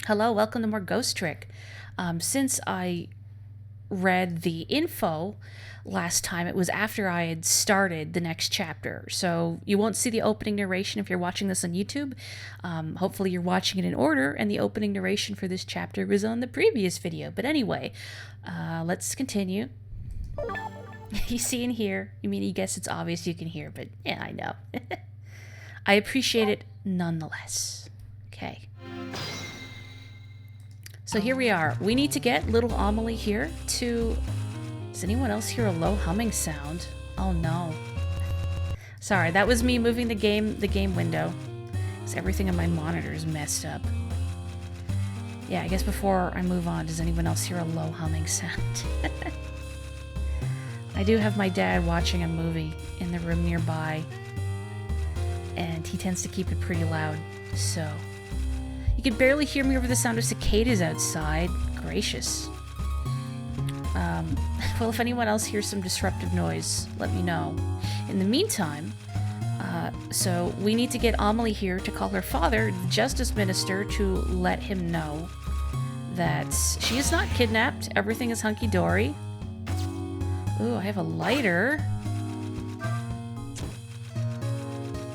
Hello, welcome to more Ghost Trick. Since I read the info last time, it was after I had started the next chapter. So you won't see the opening narration if you're watching this on YouTube. Hopefully you're watching it in order, and the opening narration for this chapter was on the previous video. But anyway, let's continue. You see and hear. You guess it's obvious you can hear, but yeah, I know. I appreciate it nonetheless. Okay. So here we are. We need to get little Amelie here to... Does anyone else hear a low humming sound? Oh no. Sorry, that was me moving the game window. Because everything on my monitor is messed up. Yeah, I guess before I move on, does anyone else hear a low humming sound? I do have my dad watching a movie in the room nearby. And he tends to keep it pretty loud, so... You can barely hear me over the sound of cicadas outside. Gracious. Well, if anyone else hears some disruptive noise, let me know. In the meantime, so we need to get Amelie here to call her father, the justice minister, to let him know that she is not kidnapped. Everything is hunky-dory. Ooh, I have a lighter.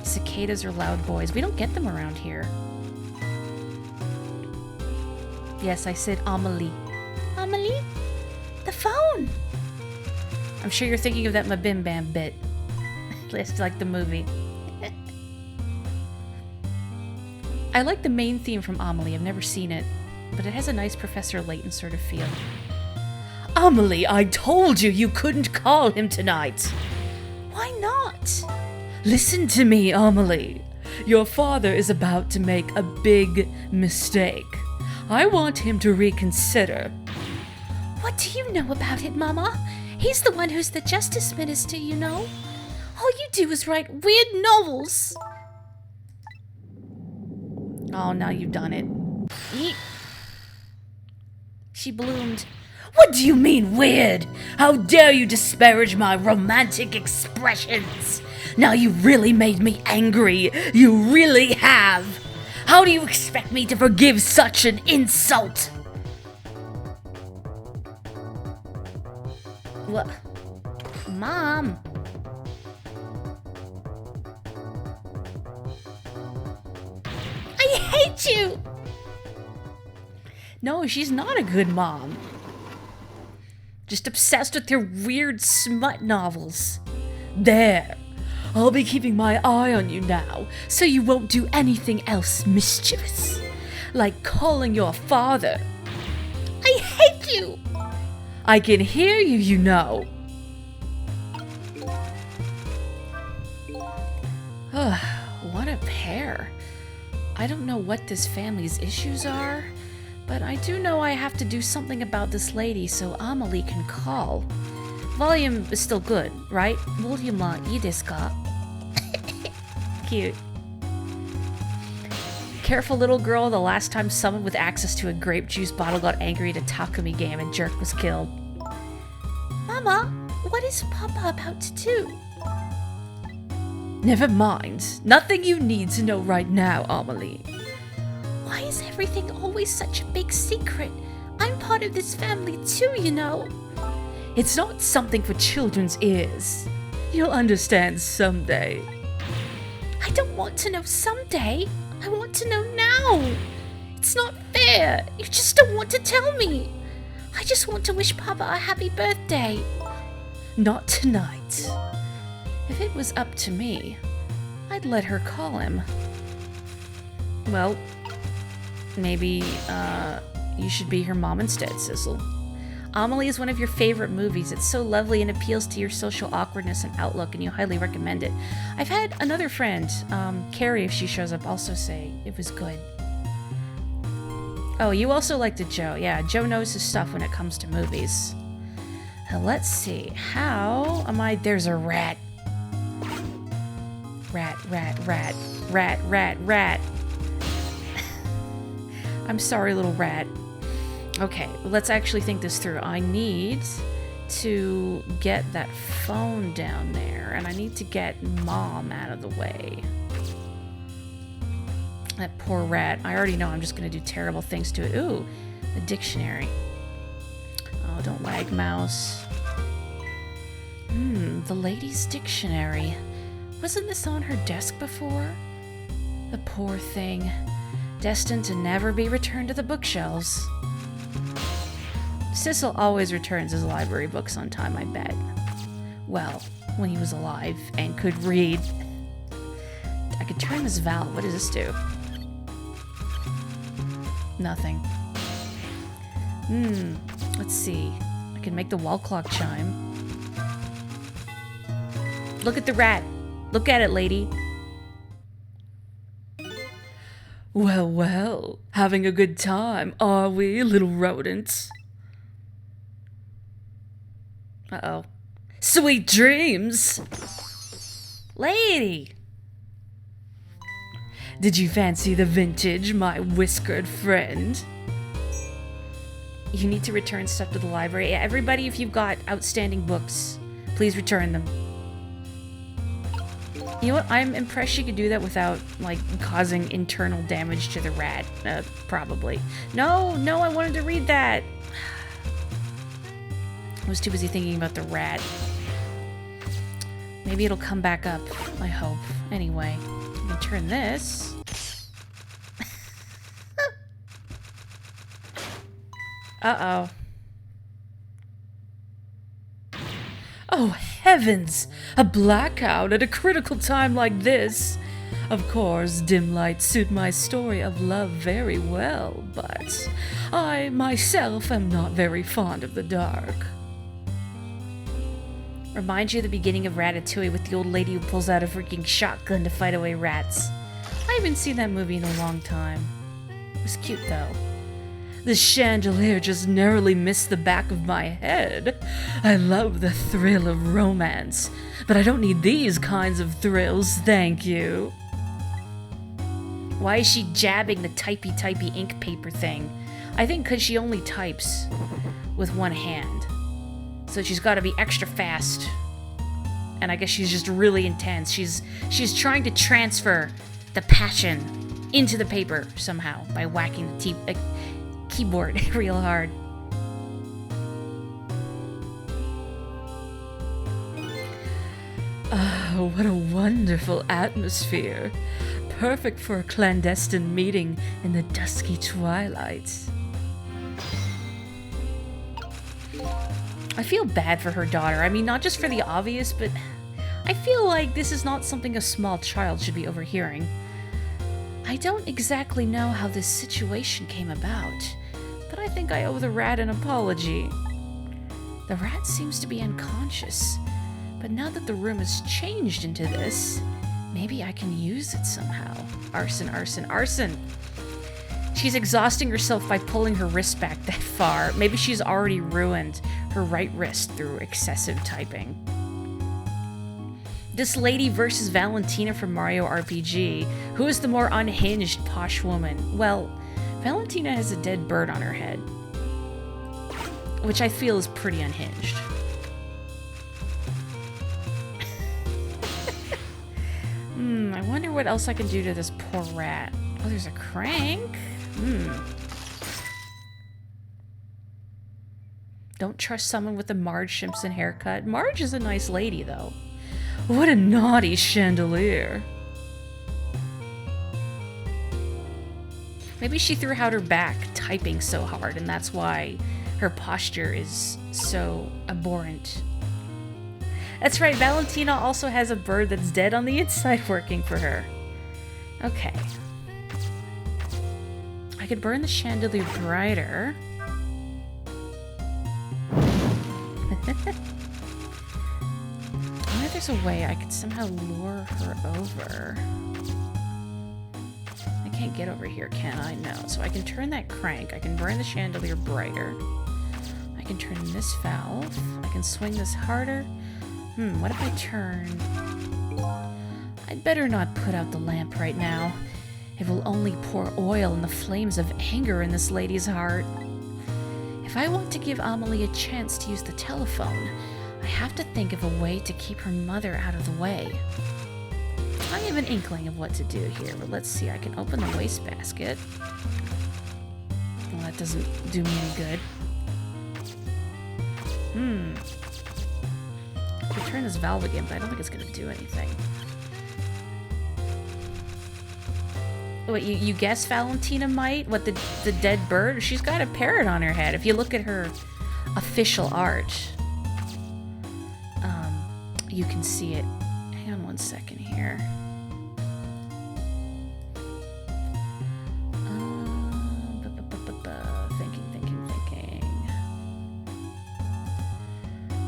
Cicadas are loud boys. We don't get them around here. Yes, I said Amelie. Amelie? The phone! I'm sure you're thinking of that Mabim Bam bit. Just like the movie. I like the main theme from Amelie. I've never seen it, but it has a nice Professor Layton sort of feel. Amelie, I told you you couldn't call him tonight. Why not? Listen to me, Amelie. Your father is about to make a big mistake. I want him to reconsider. What do you know about it, Mama? He's the one who's the justice minister, you know. All you do is write weird novels. Oh, now you've done it. She bloomed. What do you mean, weird? How dare you disparage my romantic expressions? Now you really made me angry. You really have. How do you expect me to forgive such an insult? What? Mom? I hate you! No, she's not a good mom. Just obsessed with your weird smut novels. There. I'll be keeping my eye on you now, so you won't do anything else mischievous. Like calling your father. I hate you! I can hear you, you know. What a pair. I don't know what this family's issues are, but I do know I have to do something about this lady so Amelie can call. Volume is still good, right? Volume wa ii desu ka? Cute. Careful, little girl. The last time someone with access to a grape juice bottle got angry at a Takumi game, a jerk was killed. Mama, what is Papa about to do? Never mind. Nothing you need to know right now, Amelie. Why is everything always such a big secret? I'm part of this family too, you know. It's not something for children's ears. You'll understand someday. I don't want to know someday. I want to know now. It's not fair. You just don't want to tell me. I just want to wish Papa a happy birthday. Not tonight. If it was up to me, I'd let her call him. Well, maybe, you should be her mom instead, Sissel. Amelie is one of your favorite movies. It's so lovely and appeals to your social awkwardness and outlook, and you highly recommend it. I've had another friend, Carrie, if she shows up, also say it was good. Oh, you also liked it, Joe. Yeah, Joe knows his stuff when it comes to movies. Let's see. How am I... There's a rat. Rat, rat, rat. Rat, rat, rat. I'm sorry, little rat. Okay, let's actually think this through. I need to get that phone down there, and I need to get Mom out of the way. That poor rat. I already know I'm just going to do terrible things to it. Ooh, a dictionary. Oh, don't lag, mouse. The lady's dictionary. Wasn't this on her desk before? The poor thing. Destined to never be returned to the bookshelves. Sissel always returns his library books on time, I bet. Well, when he was alive and could read. I could turn this valve. What does this do? Nothing. Let's see. I can make the wall clock chime. Look at the rat. Look at it, lady. Well, well. Having a good time, are we, little rodents? Uh-oh. Sweet dreams! Lady! Did you fancy the vintage, my whiskered friend? You need to return stuff to the library. Everybody, if you've got outstanding books, please return them. You know what? I'm impressed she could do that without, like, causing internal damage to the rat. Probably. No, I wanted to read that. I was too busy thinking about the rat. Maybe it'll come back up, I hope. Anyway, I can turn this. Uh-oh. Oh, heavens! A blackout at a critical time like this! Of course, dim lights suit my story of love very well, but I, myself, am not very fond of the dark. Reminds you of the beginning of Ratatouille with the old lady who pulls out a freaking shotgun to fight away rats. I haven't seen that movie in a long time. It was cute, though. The chandelier just narrowly missed the back of my head. I love the thrill of romance, but I don't need these kinds of thrills, thank you. Why is she jabbing the typey ink paper thing? I think because she only types with one hand. So she's got to be extra fast. And I guess she's just really intense. She's trying to transfer the passion into the paper somehow by whacking the keyboard real hard. Oh, what a wonderful atmosphere. Perfect for a clandestine meeting in the dusky twilight. I feel bad for her daughter. I mean, not just for the obvious, but I feel like this is not something a small child should be overhearing. I don't exactly know how this situation came about, but I think I owe the rat an apology. The rat seems to be unconscious, but now that the room has changed into this, maybe I can use it somehow. Arson, arson, arson! She's exhausting herself by pulling her wrist back that far. Maybe she's already ruined her right wrist through excessive typing. This lady versus Valentina from Mario RPG. Who is the more unhinged posh woman? Well, Valentina has a dead bird on her head, which I feel is pretty unhinged. I wonder what else I can do to this poor rat. Oh, there's a crank? Don't trust someone with a Marge Simpson haircut. Marge is a nice lady, though. What a naughty chandelier. Maybe she threw out her back typing so hard, and that's why her posture is so abhorrent. That's right, Valentina also has a bird that's dead on the inside working for her. Okay. I could burn the chandelier brighter. I wonder if there's a way I could somehow lure her over. I can't get over here, can I? No. So I can turn that crank. I can burn the chandelier brighter. I can turn this valve. I can swing this harder. What if I turn... I'd better not put out the lamp right now. It will only pour oil in the flames of anger in this lady's heart. If I want to give Amelie a chance to use the telephone, I have to think of a way to keep her mother out of the way. I have an inkling of what to do here, but let's see. I can open the wastebasket. Well, that doesn't do me any good. I could turn this valve again, but I don't think it's going to do anything. What, you guess Valentina might? What, the dead bird? She's got a parrot on her head. If you look at her official art, you can see it. Hang on one second here. Thinking.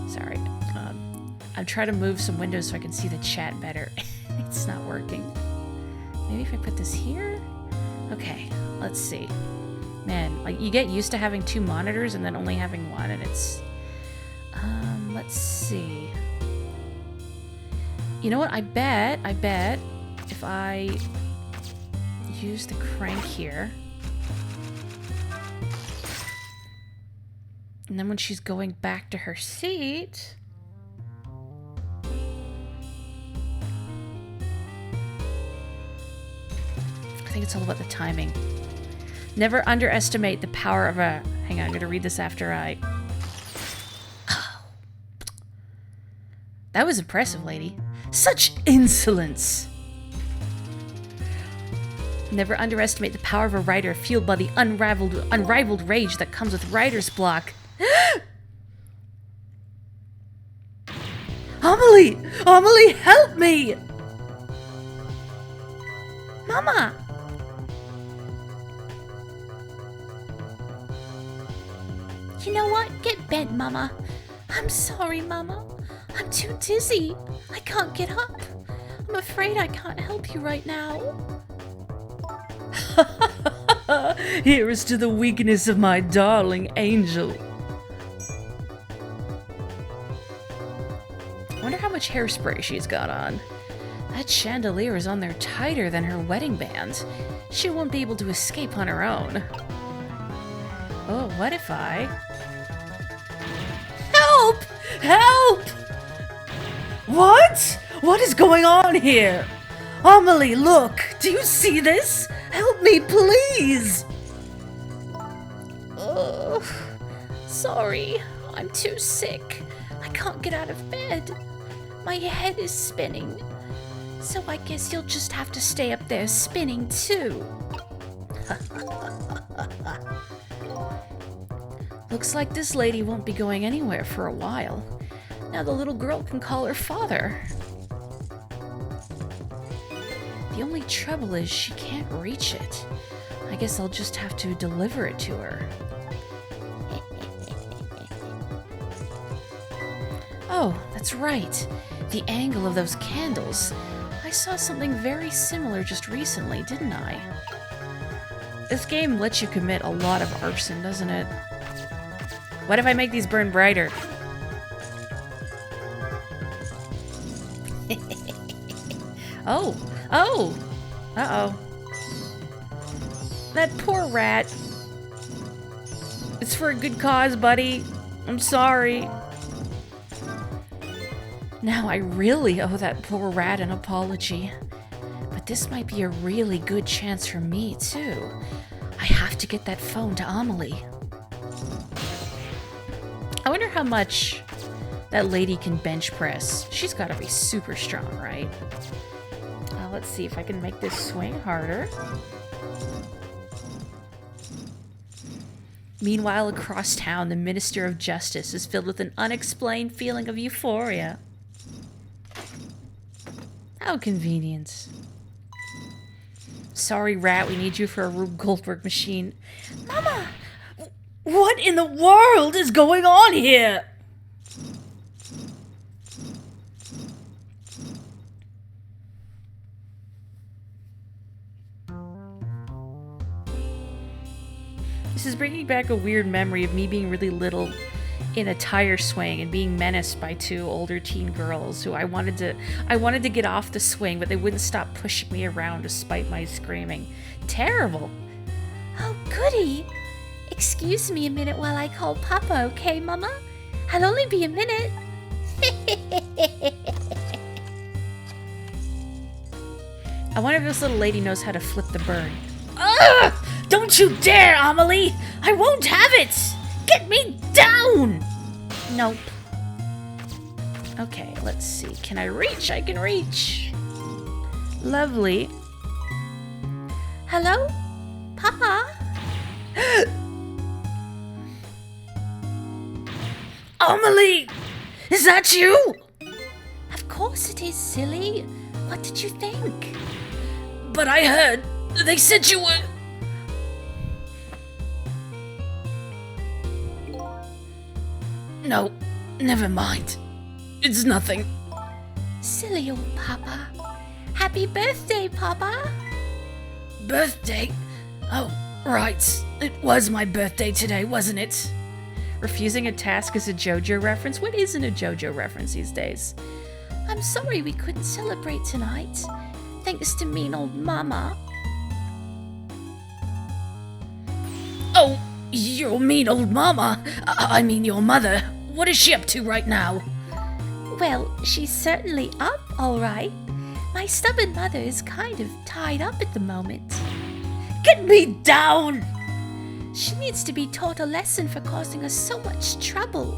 Sorry. I'm trying to move some windows so I can see the chat better. It's not working. Maybe if I put this here? Okay, let's see. Man, like, you get used to having two monitors and then only having one, and it's... let's see. You know what? I bet if I use the crank here, and then when she's going back to her seat... I think it's all about the timing. Never underestimate the power of a... Hang on, I'm going to read this after I... That was impressive, lady. Such insolence! Never underestimate the power of a writer fueled by the unrivaled rage that comes with writer's block. Amelie! Amelie, help me! Mama! You know what? Get bent, Mama. I'm sorry, Mama. I'm too dizzy. I can't get up. I'm afraid I can't help you right now. Here is to the weakness of my darling angel. I wonder how much hairspray she's got on. That chandelier is on there tighter than her wedding band. She won't be able to escape on her own. Oh, what if I... Help! Help! What? What is going on here? Amelie, look! Do you see this? Help me, please! Ugh. Sorry. I'm too sick. I can't get out of bed. My head is spinning. So I guess you'll just have to stay up there spinning too. Looks like this lady won't be going anywhere for a while. Now the little girl can call her father. The only trouble is she can't reach it. I guess I'll just have to deliver it to her. Oh, that's right. The angle of those candles. I saw something very similar just recently, didn't I? This game lets you commit a lot of arson, doesn't it? What if I make these burn brighter? Oh! Oh! Uh-oh. That poor rat. It's for a good cause, buddy. I'm sorry. Now I really owe that poor rat an apology. But this might be a really good chance for me, too. I have to get that phone to Amelie. I wonder how much that lady can bench press. She's got to be super strong, right? Let's see if I can make this swing harder. Meanwhile, across town, the Minister of Justice is filled with an unexplained feeling of euphoria. How convenient. Sorry, rat, we need you for a Rube Goldberg machine. Mama! What in the world is going on here? This is bringing back a weird memory of me being really little in a tire swing and being menaced by two older teen girls who I wanted to get off the swing, but they wouldn't stop pushing me around despite my screaming. Terrible. Oh, goody. Excuse me a minute while I call Papa, okay, Mama? I'll only be a minute. I wonder if this little lady knows how to flip the bird. Ugh! Don't you dare, Amelie! I won't have it! Get me down! Nope. Okay, let's see. Can I reach? I can reach. Lovely. Hello? Papa? Amelie! Is that you? Of course it is, silly. What did you think? But I heard they said you were... No, never mind. It's nothing. Silly old Papa. Happy birthday, Papa. Birthday? Oh, right. It was my birthday today, wasn't it? Refusing a task is a JoJo reference? What isn't a JoJo reference these days? I'm sorry we couldn't celebrate tonight. Thanks to mean old Mama. Oh, your mean old Mama? I mean your mother. What is she up to right now? Well, she's certainly up, all right. My stubborn mother is kind of tied up at the moment. Get me down! She needs to be taught a lesson for causing us so much trouble.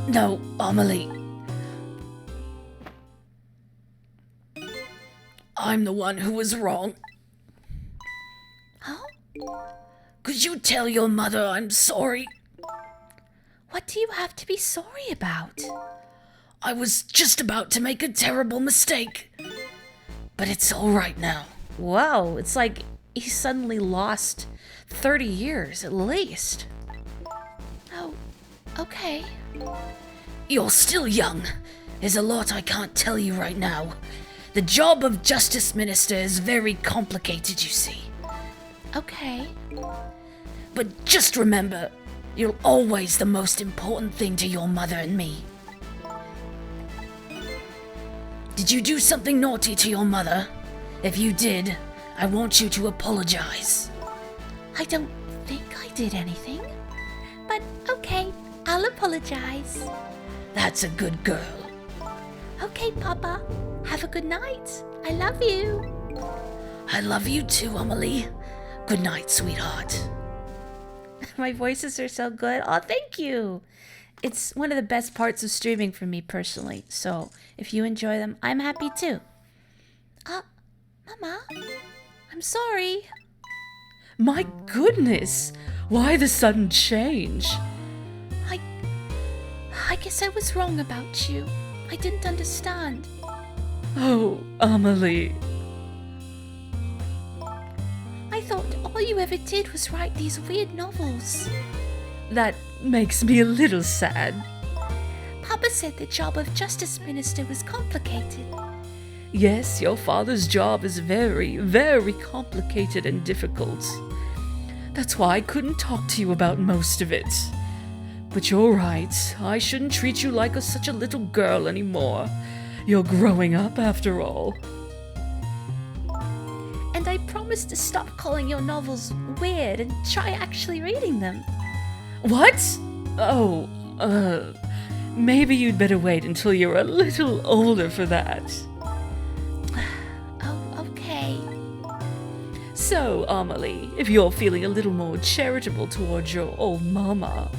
No, Amelie. I'm the one who was wrong. Huh? Could you tell your mother I'm sorry? What do you have to be sorry about? I was just about to make a terrible mistake. But it's all right now. Whoa, it's like he suddenly lost 30 years at least. Oh, okay. You're still young. There's a lot I can't tell you right now. The job of Justice Minister is very complicated, you see. Okay. But just remember, you're always the most important thing to your mother and me. Did you do something naughty to your mother? If you did, I want you to apologize. I don't think I did anything. But okay, I'll apologize. That's a good girl. Okay, Papa. Have a good night. I love you. I love you too, Amelie. Good night, sweetheart. My voices are so good. Oh, thank you. It's one of the best parts of streaming for me personally. So if you enjoy them, I'm happy too. Mama, I'm sorry. My goodness, why the sudden change? I guess I was wrong about you. I didn't understand. Oh, Amelie. I thought all you ever did was write these weird novels. That makes me a little sad. Papa said the job of Justice Minister was complicated. Yes, your father's job is very, very complicated and difficult. That's why I couldn't talk to you about most of it. But you're right, I shouldn't treat you like such a little girl anymore. You're growing up after all. And I promised to stop calling your novels weird and try actually reading them. What? Oh, maybe you'd better wait until you're a little older for that. Oh, okay. So, Amelie, if you're feeling a little more charitable towards your old mama,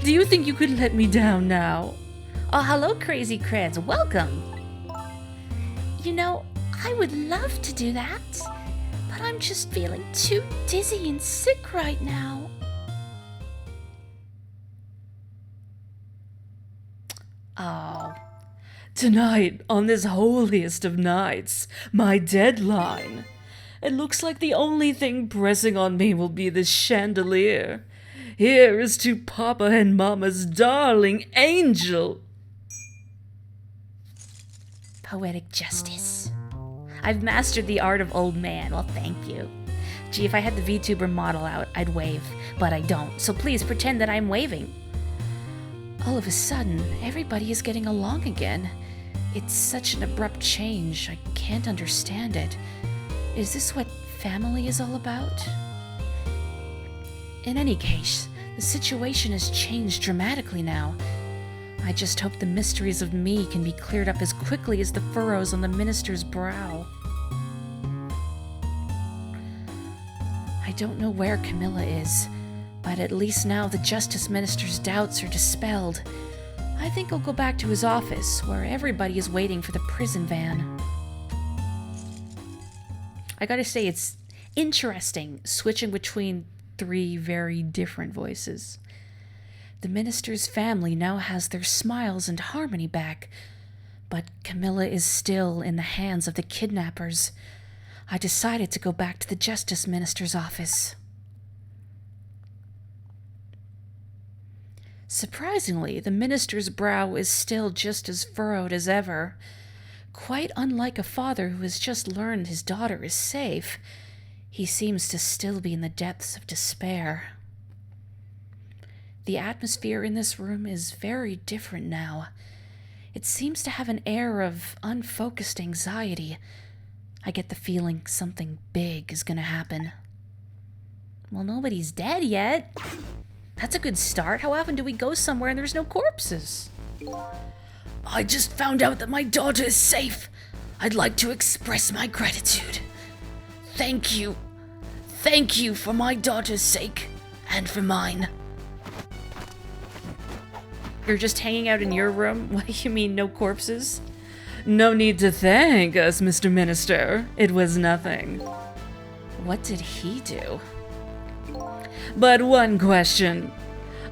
do you think you could let me down now? Oh, hello, Crazy Creds. Welcome. You know, I would love to do that, but I'm just feeling too dizzy and sick right now. Oh. Tonight, on this holiest of nights, my deadline. It looks like the only thing pressing on me will be this chandelier. Here is to Papa and Mama's darling angel. Poetic justice. I've mastered the art of old man. Well, thank you. Gee, if I had the VTuber model out, I'd wave, but I don't. So please pretend that I'm waving. All of a sudden, everybody is getting along again. It's such an abrupt change. I can't understand it. Is this what family is all about? In any case, the situation has changed dramatically now. I just hope the mysteries of me can be cleared up as quickly as the furrows on the minister's brow. don't know where Camilla is, but at least now the Justice Minister's doubts are dispelled. I think he'll go back to his office, where everybody is waiting for the prison van. I gotta say, it's interesting switching between 3 very different voices. The minister's family now has their smiles and harmony back, but Camilla is still in the hands of the kidnappers. I decided to go back to the Justice Minister's office. Surprisingly, the minister's brow is still just as furrowed as ever. Quite unlike a father who has just learned his daughter is safe, he seems to still be in the depths of despair. The atmosphere in this room is very different now. It seems to have an air of unfocused anxiety. I get the feeling something big is gonna happen. Well, nobody's dead yet. That's a good start. How often do we go somewhere and there's no corpses? I just found out that my daughter is safe. I'd like to express my gratitude. Thank you. Thank you for my daughter's sake and for mine. You're just hanging out in your room? What do you mean, no corpses? No need to thank us, Mr. Minister. It was nothing. What did he do? But one question.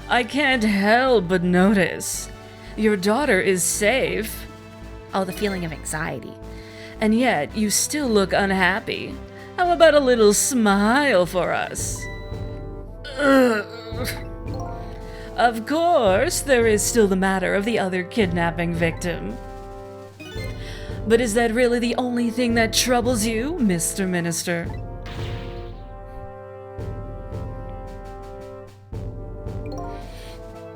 I can't help but notice. Your daughter is safe. Oh, the feeling of anxiety. And yet, you still look unhappy. How about a little smile for us? Of course, there is still the matter of the other kidnapping victim. But is that really the only thing that troubles you, Mr. Minister?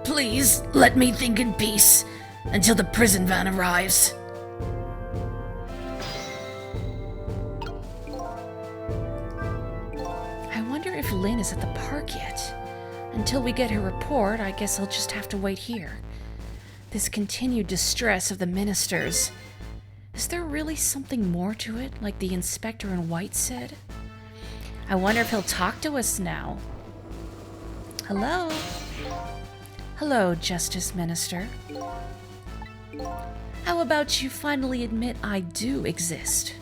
Please, let me think in peace until the prison van arrives. I wonder if Lynn is at the park yet. Until we get her report, I guess I'll just have to wait here. This continued distress of the ministers. Is there really something more to it, like the inspector in white said? I wonder if he'll talk to us now. Hello? Hello, Justice Minister. How about you finally admit I do exist?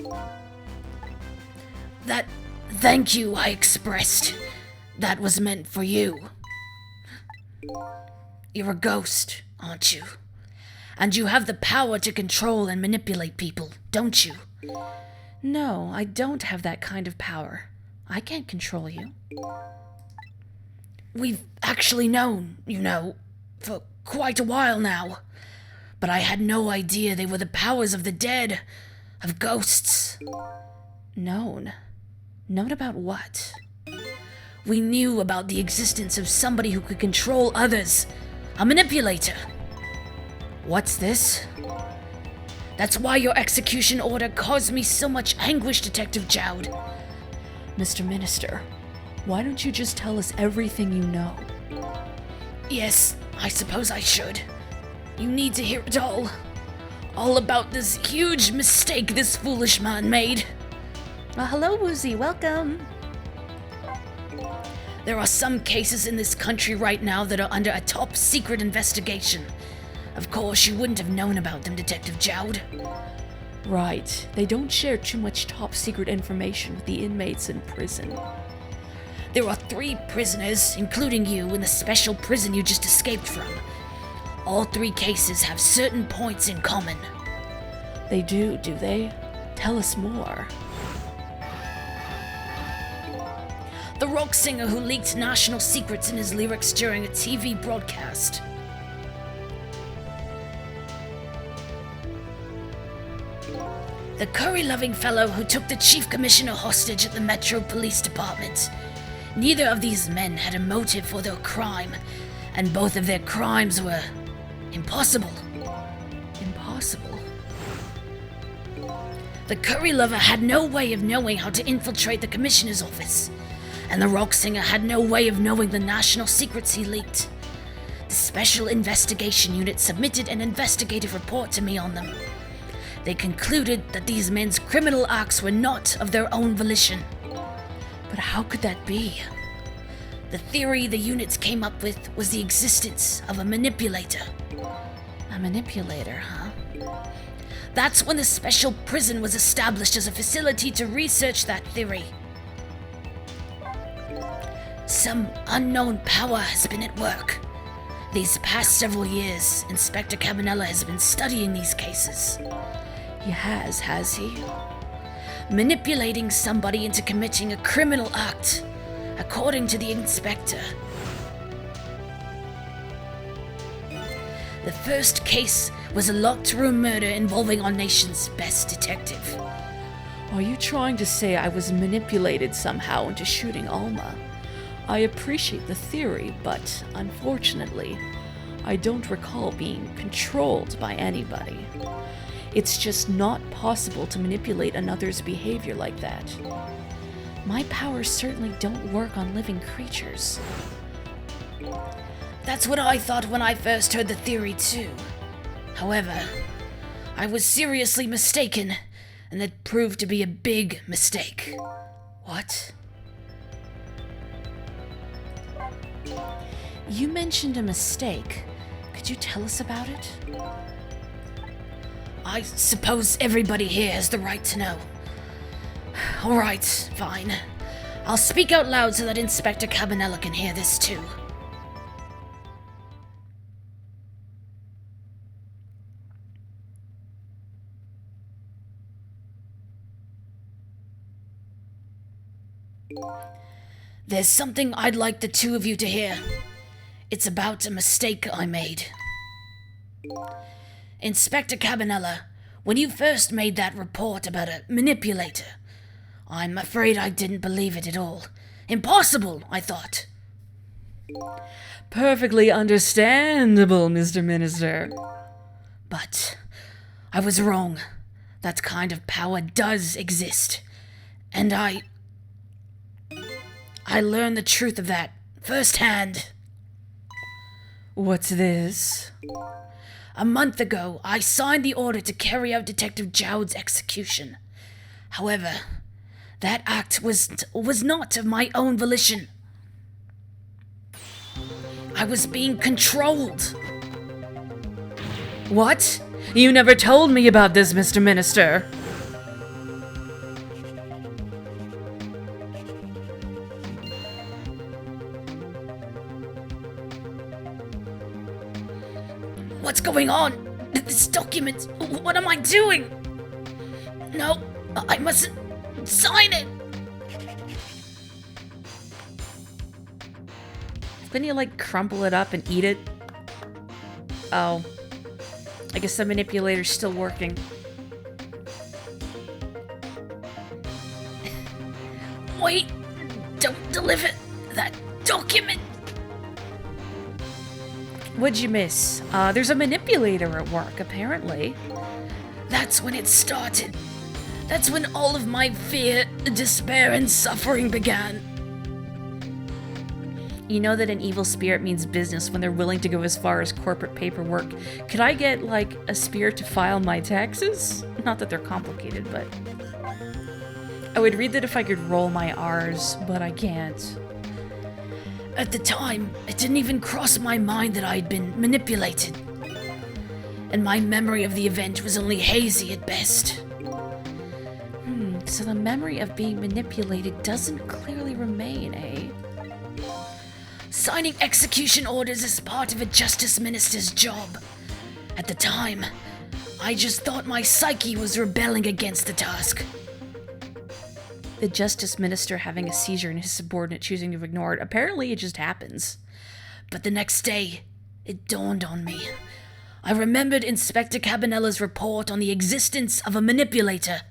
That thank you I expressed. That was meant for you. You're a ghost, aren't you? And you have the power to control and manipulate people, don't you? No, I don't have that kind of power. I can't control you. We've actually known, you know, for quite a while now. But I had no idea they were the powers of the dead, of ghosts. Known? Known about what? We knew about the existence of somebody who could control others. A manipulator. What's this? That's why your execution order caused me so much anguish, Detective Jowd. Mr. Minister, why don't you just tell us everything you know? Yes, I suppose I should. You need to hear it all. All about this huge mistake this foolish man made. Hello, Woozy. Welcome. There are some cases in this country right now that are under a top secret investigation. Of course, you wouldn't have known about them, Detective Jowd. Right. They don't share too much top secret information with the inmates in prison. There are 3 prisoners, including you, in the special prison you just escaped from. All 3 cases have certain points in common. They do they? Tell us more. The rock singer who leaked national secrets in his lyrics during a TV broadcast. The curry-loving fellow who took the chief commissioner hostage at the Metro Police Department. Neither of these men had a motive for their crime, and both of their crimes were impossible. Impossible. The curry lover had no way of knowing how to infiltrate the commissioner's office, and the rock singer had no way of knowing the national secrets he leaked. The Special Investigation Unit submitted an investigative report to me on them. They concluded that these men's criminal acts were not of their own volition. But how could that be? The theory the units came up with was the existence of a manipulator. A manipulator, huh? That's when the special prison was established as a facility to research that theory. Some unknown power has been at work. These past several years, Inspector Cabanella has been studying these cases. He has he? Manipulating somebody into committing a criminal act, according to the inspector. The first case was a locked room murder involving our nation's best detective. Are you trying to say I was manipulated somehow into shooting Alma? I appreciate the theory, but unfortunately, I don't recall being controlled by anybody. It's just not possible to manipulate another's behavior like that. My powers certainly don't work on living creatures. That's what I thought when I first heard the theory too. However, I was seriously mistaken, and that proved to be a big mistake. What? You mentioned a mistake. Could you tell us about it? I suppose everybody here has the right to know. Alright, fine. I'll speak out loud so that Inspector Cabanella can hear this too. There's something I'd like the two of you to hear. It's about a mistake I made. Inspector Cabanella, when you first made that report about a manipulator, I'm afraid I didn't believe it at all. Impossible, I thought. Perfectly understandable, Mr. Minister. But I was wrong. That kind of power does exist. And I learned the truth of that firsthand. What's this? A month ago, I signed the order to carry out Detective Jowd's execution. However, that act was not of my own volition. I was being controlled. What? You never told me about this, Mr. Minister. What's going on? This document, what am I doing? No, I mustn't sign it. Couldn't you, crumple it up and eat it? Oh. I guess the manipulator's still working. Wait! Don't deliver that document! What'd you miss? There's a manipulator at work, apparently. That's when it started. That's when all of my fear, despair, and suffering began. You know that an evil spirit means business when they're willing to go as far as corporate paperwork. Could I get, a spirit to file my taxes? Not that they're complicated, but... I would read that if I could roll my R's, but I can't. At the time, it didn't even cross my mind that I'd been manipulated. And my memory of the event was only hazy at best. So the memory of being manipulated doesn't clearly remain, eh? Signing execution orders is part of a justice minister's job. At the time, I just thought my psyche was rebelling against the task. The justice minister having a seizure and his subordinate choosing to ignore it. Apparently it just happens. But the next day, it dawned on me. I remembered Inspector Cabanella's report on the existence of a manipulator.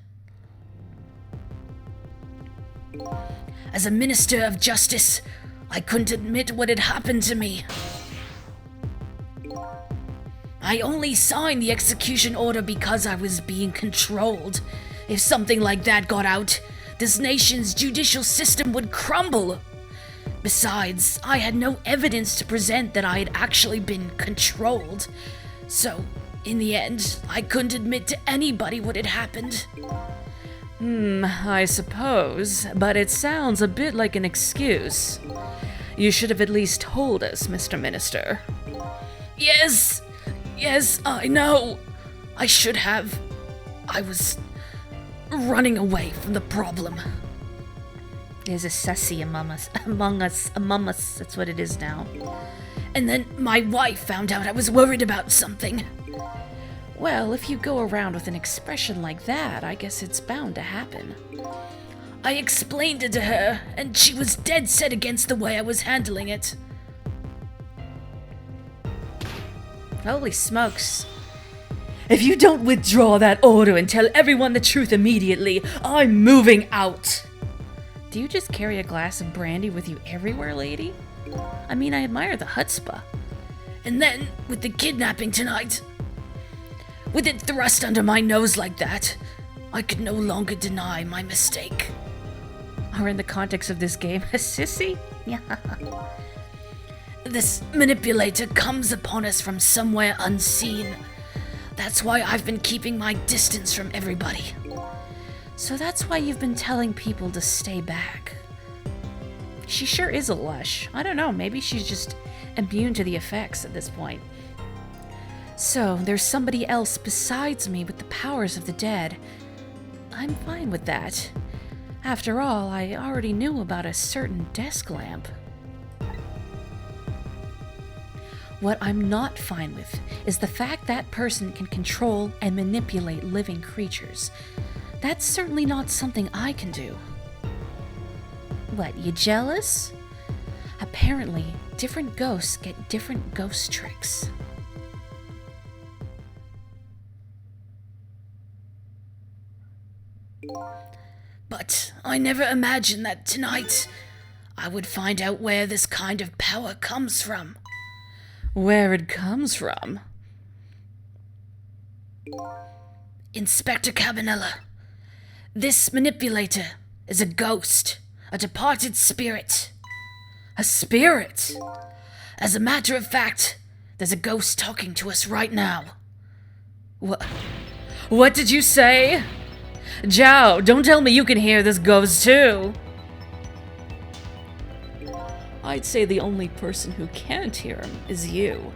As a minister of justice, I couldn't admit what had happened to me. I only signed the execution order because I was being controlled. If something like that got out, this nation's judicial system would crumble. Besides, I had no evidence to present that I had actually been controlled. So, in the end, I couldn't admit to anybody what had happened. I suppose, but it sounds a bit like an excuse. You should have at least told us, Mr. Minister. Yes, I know. I should have. I was running away from the problem. There's a sussy among us, that's what it is now. And then my wife found out I was worried about something. Well, if you go around with an expression like that, I guess it's bound to happen. I explained it to her, and she was dead set against the way I was handling it. Holy smokes. If you don't withdraw that order and tell everyone the truth immediately, I'm moving out. Do you just carry a glass of brandy with you everywhere, lady? I mean, I admire the chutzpah. And then, with the kidnapping tonight, with it thrust under my nose like that, I could no longer deny my mistake. Or in the context of this game, a sissy? Yeah. This manipulator comes upon us from somewhere unseen. That's why I've been keeping my distance from everybody. So that's why you've been telling people to stay back. She sure is a lush. I don't know, maybe she's just immune to the effects at this point. So, there's somebody else besides me with the powers of the dead. I'm fine with that. After all, I already knew about a certain desk lamp. What I'm not fine with is the fact that person can control and manipulate living creatures. That's certainly not something I can do. What, you jealous? Apparently, different ghosts get different ghost tricks. But I never imagined that tonight I would find out where this kind of power comes from. Where it comes from? Inspector Cabanella, this manipulator is a ghost, a departed spirit. A spirit? As a matter of fact, there's a ghost talking to us right now. What did you say? Zhao, don't tell me you can hear this ghost too. I'd say the only person who can't hear him is you.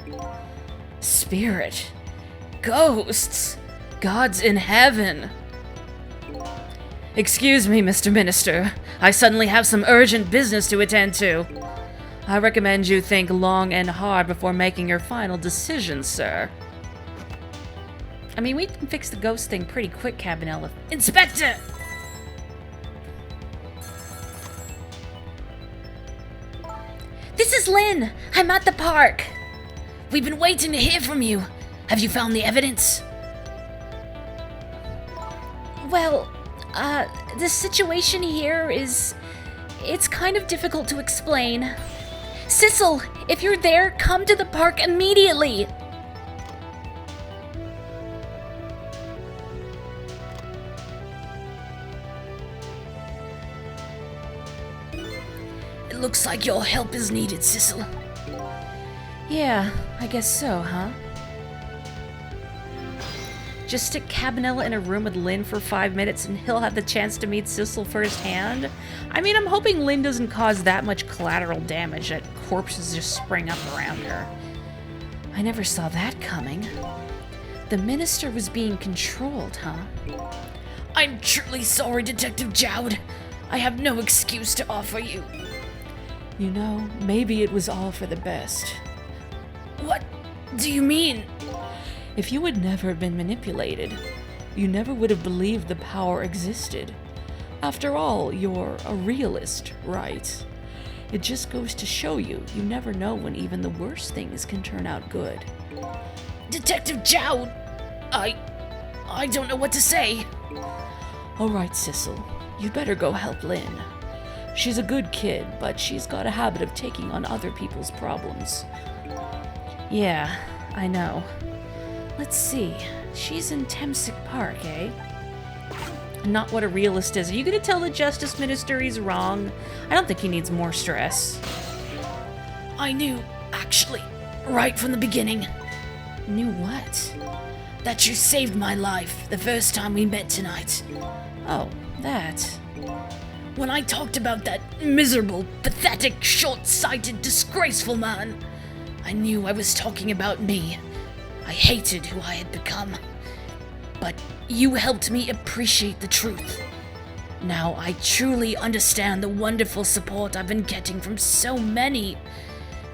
Spirit. Ghosts. Gods in heaven. Excuse me, Mr. Minister. I suddenly have some urgent business to attend to. I recommend you think long and hard before making your final decision, sir. I mean, we can fix the ghost thing pretty quick, Cabanella. Inspector! This is Lynn! I'm at the park! We've been waiting to hear from you. Have you found the evidence? Well, the situation here is... it's kind of difficult to explain. Sissel, if you're there, come to the park immediately! It looks like your help is needed, Sissel. Yeah, I guess so, huh? Just stick Cabanella in a room with Lynn for 5 minutes and he'll have the chance to meet Sissel firsthand? I mean, I'm hoping Lynn doesn't cause that much collateral damage that corpses just spring up around her. I never saw that coming. The minister was being controlled, huh? I'm truly sorry, Detective Jowd. I have no excuse to offer you. You know, maybe it was all for the best. What do you mean? If you had never been manipulated, you never would have believed the power existed. After all, you're a realist, right? It just goes to show you, you never know when even the worst things can turn out good. Detective Jowd, I don't know what to say. All right, Sissel, you'd better go help Lynn. She's a good kid, but she's got a habit of taking on other people's problems. Yeah, I know. Let's see. She's in Temsic Park, eh? Not what a realist is. Are you gonna tell the Justice Minister he's wrong? I don't think he needs more stress. I knew, actually, right from the beginning. Knew what? That you saved my life the first time we met tonight. Oh, that? When I talked about that miserable, pathetic, short-sighted, disgraceful man, I knew I was talking about me. I hated who I had become. But you helped me appreciate the truth. Now I truly understand the wonderful support I've been getting from so many,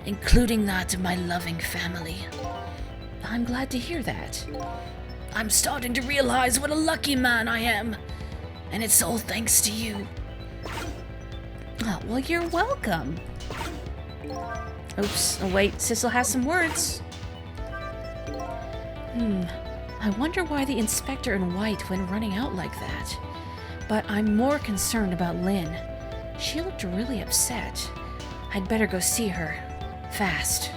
including that of my loving family. I'm glad to hear that. I'm starting to realize what a lucky man I am, and it's all thanks to you. Oh, well, you're welcome. Oops, oh wait, Sissel has some words. I wonder why the inspector in white went running out like that. But I'm more concerned about Lynn. She looked really upset. I'd better go see her. Fast.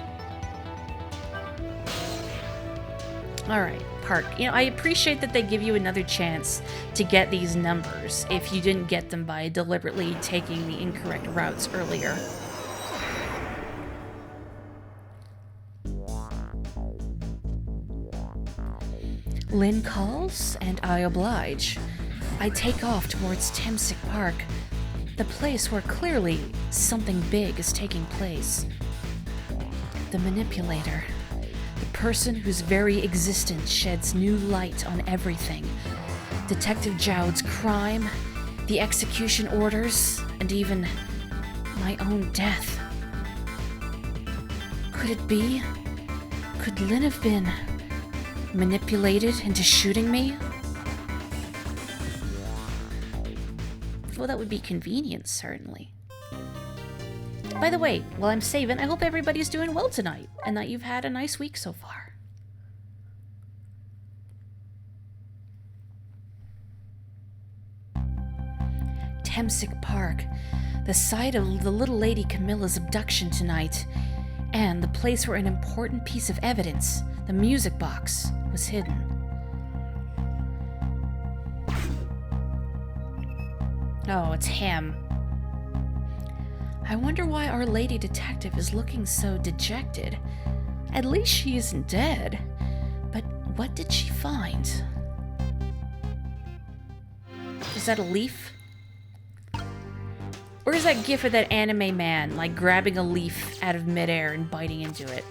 Alright, Park. You know, I appreciate that they give you another chance to get these numbers if you didn't get them by deliberately taking the incorrect routes earlier. Lynn calls, and I oblige. I take off towards Temsic Park, the place where clearly something big is taking place. The manipulator, the person whose very existence sheds new light on everything. Detective Jowd's crime, the execution orders, and even my own death. Could it be? Could Lynn have been manipulated into shooting me? Well, that would be convenient, certainly. By the way, while I'm saving, I hope everybody's doing well tonight, and that you've had a nice week so far. Temsic Park, the site of the little lady Camilla's abduction tonight, and the place where an important piece of evidence, the music box, was hidden. Oh, it's him. I wonder why our lady detective is looking so dejected. At least she isn't dead. But what did she find? Is that a leaf? Or is that gif of that anime man, like grabbing a leaf out of midair and biting into it?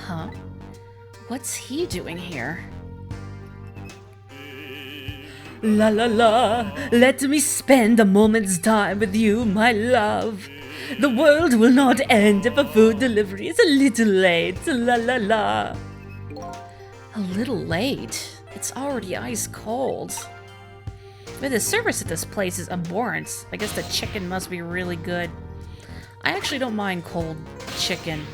Huh? What's he doing here? La la la, let me spend a moment's time with you, my love. The world will not end if a food delivery is a little late, la la la. A little late? It's already ice cold. But the service at this place is abhorrent. I guess the chicken must be really good. I actually don't mind cold chicken.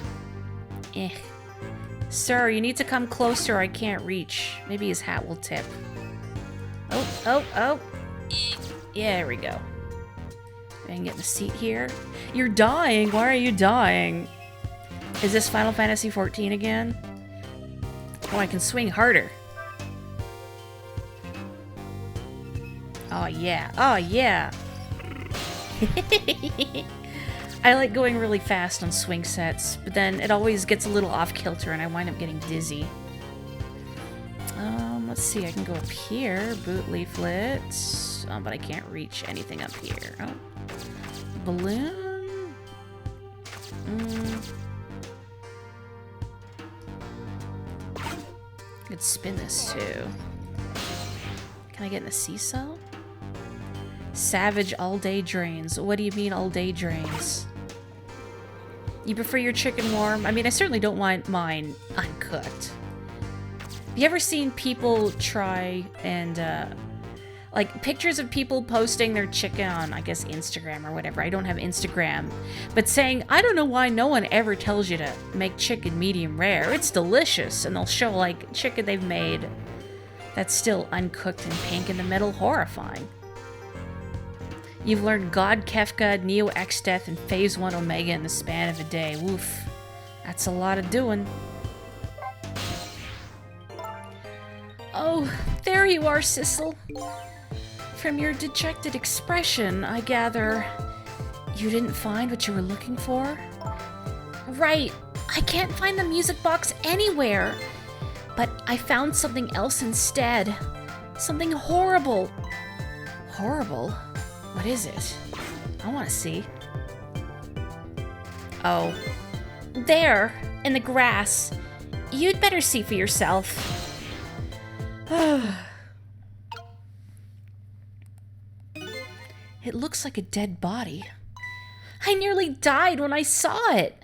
Sir, you need to come closer, I can't reach. Maybe his hat will tip. Oh. Yeah, there we go. I can get in the seat here. You're dying. Why are you dying? Is this Final Fantasy XIV again? Oh, I can swing harder. Oh, yeah. Oh, yeah. I like going really fast on swing sets, but then it always gets a little off-kilter and I wind up getting dizzy. Let's see, I can go up here. Boot leaflets. But I can't reach anything up here. Oh. Balloon? I could spin this too. Can I get in the seesaw? Savage all-day drains. What do you mean all-day drains? You prefer your chicken warm? I mean, I certainly don't want mine uncooked. Have you ever seen people try and, like, pictures of people posting their chicken on, I guess, Instagram or whatever? I don't have Instagram. But saying, I don't know why no one ever tells you to make chicken medium rare. It's delicious. And they'll show, like, chicken they've made that's still uncooked and pink in the middle. Horrifying. You've learned God Kefka, Neo X-Death, and Phase 1 Omega in the span of a day. Woof. That's a lot of doing. Oh, there you are, Sissel. From your dejected expression, I gather you didn't find what you were looking for? Right. I can't find the music box anywhere. But I found something else instead. Something horrible. Horrible? What is it? I want to see. Oh. There, in the grass. You'd better see for yourself. It looks like a dead body. I nearly died when I saw it.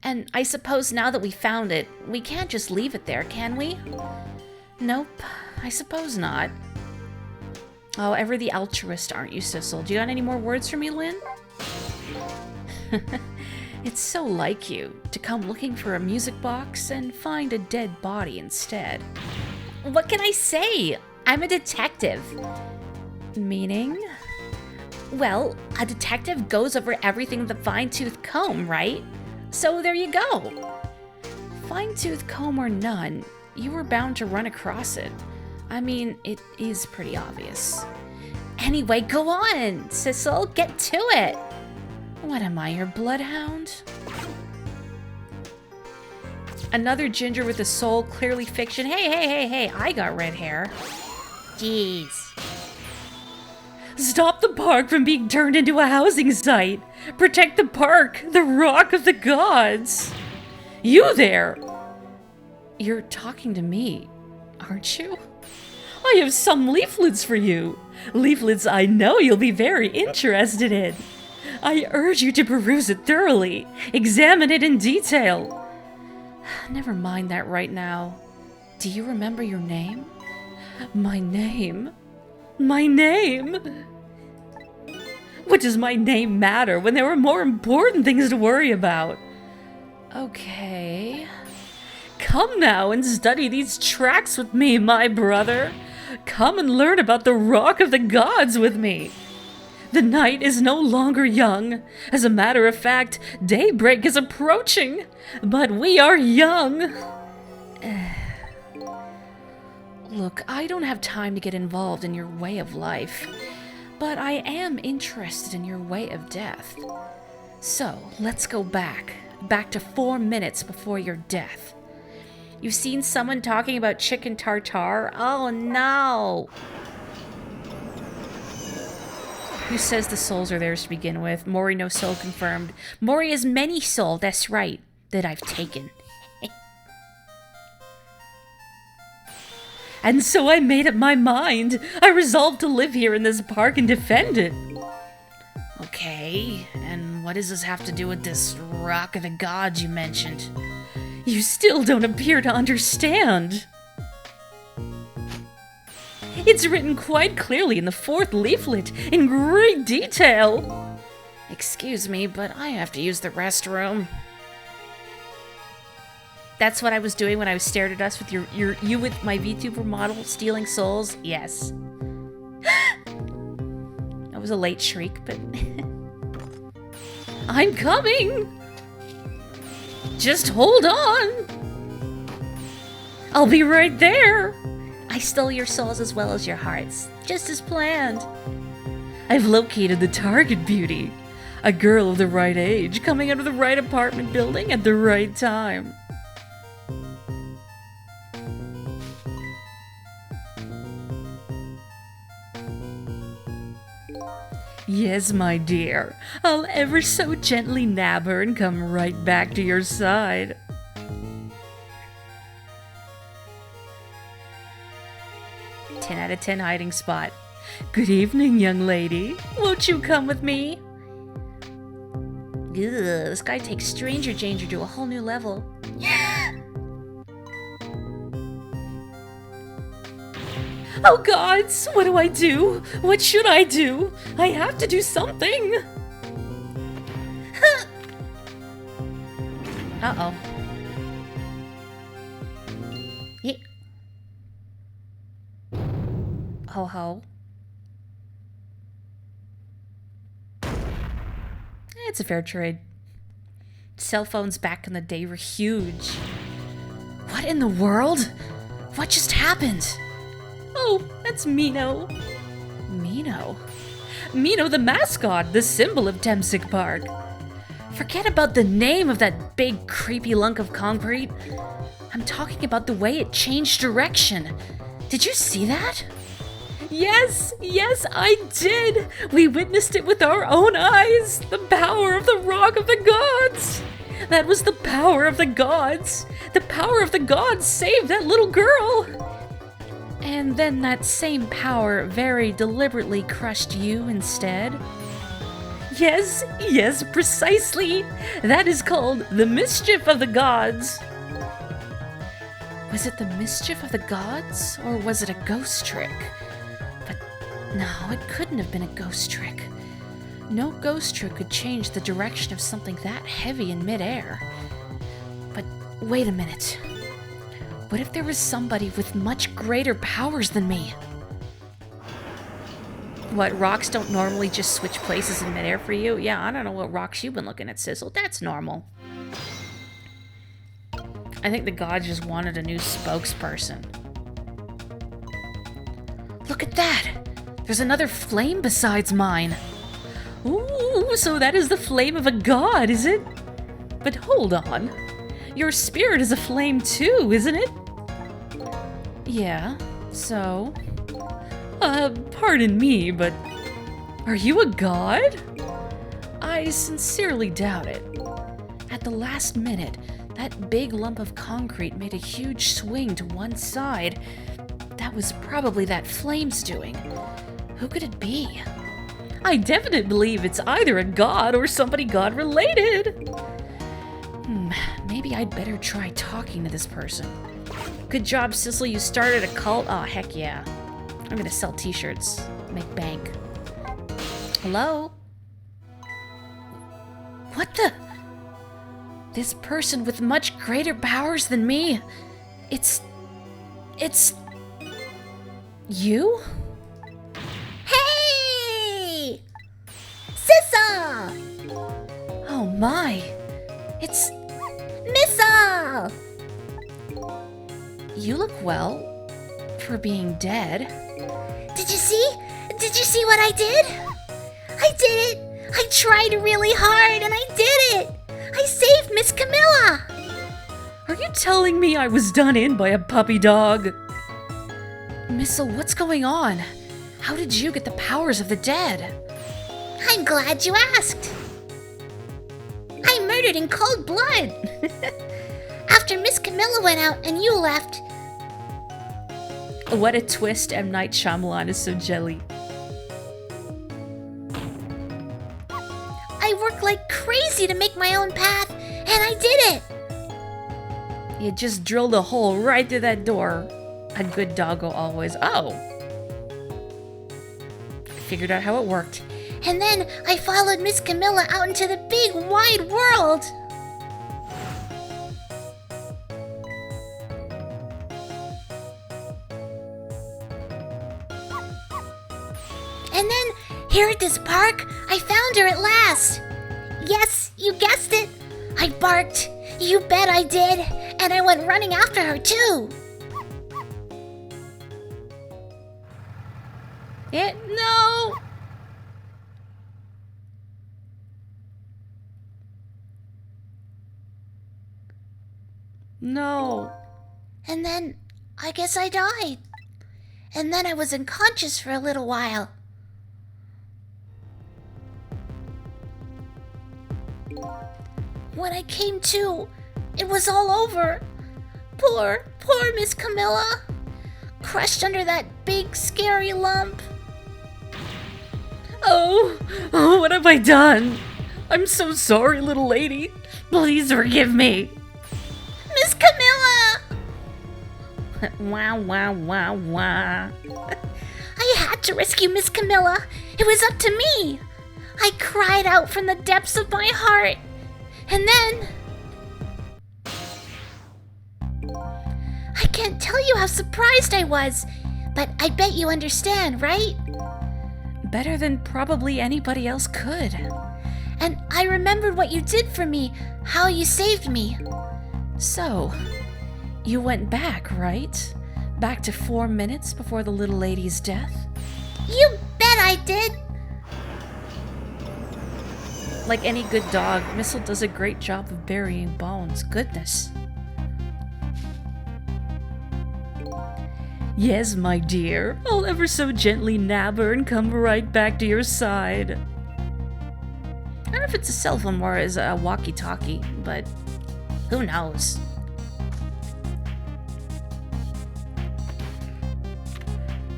And I suppose now that we found it, we can't just leave it there, can we? Nope, I suppose not. Oh, ever the altruist, aren't you, Sissel? Do you got any more words for me, Lynn? It's so like you, to come looking for a music box and find a dead body instead. What can I say? I'm a detective. Meaning? Well, a detective goes over everything with a fine-tooth comb, right? So there you go. Fine-tooth comb or none, you were bound to run across it. I mean, it is pretty obvious. Anyway, go on, Sissel, get to it. What am I, your bloodhound? Another ginger with a soul, clearly fiction. Hey, I got red hair. Jeez. Stop the park from being turned into a housing site. Protect the park, the rock of the gods. You there. You're talking to me, aren't you? I have some leaflets for you. Leaflets I know you'll be very interested in. I urge you to peruse it thoroughly. Examine it in detail. Never mind that right now. Do you remember your name? My name? My name? What does my name matter when there are more important things to worry about? Okay. Come now and study these tracks with me, my brother. Come and learn about the Rock of the Gods with me. The night is no longer young. As a matter of fact, daybreak is approaching. But we are young. Look, I don't have time to get involved in your way of life. But I am interested in your way of death. So, let's go back. Back to 4 minutes before your death. You've seen someone talking about chicken tartare? Oh no! Who says the souls are theirs to begin with? Morri no soul confirmed. Morri has many soul, that's right, that I've taken. And so I made up my mind. I resolved to live here in this park and defend it. Okay, and what does this have to do with this Rock of the Gods you mentioned? You still don't appear to understand. It's written quite clearly in the 4th leaflet, in great detail. Excuse me, but I have to use the restroom. That's what I was doing when I stared at us with you with my VTuber model stealing souls? Yes. That was a late shriek, but... I'm coming! Just hold on! I'll be right there! I stole your souls as well as your hearts, just as planned. I've located the target beauty. A girl of the right age, coming out of the right apartment building at the right time. Yes, my dear. I'll ever so gently nab her and come right back to your side. Ten out of 10 hiding spot. Good evening, young lady. Won't you come with me? Ugh, this guy takes stranger danger to a whole new level. Oh gods, what do I do? What should I do? I have to do something. Uh-oh. Yeah. Ho ho. It's a fair trade. Cell phones back in the day were huge. What in the world? What just happened? Oh, that's Mino. Mino? Mino the mascot, the symbol of Temsic Park. Forget about the name of that big creepy lunk of concrete. I'm talking about the way it changed direction. Did you see that? Yes, I did! We witnessed it with our own eyes! The power of the Rock of the Gods! That was the power of the gods! The power of the gods saved that little girl! And then that same power very deliberately crushed you instead? Yes, precisely! That is called the mischief of the gods! Was it the mischief of the gods, or was it a ghost trick? But no, it couldn't have been a ghost trick. No ghost trick could change the direction of something that heavy in midair. But wait a minute. What if there was somebody with much greater powers than me? What, rocks don't normally just switch places in midair for you? Yeah, I don't know what rocks you've been looking at, Sizzle. That's normal. I think the gods just wanted a new spokesperson. Look at that! There's another flame besides mine. Ooh, so that is the flame of a god, is it? But hold on. Your spirit is a flame too, isn't it? Yeah, so... pardon me, but... Are you a god? I sincerely doubt it. At the last minute, that big lump of concrete made a huge swing to one side. That was probably that flame's doing. Who could it be? I definitely believe it's either a god or somebody god-related. Maybe I'd better try talking to this person. Good job, Sissel, you started a cult? Oh, heck yeah. I'm gonna sell t-shirts, make bank. Hello? What the? This person with much greater powers than me. It's... You? Hey! Sissel! Oh my. It's... Missile! You look well for being dead. Did you see? Did you see what I did? I did it! I tried really hard and I did it! I saved Miss Camilla! Are you telling me I was done in by a puppy dog? Missile, what's going on? How did you get the powers of the dead? I'm glad you asked. I murdered in cold blood. After Miss Camilla went out and you left. What a twist, M. Night Shyamalan is so jelly. I worked like crazy to make my own path, and I did it. You just drilled a hole right through that door. A good doggo always. Oh. Figured out how it worked. And then I followed Miss Camilla out into the big wide world. And then, here at this park, I found her at last. Yes, you guessed it. I barked. You bet I did. And I went running after her, too. No! No. And then, I guess I died. And then I was unconscious for a little while. When I came to, it was all over. Poor Miss Camilla. Crushed under that big, scary lump. Oh, what have I done? I'm so sorry, little lady. Please forgive me. Miss Camilla! Wow, wow, wow, wow. I had to rescue Miss Camilla. It was up to me. I cried out from the depths of my heart. And then... I can't tell you how surprised I was, but I bet you understand, right? Better than probably anybody else could. And I remembered what you did for me, how you saved me. So, you went back, right? Back to 4 minutes before the little lady's death? You bet I did. Like any good dog, Missile does a great job of burying bones. Goodness. Yes, my dear. I'll ever so gently nab her and come right back to your side. I don't know if it's a cell phone or as a walkie-talkie, but who knows?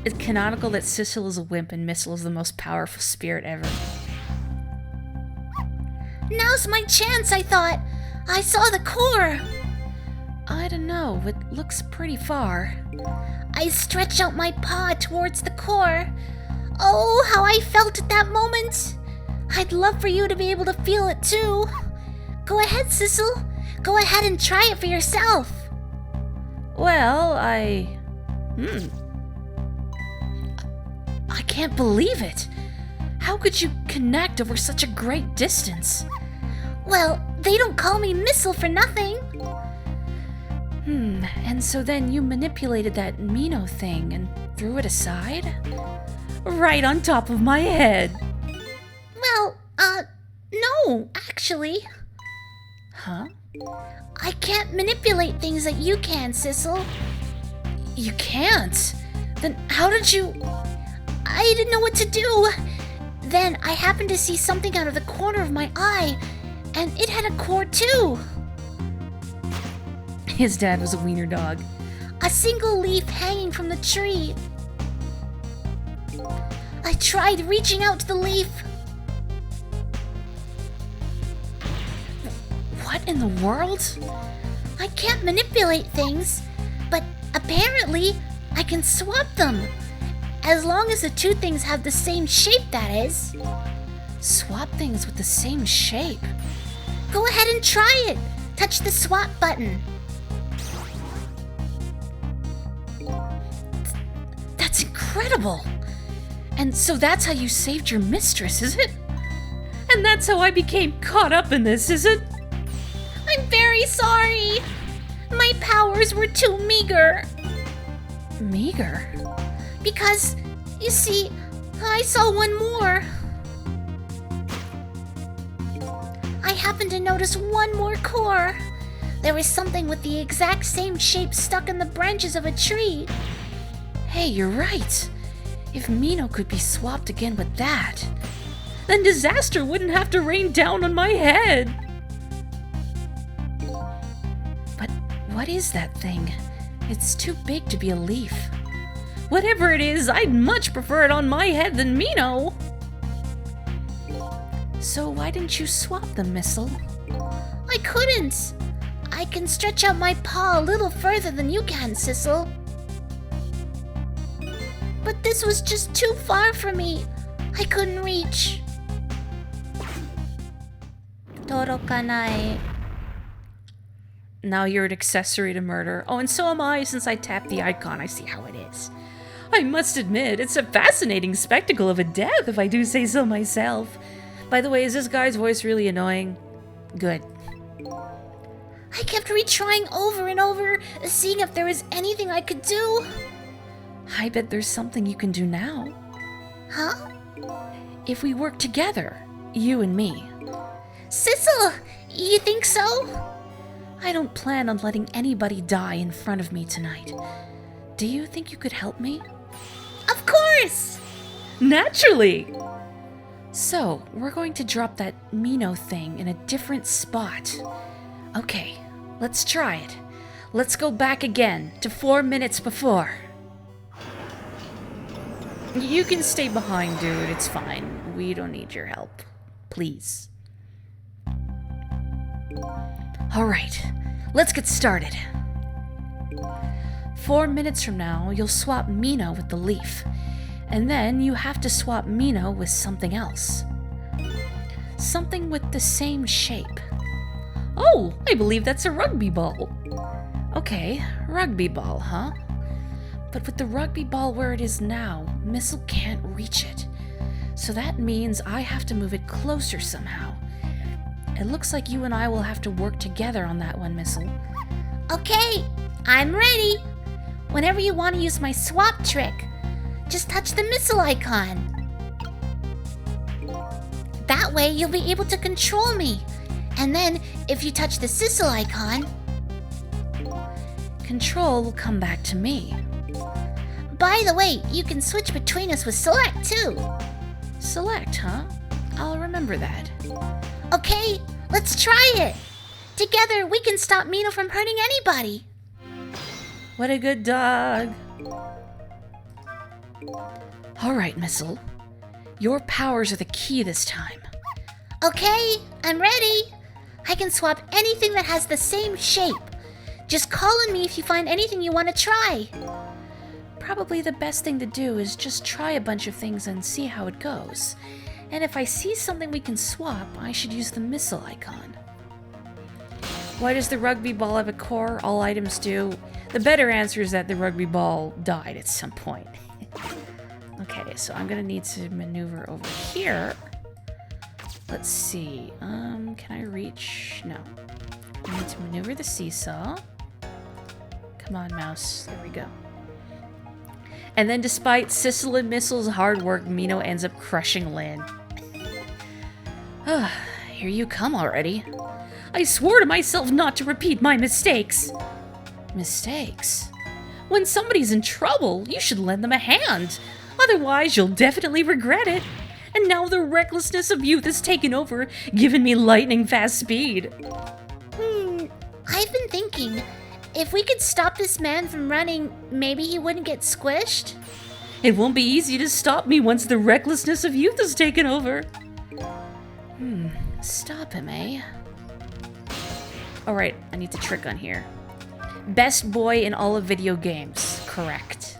It's canonical that Sissel is a wimp and Missile is the most powerful spirit ever. Now's my chance, I thought. I saw the core. I don't know, it looks pretty far. I stretched out my paw towards the core. Oh, how I felt at that moment. I'd love for you to be able to feel it too. Go ahead, Sissel. Go ahead and try it for yourself. Well, I can't believe it. How could you connect over such a great distance? Well, they don't call me Missile for nothing. And so then you manipulated that Mino thing and threw it aside? Right on top of my head. Well, no, actually. Huh? I can't manipulate things that you can, Sissel. You can't? Then how did you... I didn't know what to do. Then I happened to see something out of the corner of my eye, and it had a core too. His dad was a wiener dog. A single leaf hanging from the tree. I tried reaching out to the leaf. What in the world? I can't manipulate things, but apparently I can swap them. As long as the two things have the same shape, that is. Swap things with the same shape? Go ahead and try it. Touch the swap button. That's incredible! And so that's how you saved your mistress, is it? And that's how I became caught up in this, is it? I'm very sorry. My powers were too meager. Meager? Because, you see, I saw one more. I happened to notice one more core. There was something with the exact same shape stuck in the branches of a tree. Hey, you're right. If Mino could be swapped again with that, then disaster wouldn't have to rain down on my head. But what is that thing? It's too big to be a leaf. Whatever it is, I'd much prefer it on my head than Mino. So why didn't you swap them, Missile? I couldn't. I can stretch out my paw a little further than you can, Sissel. But this was just too far for me. I couldn't reach. Torokanai. Now you're an accessory to murder. Oh, and so am I, since I tapped the icon. I see how it is. I must admit, it's a fascinating spectacle of a death, if I do say so myself. By the way, is this guy's voice really annoying? Good. I kept retrying over and over, seeing if there was anything I could do. I bet there's something you can do now. Huh? If we work together, you and me. Sissel, you think so? I don't plan on letting anybody die in front of me tonight. Do you think you could help me? Of course! Naturally! So, we're going to drop that Mino thing in a different spot. Okay, let's try it. Let's go back again to 4 minutes before. You can stay behind, dude. It's fine. We don't need your help. Please. Alright, let's get started. 4 minutes from now, you'll swap Mino with the leaf. And then you have to swap Mino with something else. Something with the same shape. Oh, I believe that's a rugby ball. Okay, rugby ball, huh? But with the rugby ball where it is now, Missile can't reach it. So that means I have to move it closer somehow. It looks like you and I will have to work together on that one, Missile. Okay, I'm ready. Whenever you want to use my swap trick, just touch the missile icon. That way you'll be able to control me. And then, if you touch the Sissel icon, control will come back to me. by the way, you can switch between us with select too. Select, huh? I'll remember that. Okay, let's try it. Together, we can stop Mino from hurting anybody. What a good dog. Alright, Missile. Your powers are the key this time. Okay, I'm ready. I can swap anything that has the same shape. Just call on me if you find anything you want to try. Probably the best thing to do is just try a bunch of things and see how it goes. And if I see something we can swap, I should use the missile icon. Why does the rugby ball have a core? All items do. The better answer is that the rugby ball died at some point. Okay, so I'm gonna need to maneuver over here. Let's see. Can I reach? No. I need to maneuver the seesaw. Come on, mouse. There we go. And then despite Sissel and Missile's hard work, Mino ends up crushing Lynn. Here you come already. I swore to myself not to repeat my mistakes. Mistakes? When somebody's in trouble, you should lend them a hand. Otherwise, you'll definitely regret it. And now the recklessness of youth has taken over, giving me lightning fast speed. I've been thinking, if we could stop this man from running, maybe he wouldn't get squished? It won't be easy to stop me once the recklessness of youth has taken over. Stop him, eh? Alright, I need to trick on here. Best boy in all of video games. Correct.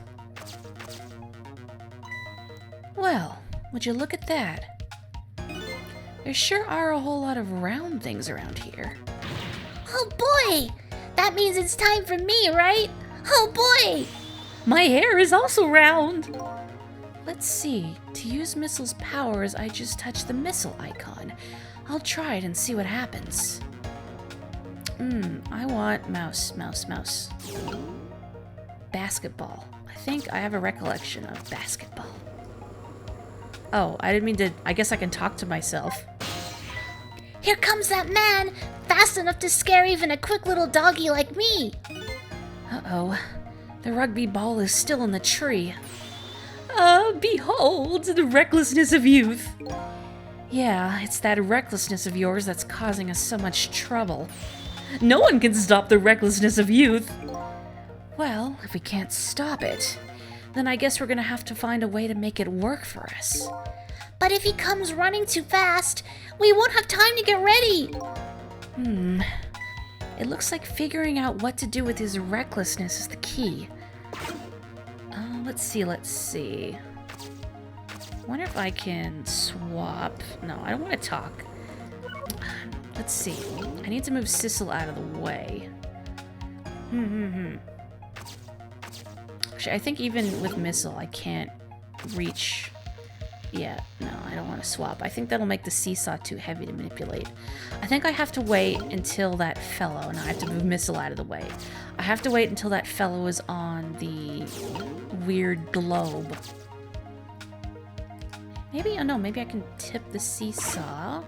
Well, would you look at that? There sure are a whole lot of round things around here. Oh boy! That means it's time for me, right? Oh boy! My hair is also round! Let's see. To use Missile's powers, I just touch the missile icon. I'll try it and see what happens. I want mouse. Basketball. I think I have a recollection of basketball. Oh, I didn't mean to... I guess I can talk to myself. Here comes that man! Fast enough to scare even a quick little doggy like me! Uh-oh. The rugby ball is still in the tree. Behold the recklessness of youth. Yeah, it's that recklessness of yours that's causing us so much trouble. No one can stop the recklessness of youth. Well, if we can't stop it, then I guess we're gonna have to find a way to make it work for us. But if he comes running too fast, we won't have time to get ready! It looks like figuring out what to do with his recklessness is the key. Let's see. Wonder if I can swap. No, I don't want to talk. Let's see. I need to move Sissel out of the way. Actually, I think even with Missile, I can't reach... Yeah, no, I don't want to swap. I think that'll make the seesaw too heavy to manipulate. I think I have to wait until that fellow... No, I have to move Missile out of the way. I have to wait until that fellow is on the weird globe. Maybe... Oh, no, maybe I can tip the seesaw.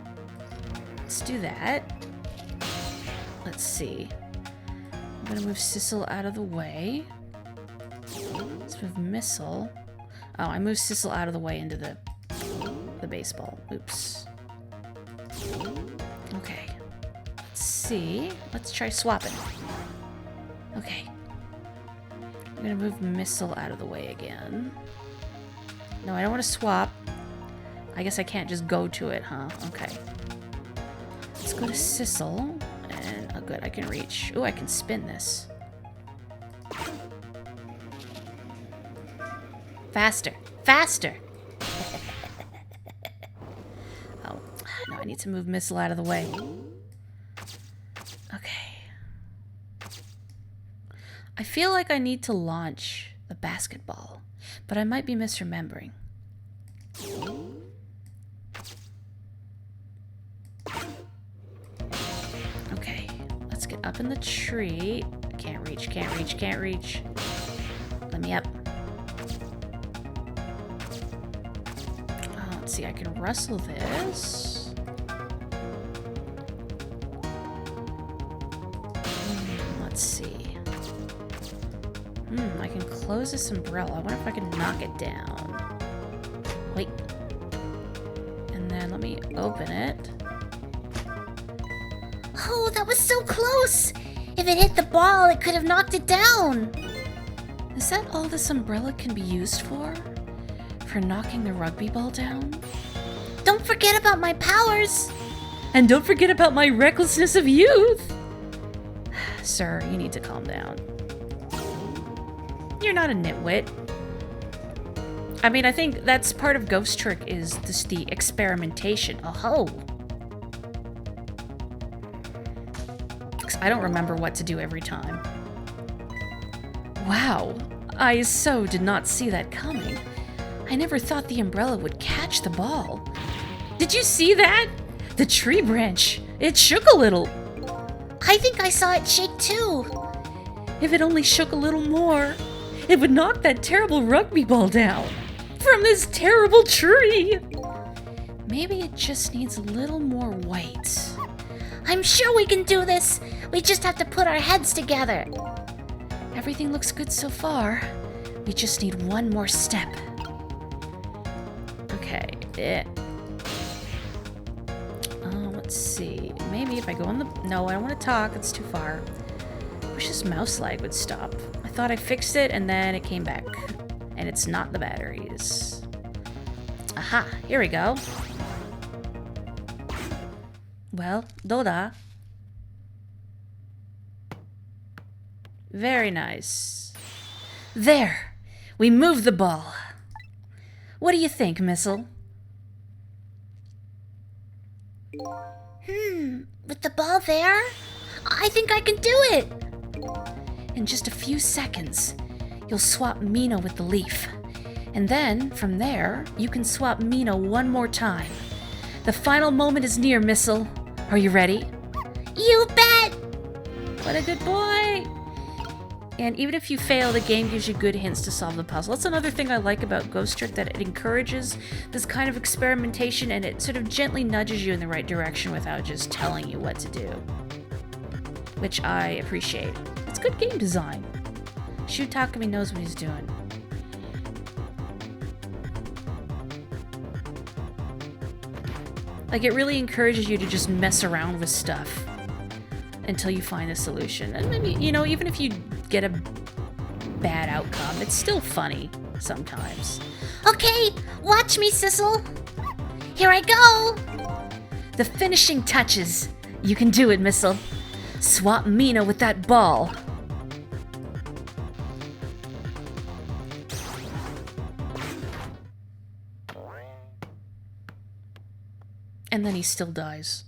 Let's do that. Let's see. I'm gonna move Sissel out of the way. Let's move Missile. Oh, I moved Sissel out of the way into the baseball. Oops. Okay. Let's see. Let's try swapping. Okay. I'm gonna move Missile out of the way again. No, I don't want to swap. I guess I can't just go to it, huh? Okay. Let's go to Sissel. And, oh good, I can reach. Oh, I can spin this. Faster. Faster! Oh, no, I need to move Missile out of the way. Okay. I feel like I need to launch the basketball, but I might be misremembering. Okay, let's get up in the tree. Can't reach. Let me up. Let's see, I can rustle this. Let's see. I can close this umbrella. I wonder if I can knock it down. Wait. And then let me open it. Oh, that was so close! If it hit the ball, it could have knocked it down. Is that all this umbrella can be used for? For knocking the rugby ball down? Don't forget about my powers. And don't forget about my recklessness of youth! Sir, you need to calm down. You're not a nitwit. I mean, I think that's part of Ghost Trick is just the experimentation. Oh-ho! I don't remember what to do every time. Wow, I so did not see that coming. I never thought the umbrella would catch the ball. Did you see that? The tree branch. It shook a little. I think I saw it shake too. If it only shook a little more, it would knock that terrible rugby ball down from this terrible tree. Maybe it just needs a little more weight. I'm sure we can do this. We just have to put our heads together. Everything looks good so far. We just need one more step. Okay. Let's see. Maybe if I go on the... No, I don't want to talk. It's too far. Wish this mouse lag would stop. I thought I fixed it and then it came back. And it's not the batteries. Aha. Here we go. Well, Doda. Very nice. There! We moved the ball. What do you think, Missile? With the ball there, I think I can do it. In just a few seconds, you'll swap Mino with the leaf. And then, from there, you can swap Mino one more time. The final moment is near, Missile. Are you ready? You bet! What a good boy! And even if you fail, the game gives you good hints to solve the puzzle. That's another thing I like about Ghost Trick, that it encourages this kind of experimentation and it sort of gently nudges you in the right direction without just telling you what to do. Which I appreciate. It's good game design. Shu Takumi knows what he's doing. Like, it really encourages you to just mess around with stuff until you find a solution. And maybe, you know, even if you get a bad outcome, it's still funny sometimes. Okay, watch me, Sissel. Here I go. The finishing touches. You can do it, Missile. Swap Mina with that ball. And then he still dies.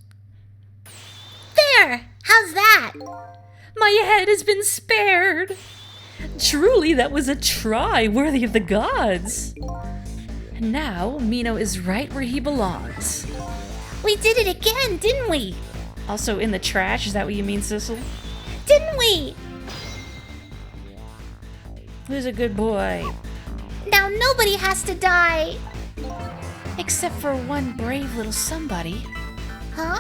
There! How's that? My head has been spared. Truly, that was a try worthy of the gods. And now, Mino is right where he belongs. We did it again, didn't we? Also in the trash, is that what you mean, Sissel? Didn't we? Who's a good boy? Now nobody has to die. Except for one brave little somebody. Huh?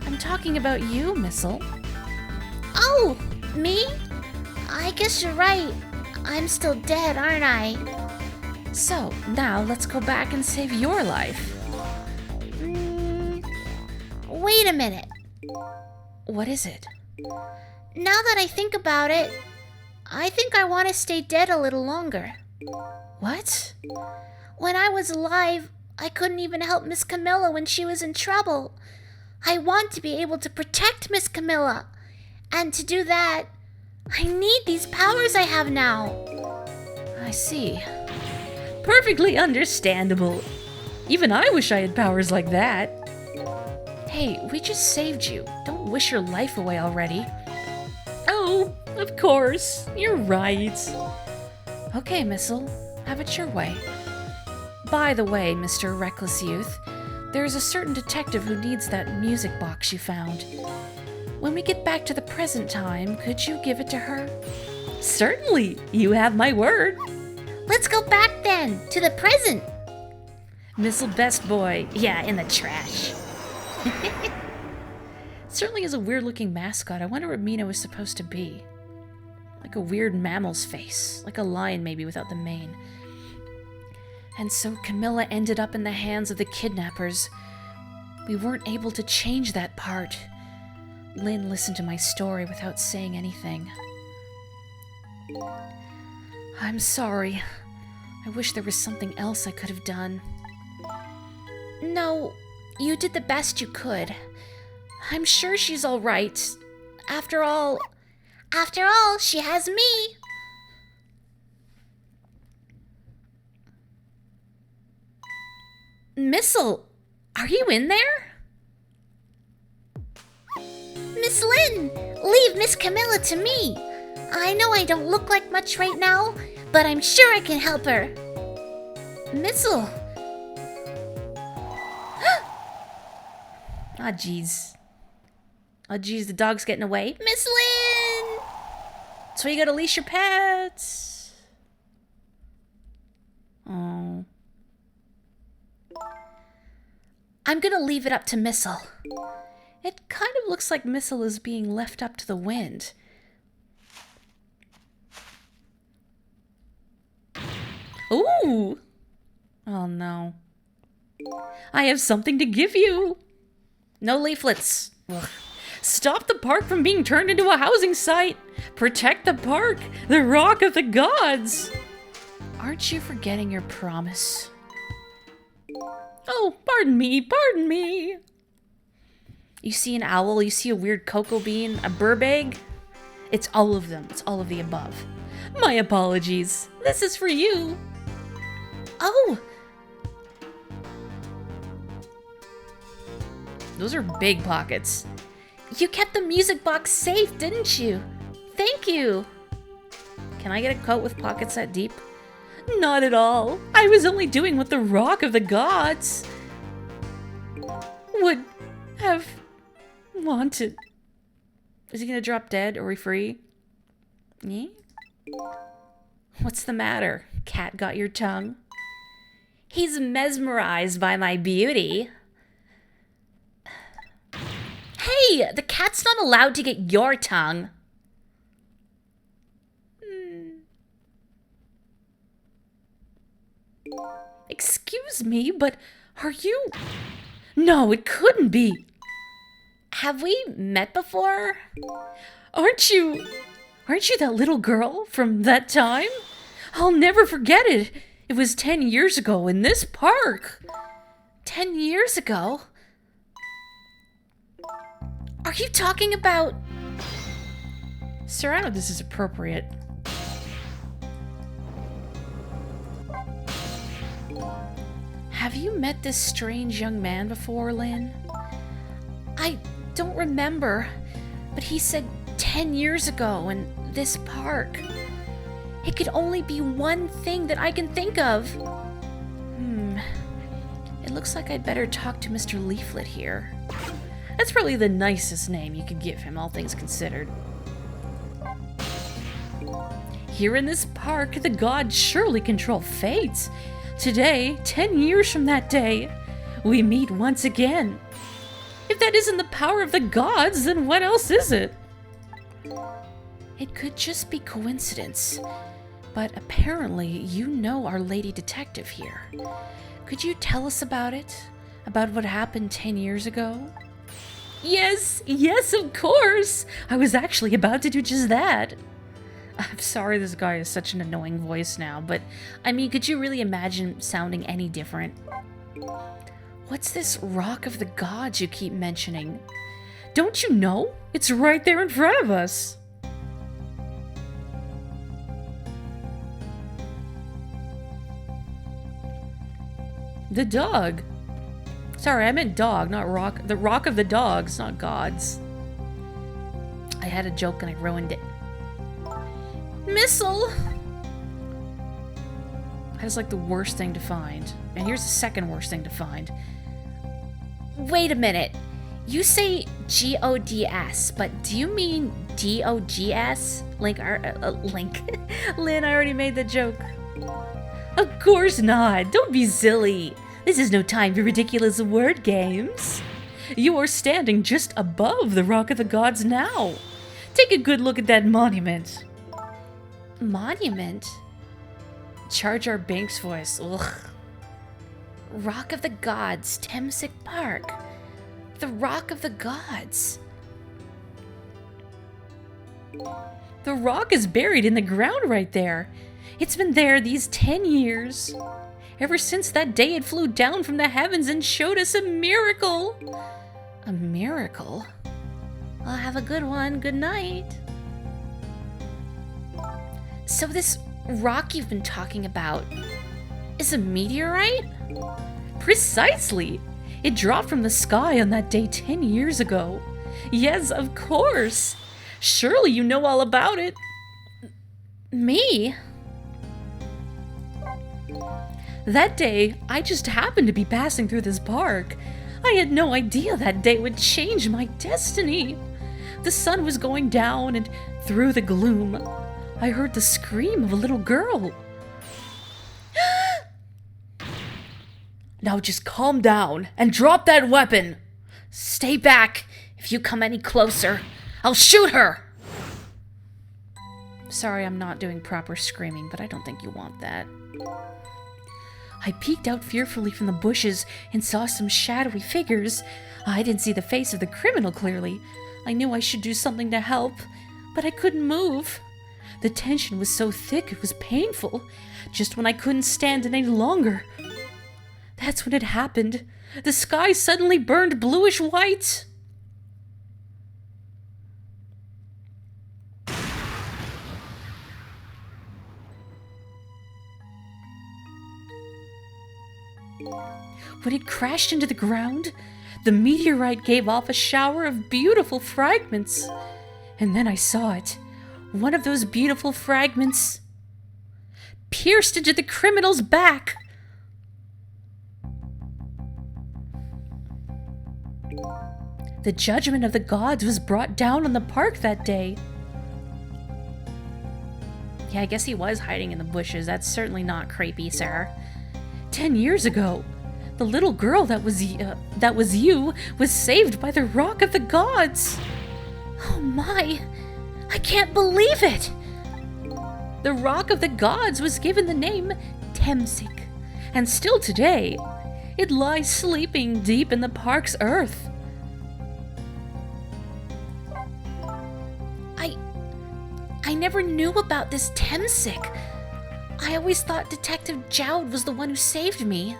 I'm talking about you, Missile. Oh, me? I guess you're right. I'm still dead, aren't I? So, now let's go back and save your life. Wait a minute. What is it? Now that I think about it, I think I want to stay dead a little longer. What? When I was alive, I couldn't even help Miss Camilla when she was in trouble. I want to be able to protect Miss Camilla. And to do that, I need these powers I have now. I see. Perfectly understandable. Even I wish I had powers like that. Hey, we just saved you. Don't wish your life away already. Oh, of course. You're right. Okay, Missile. Have it your way. By the way, Mr. Reckless Youth, there's a certain detective who needs that music box you found. When we get back to the present time, could you give it to her? Certainly. You have my word. Let's go back then, to the present. Missile best boy. Yeah, in the trash. Certainly is a weird-looking mascot. I wonder what Mino is supposed to be. like a weird mammal's face, like a lion maybe without the mane. And so Camilla ended up in the hands of the kidnappers. We weren't able to change that part. Lynn listened to my story without saying anything. I'm sorry. I wish there was something else I could have done. No, you did the best you could. I'm sure she's all right. After all, she has me. Missile, are you in there? Miss Lynn, leave Miss Camilla to me. I know I don't look like much right now, but I'm sure I can help her. Missile. Ah, jeez. Oh, jeez, the dog's getting away. Miss Lynn! So you gotta leash your pets. Oh. I'm gonna leave it up to Missile. It kind of looks like Missile is being left up to the wind. Ooh! Oh no. I have something to give you. No leaflets. Ugh. Stop the park from being turned into a housing site. Protect the park, the rock of the gods. Aren't you forgetting your promise? Oh, pardon me, pardon me. You see an owl, you see a weird cocoa bean, a burbag? It's all of them. It's all of the above. My apologies. This is for you. Oh! Those are big pockets. You kept the music box safe, didn't you? Thank you. Can I get a coat with pockets that deep? Not at all. I was only doing what the rock of the gods would have wanted. Is he gonna drop dead? Are we free? Yeah? What's the matter? Cat got your tongue? He's mesmerized by my beauty. Hey, the cat's not allowed to get your tongue. Excuse me, but are you... No, it couldn't be. Have we met before? Aren't you that little girl from that time? I'll never forget it. It was 10 years ago in this park. 10 years ago? Are you talking about... Sir, I don't know if this is appropriate. Have you met this strange young man before, Lynn? I don't remember, but he said 10 years ago in this park. It could only be one thing that I can think of. It looks like I'd better talk to Mr. Leaflet here. That's probably the nicest name you could give him, all things considered. Here in this park, the gods surely control fates. Today, 10 years from that day, we meet once again. If that isn't the power of the gods, then what else is it? It could just be coincidence, but apparently you know our lady detective here. Could you tell us about it? About what happened 10 years ago? Yes, of course! I was actually about to do just that. I'm sorry this guy has such an annoying voice now, but, I mean, could you really imagine sounding any different? What's this rock of the gods you keep mentioning? Don't you know? It's right there in front of us. The dog. Sorry, I meant dog, not rock. The rock of the dogs, not gods. I had a joke and I ruined it. Missile! That is like the worst thing to find. And here's the second worst thing to find. Wait a minute. You say G-O-D-S, but do you mean D-O-G-S? Link. Lynn, I already made the joke. Of course not. Don't be silly. This is no time for ridiculous word games. You are standing just above the Rock of the Gods now. Take a good look at that monument. Monument? Jar Jar Binks voice. Ugh. Rock of the Gods, Temsic Park. The Rock of the Gods. The rock is buried in the ground right there. It's been there these 10 years. Ever since that day it flew down from the heavens and showed us a miracle. A miracle? I'll have a good one. Good night. So this rock you've been talking about is a meteorite? Precisely. It dropped from the sky on that day 10 years ago. Yes, of course. Surely you know all about it. Me? That day, I just happened to be passing through this park. I had no idea that day would change my destiny. The sun was going down, and through the gloom, I heard the scream of a little girl. Now just calm down and drop that weapon. Stay back. If you come any closer, I'll shoot her. Sorry, I'm not doing proper screaming, but I don't think you want that. I peeked out fearfully from the bushes and saw some shadowy figures. I didn't see the face of the criminal clearly. I knew I should do something to help, but I couldn't move. The tension was so thick it was painful, just when I couldn't stand it any longer. That's when it happened. The sky suddenly burned bluish white. When it crashed into the ground, the meteorite gave off a shower of beautiful fragments. And then I saw it. One of those beautiful fragments pierced into the criminal's back. The judgment of the gods was brought down on the park that day. Yeah, I guess he was hiding in the bushes. That's certainly not creepy, sir. 10 years ago, the little girl that was you was saved by the Rock of the Gods. Oh my, I can't believe it. The Rock of the Gods was given the name Temsic, and still today, it lies sleeping deep in the park's earth. I never knew about this Temsic. I always thought Detective Jowd was the one who saved me.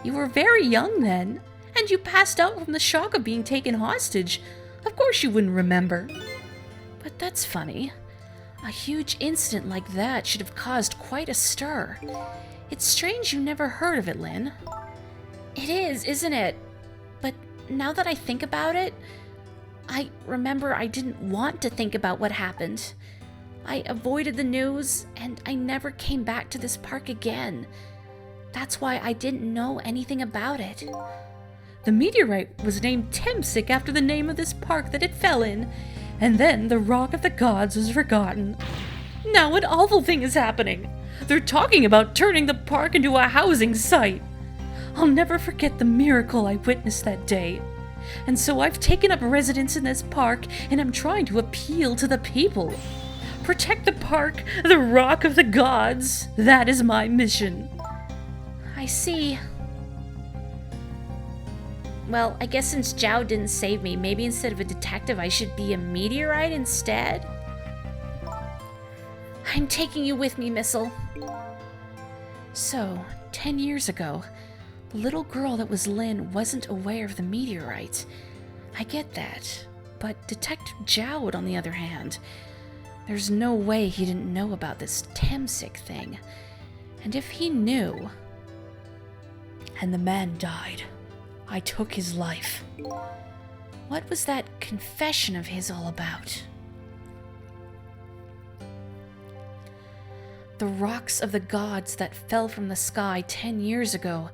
You were very young then, and you passed out from the shock of being taken hostage. Of course you wouldn't remember. But that's funny. A huge incident like that should have caused quite a stir. It's strange you never heard of it, Lynn. It is, isn't it? But now that I think about it, I remember I didn't want to think about what happened. I avoided the news, and I never came back to this park again. That's why I didn't know anything about it. The meteorite was named Temsic after the name of this park that it fell in, and then the Rock of the Gods was forgotten. Now an awful thing is happening. They're talking about turning the park into a housing site. I'll never forget the miracle I witnessed that day. And so I've taken up residence in this park, and I'm trying to appeal to the people. Protect the park, the Rock of the Gods. That is my mission. I see. Well, I guess since Jowd didn't save me, maybe instead of a detective, I should be a meteorite instead? I'm taking you with me, Missile. So, 10 years ago, the little girl that was Lynn wasn't aware of the meteorite. I get that. But Detective Jowd, on the other hand, there's no way he didn't know about this Temsic thing. And if he knew, and the man died, I took his life. What was that confession of his all about? The rocks of the gods that fell from the sky 10 years ago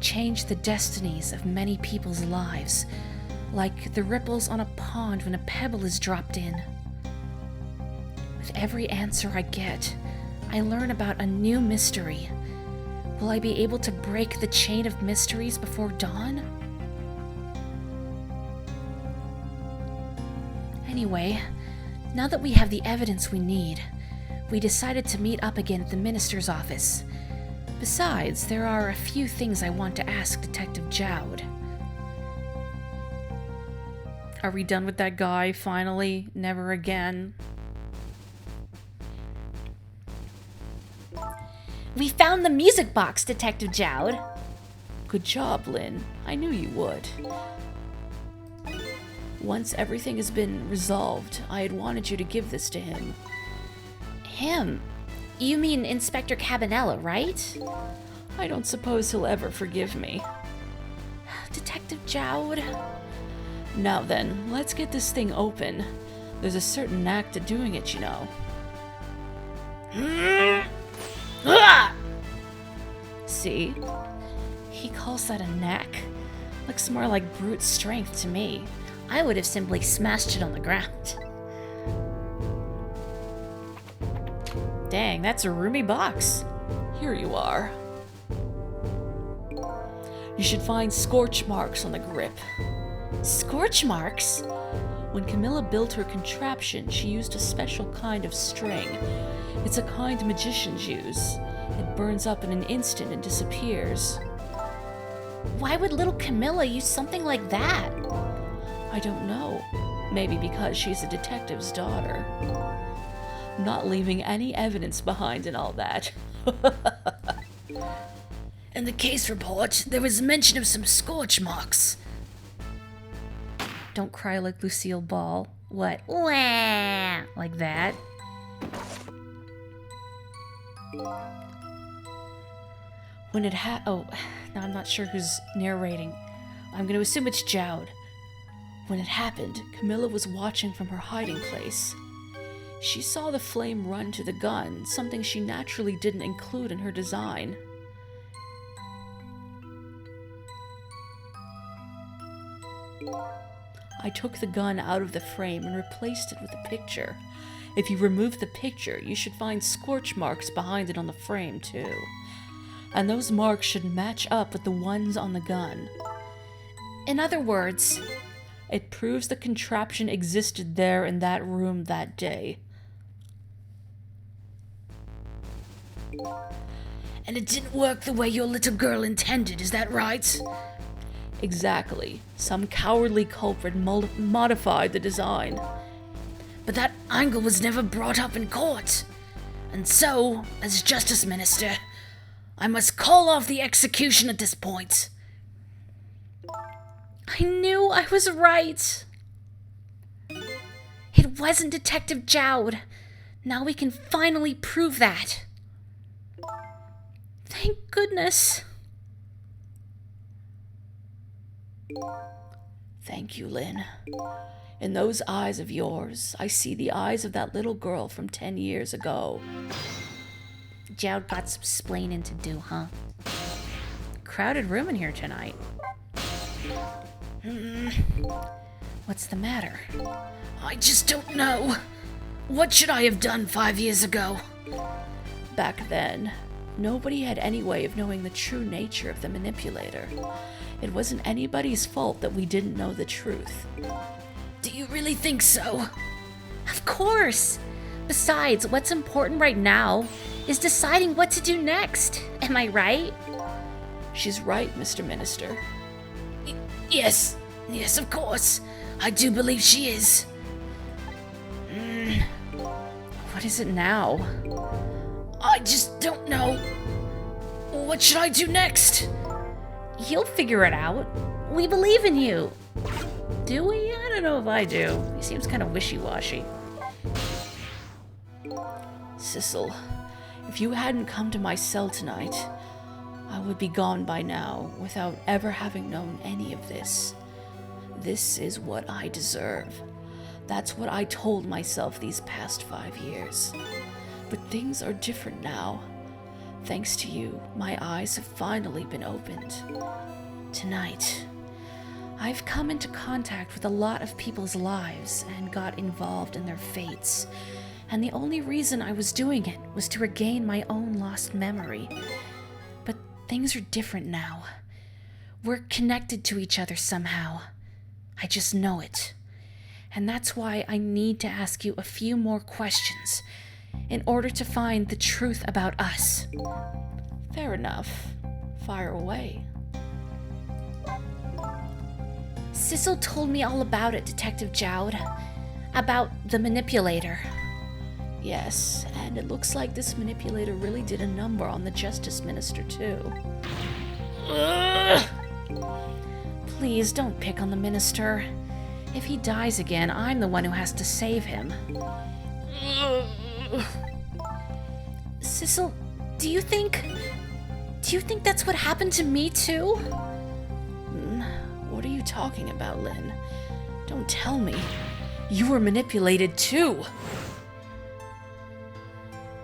changed the destinies of many people's lives, like the ripples on a pond when a pebble is dropped in. With every answer I get, I learn about a new mystery. Will I be able to break the chain of mysteries before dawn? Anyway, now that we have the evidence we need, We decided to meet up again at the minister's office. Besides, there are a few things I want to ask Detective Jowd. Are we done with that guy, finally? Never again? We found the music box, Detective Jowd. Good job, Lynn. I knew you would. Once everything has been resolved, I had wanted you to give this to him. Him? You mean Inspector Cabanella, right? I don't suppose he'll ever forgive me. Detective Jowd? Now then, let's get this thing open. There's a certain knack to doing it, you know. See? He calls that a knack. Looks more like brute strength to me. I would have simply smashed it on the ground. Dang, that's a roomy box. Here you are. You should find scorch marks on the grip. Scorch marks? When Camilla built her contraption, she used a special kind of string. It's a kind magicians use. It burns up in an instant and disappears. Why would little Camilla use something like that? I don't know. Maybe because she's a detective's daughter. Not leaving any evidence behind and all that. In the case report, there was mention of some scorch marks. Don't cry like Lucille Ball. What? Wah. Like that? When it oh, now I'm not sure who's narrating. I'm going to assume it's Jowd. When it happened, Camilla was watching from her hiding place. She saw the flame run to the gun, something she naturally didn't include in her design. I took the gun out of the frame and replaced it with a picture. If you remove the picture, you should find scorch marks behind it on the frame, too. And those marks should match up with the ones on the gun. In other words, it proves the contraption existed there in that room that day. And it didn't work the way your little girl intended, is that right? Exactly. Some cowardly culprit modified the design. But that angle was never brought up in court. And so, as Justice Minister, I must call off the execution at this point. I knew I was right. It wasn't Detective Jowd. Now we can finally prove that. Thank goodness. Thank you, Lynn. In those eyes of yours, I see the eyes of that little girl from 10 years ago. Jowd got some splaining to do, huh? Crowded room in here tonight. What's the matter? I just don't know. What should I have done 5 years ago? Back then, nobody had any way of knowing the true nature of the manipulator. It wasn't anybody's fault that we didn't know the truth. Do you really think so? Of course. Besides, what's important right now is deciding what to do next. Am I right? She's right, Mr. Minister. Yes, of course. I do believe she is. What is it now? I just don't know. What should I do next? You'll figure it out. We believe in you. Do we? I don't know if I do. He seems kind of wishy-washy. Sissel, if you hadn't come to my cell tonight, I would be gone by now without ever having known any of this. This is what I deserve. That's what I told myself these past 5 years. But things are different now. Thanks to you, my eyes have finally been opened. Tonight, I've come into contact with a lot of people's lives and got involved in their fates. And the only reason I was doing it was to regain my own lost memory. But things are different now. We're connected to each other somehow. I just know it. And that's why I need to ask you a few more questions. in order to find the truth about us. Fair enough. Fire away. Sissel told me all about it, Detective Jowd. About the manipulator. Yes, and it looks like this manipulator really did a number on the Justice Minister, too. Ugh. Please don't pick on the Minister. If he dies again, I'm the one who has to save him. Sissel, do you think that's what happened to me too? What are you talking about, Lynn? Don't tell me. You were manipulated too.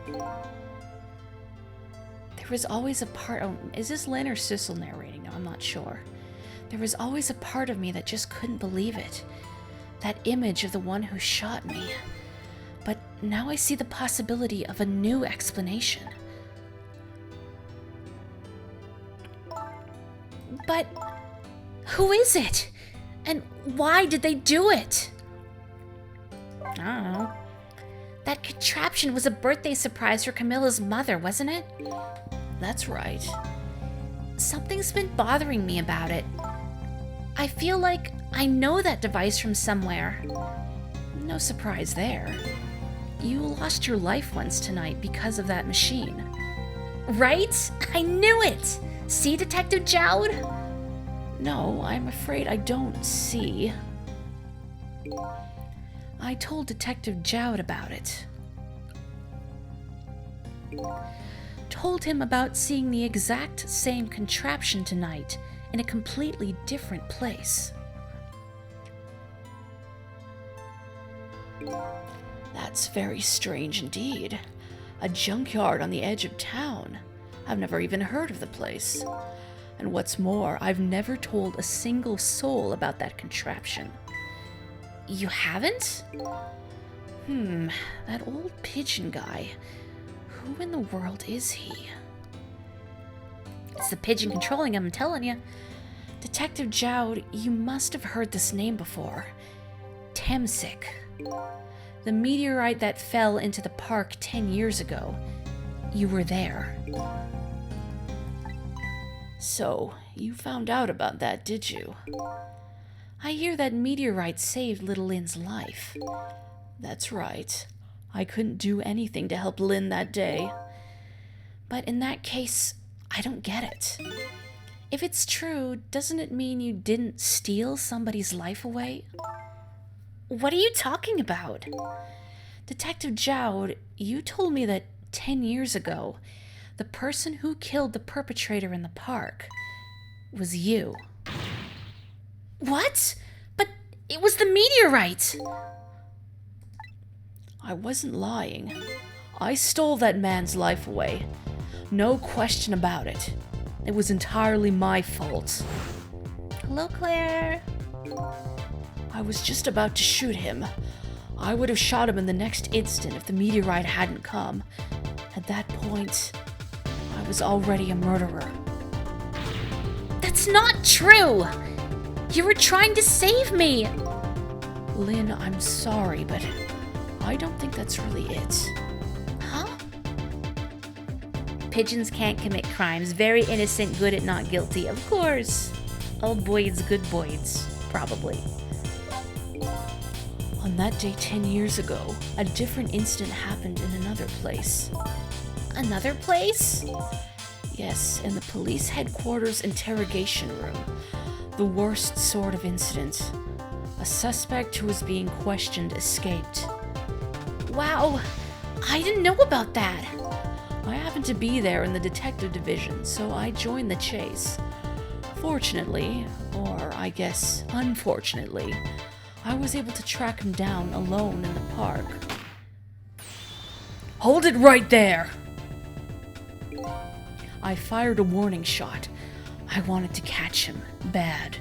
There was always a part... Oh, is this Lynn or Sissel narrating? No, I'm not sure. There was always a part of me that just couldn't believe it. That image of the one who shot me. But now I see the possibility of a new explanation. But who is it? And why did they do it? I don't know. That contraption was a birthday surprise for Camilla's mother, wasn't it? That's right. Something's been bothering me about it. I feel like I know that device from somewhere. No surprise there. You lost your life once tonight because of that machine. Right? I knew it! See, Detective Jowd? No, I'm afraid I don't see. I told Detective Jowd about it. Told him about seeing the exact same contraption tonight in a completely different place. That's very strange indeed. A junkyard on the edge of town. I've never even heard of the place. And what's more, I've never told a single soul about that contraption. You haven't? That old pigeon guy. Who in the world is he? It's the pigeon controlling him, I'm telling you. Detective Jowd, you must have heard this name before. Temsic. The meteorite that fell into the park 10 years ago. You were there. So, you found out about that, did you? I hear that meteorite saved little Lynn's life. That's right. I couldn't do anything to help Lynn that day. But in that case, I don't get it. If it's true, doesn't it mean you didn't steal somebody's life away? What are you talking about? Detective Jowd, you told me that 10 years ago, the person who killed the perpetrator in the park was you. What? But it was the meteorite! I wasn't lying. I stole that man's life away. No question about it. It was entirely my fault. Hello, Claire. I was just about to shoot him. I would have shot him in the next instant if the meteorite hadn't come. At that point, I was already a murderer. That's not true! You were trying to save me! Lynn, I'm sorry, but I don't think that's really it. Huh? Pigeons can't commit crimes. Very innocent, good at not guilty. Of course. Old boys, good boys. Probably. On that day 10 years ago, a different incident happened in another place. Another place? Yes, in the police headquarters interrogation room. The worst sort of incident. A suspect who was being questioned escaped. Wow, I didn't know about that. I happened to be there in the detective division, so I joined the chase. Fortunately, or I guess unfortunately, I was able to track him down alone in the park. Hold it right there! I fired a warning shot. I wanted to catch him, bad.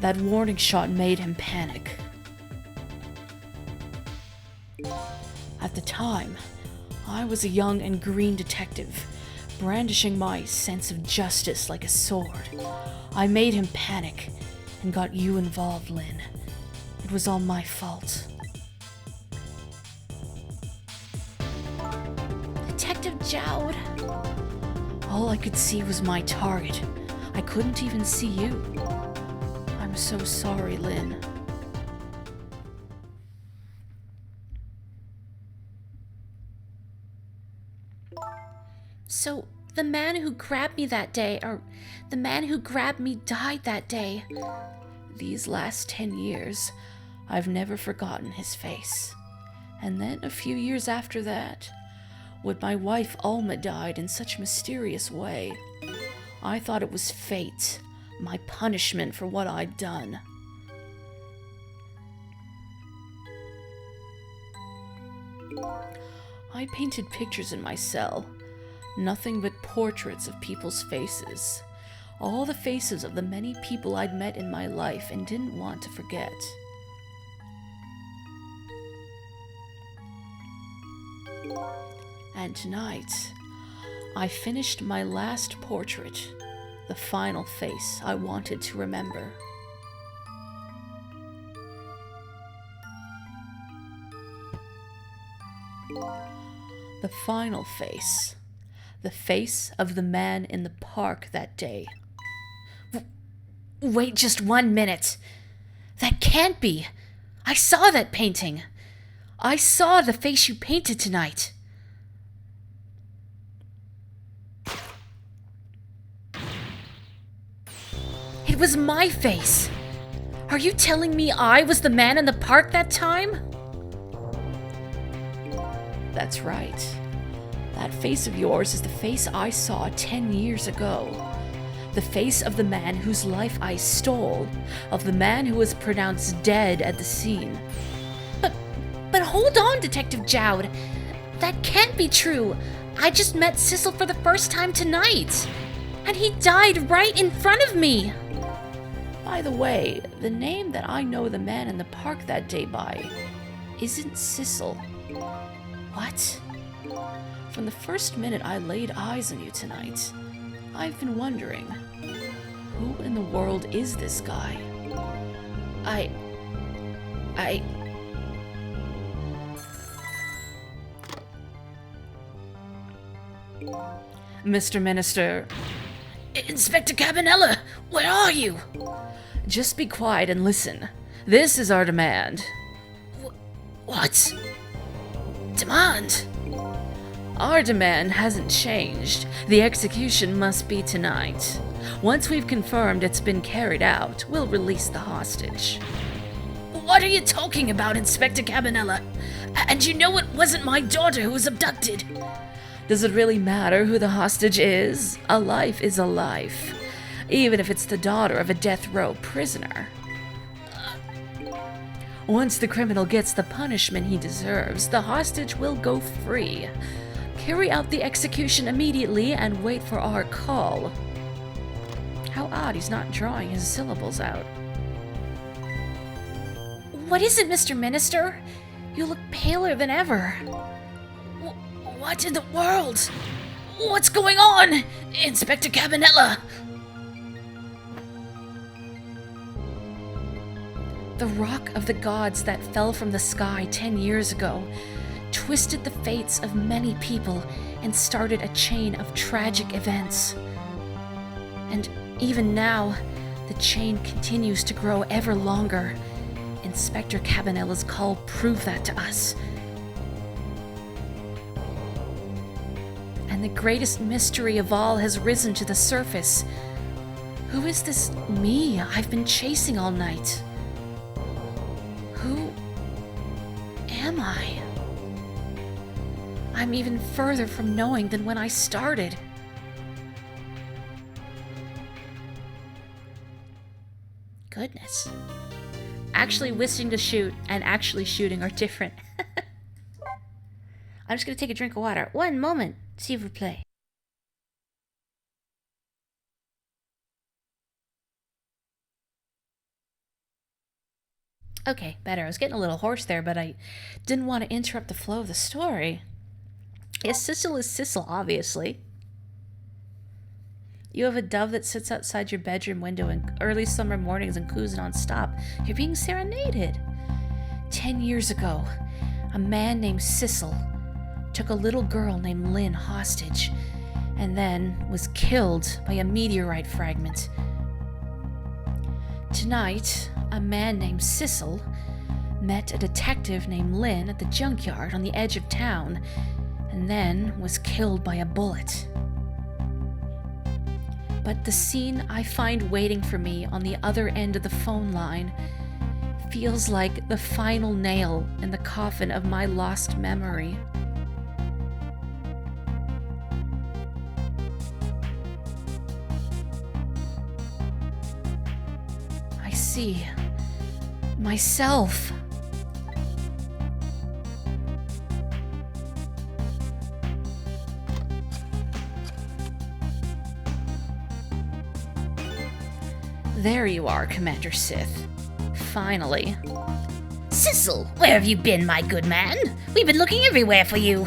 That warning shot made him panic. At the time, I was a young and green detective, brandishing my sense of justice like a sword. I made him panic and got you involved, Lynn. It was all my fault. Detective Jowd. All I could see was my target. I couldn't even see you. I'm so sorry, Lynn. So, the man who grabbed me that day, or the man who grabbed me died that day. These last 10 years, I've never forgotten his face. And then a few years after that, when my wife Alma died in such a mysterious way, I thought it was fate, my punishment for what I'd done. I painted pictures in my cell, nothing but portraits of people's faces. All the faces of the many people I'd met in my life and didn't want to forget. And tonight, I finished my last portrait, the final face I wanted to remember. The final face. The face of the man in the park that day. Wait just 1 minute. That can't be. I saw that painting. I saw the face you painted tonight. It was my face. Are you telling me I was the man in the park that time? That's right. That face of yours is the face I saw 10 years ago. The face of the man whose life I stole, of the man who was pronounced dead at the scene. But hold on, Detective Jowd. That can't be true. I just met Cecil for the first time tonight. And he died right in front of me. By the way, the name that I know the man in the park that day by isn't Cecil. What? From the first minute I laid eyes on you tonight, I've been wondering, who in the world is this guy? Mr. Minister... Inspector Cabanella, where are you? Just be quiet and listen. This is our demand. What? Demand? Our demand hasn't changed. The execution must be tonight. Once we've confirmed it's been carried out, we'll release the hostage. What are you talking about, Inspector Cabanella? And you know it wasn't my daughter who was abducted. Does it really matter who the hostage is? A life is a life, even if it's the daughter of a death row prisoner. Once the criminal gets the punishment he deserves, the hostage will go free. Carry out the execution immediately and wait for our call. How odd he's not drawing his syllables out. What is it, Mr. Minister? You look paler than ever. What in the world? What's going on? Inspector Cabanella! The rock of the gods that fell from the sky 10 years ago twisted the fates of many people and started a chain of tragic events. And even now, the chain continues to grow ever longer. Inspector Cabanella's call proved that to us. And the greatest mystery of all has risen to the surface. Who is this me I've been chasing all night? Who am I? I'm even further from knowing than when I started. Goodness. Actually wishing to shoot and actually shooting are different. I'm just gonna take a drink of water. 1 moment. S'il vous plaît. Okay, better. I was getting a little hoarse there, but I didn't want to interrupt the flow of the story. Yes, Cecil is Cecil, obviously. You have a dove that sits outside your bedroom window in early summer mornings and coos non-stop. You're being serenaded. 10 years ago, a man named Cecil took a little girl named Lynn hostage, and then was killed by a meteorite fragment. Tonight, a man named Sissel met a detective named Lynn at the junkyard on the edge of town, and then was killed by a bullet. But the scene I find waiting for me on the other end of the phone line feels like the final nail in the coffin of my lost memory. I see myself. There you are, Commander Sith. Finally. Sissel, where have you been, my good man? We've been looking everywhere for you.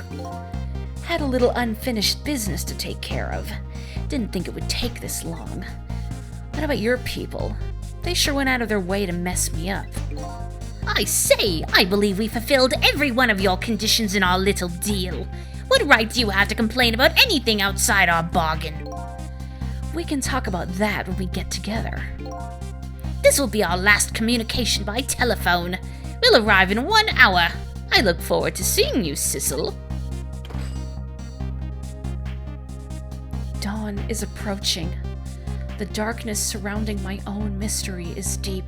Had a little unfinished business to take care of. Didn't think it would take this long. What about your people? They sure went out of their way to mess me up. I say, I believe we fulfilled every one of your conditions in our little deal. What right do you have to complain about anything outside our bargain? We can talk about that when we get together. This will be our last communication by telephone. We'll arrive in 1 hour. I look forward to seeing you, Sissel. Dawn is approaching. The darkness surrounding my own mystery is deep,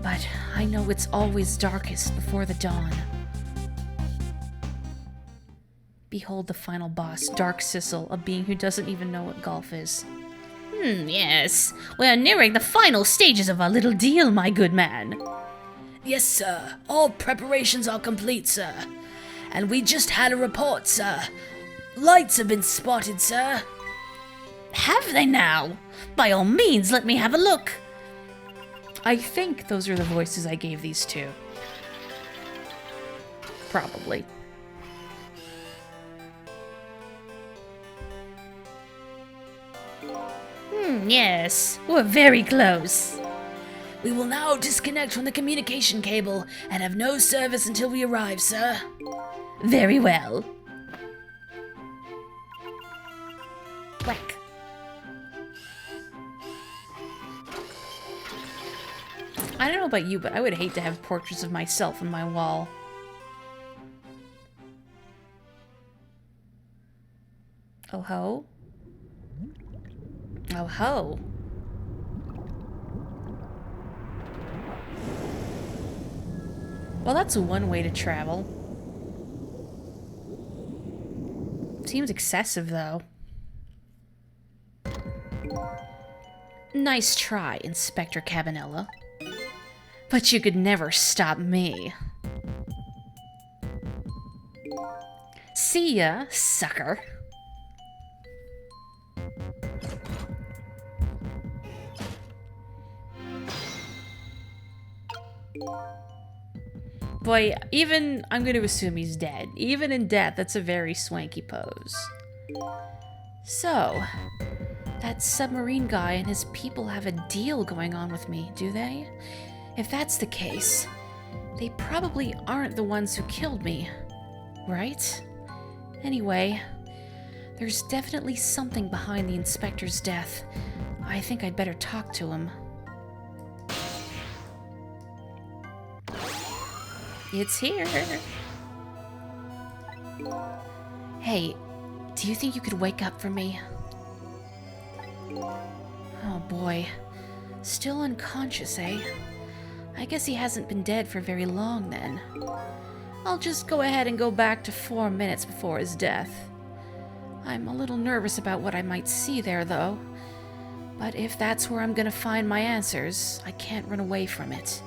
but I know it's always darkest before the dawn. Behold the final boss, Dark Sissel, a being who doesn't even know what golf is. Yes. We're nearing the final stages of our little deal, my good man. Yes, sir. All preparations are complete, sir. And we just had a report, sir. Lights have been spotted, sir. Have they now? By all means, let me have a look. I think those are the voices I gave these two. Probably. Yes. We're very close. We will now disconnect from the communication cable and have no service until we arrive, sir. Very well. Whack. I don't know about you, but I would hate to have portraits of myself on my wall. Oh ho? Oh ho. Well, that's one way to travel. Seems excessive, though. Nice try, Inspector Cabanella. But you could never stop me. See ya, sucker. Boy, even, I'm going to assume he's dead. Even in death, that's a very swanky pose. So, that submarine guy and his people have a deal going on with me, do they? If that's the case, they probably aren't the ones who killed me, right? Anyway, there's definitely something behind the inspector's death. I think I'd better talk to him. It's here. Hey, do you think you could wake up for me? Oh boy. Still unconscious, eh? I guess he hasn't been dead for very long then. I'll just go ahead and go back to 4 minutes before his death. I'm a little nervous about what I might see there, though. But if that's where I'm gonna find my answers, I can't run away from it.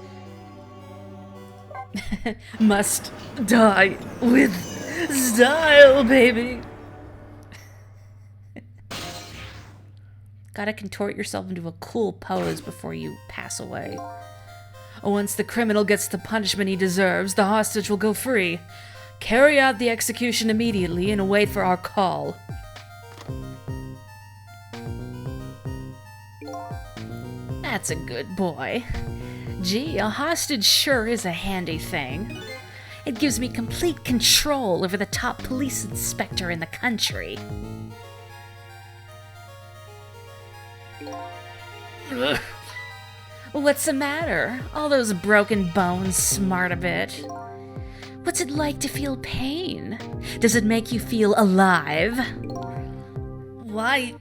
Must die with style, baby. Gotta contort yourself into a cool pose before you pass away. Once the criminal gets the punishment he deserves, the hostage will go free. Carry out the execution immediately and wait for our call. That's a good boy. Gee, a hostage sure is a handy thing. It gives me complete control over the top police inspector in the country. Ugh. What's the matter? All those broken bones smart a bit. What's it like to feel pain? Does it make you feel alive? Why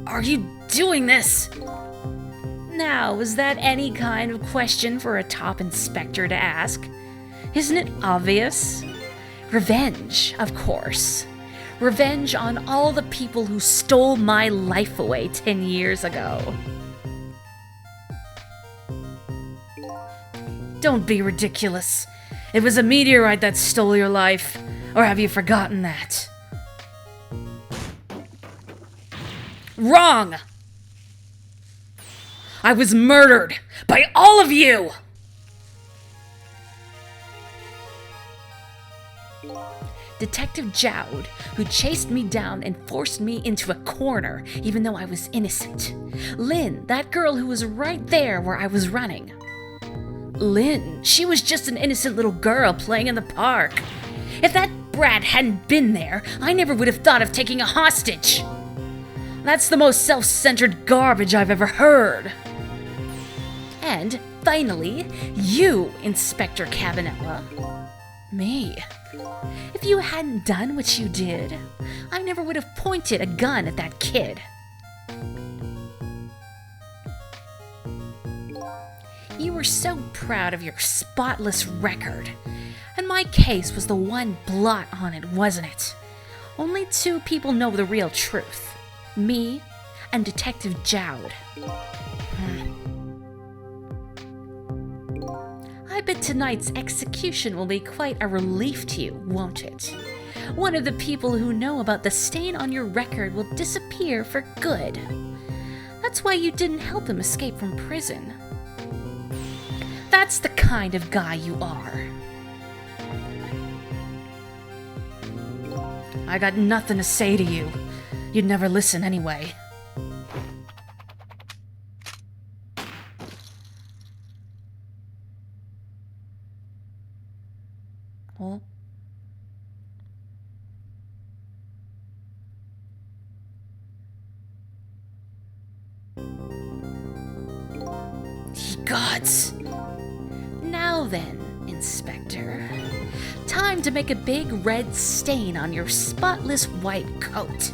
are you doing this? Now, was that any kind of question for a top inspector to ask? Isn't it obvious? Revenge, of course. Revenge on all the people who stole my life away 10 years ago. Don't be ridiculous. It was a meteorite that stole your life. Or have you forgotten that? Wrong! I was murdered by all of you! Detective Jowd, who chased me down and forced me into a corner even though I was innocent. Lynn, that girl who was right there where I was running. Lynn, she was just an innocent little girl playing in the park. If that brat hadn't been there, I never would have thought of taking a hostage. That's the most self-centered garbage I've ever heard. And, finally, you, Inspector Cabanella. Me. If you hadn't done what you did, I never would have pointed a gun at that kid. You were so proud of your spotless record, and my case was the one blot on it, wasn't it? Only 2 people know the real truth. Me and Detective Jowd. I bet tonight's execution will be quite a relief to you, won't it? One of the people who know about the stain on your record will disappear for good. That's why you didn't help him escape from prison. That's the kind of guy you are. I got nothing to say to you. You'd never listen anyway. Oh. Ye gods! Now then, Inspector. Time to make a big red stain on your spotless white coat.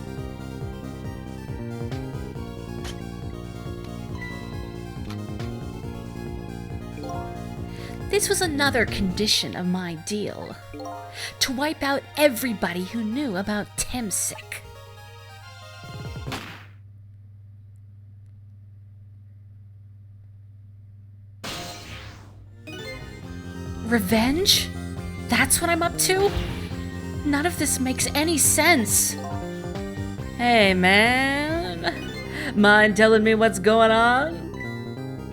This was another condition of my deal. To wipe out everybody who knew about Temsic. Revenge? That's what I'm up to? None of this makes any sense. Hey, man. Mind telling me what's going on?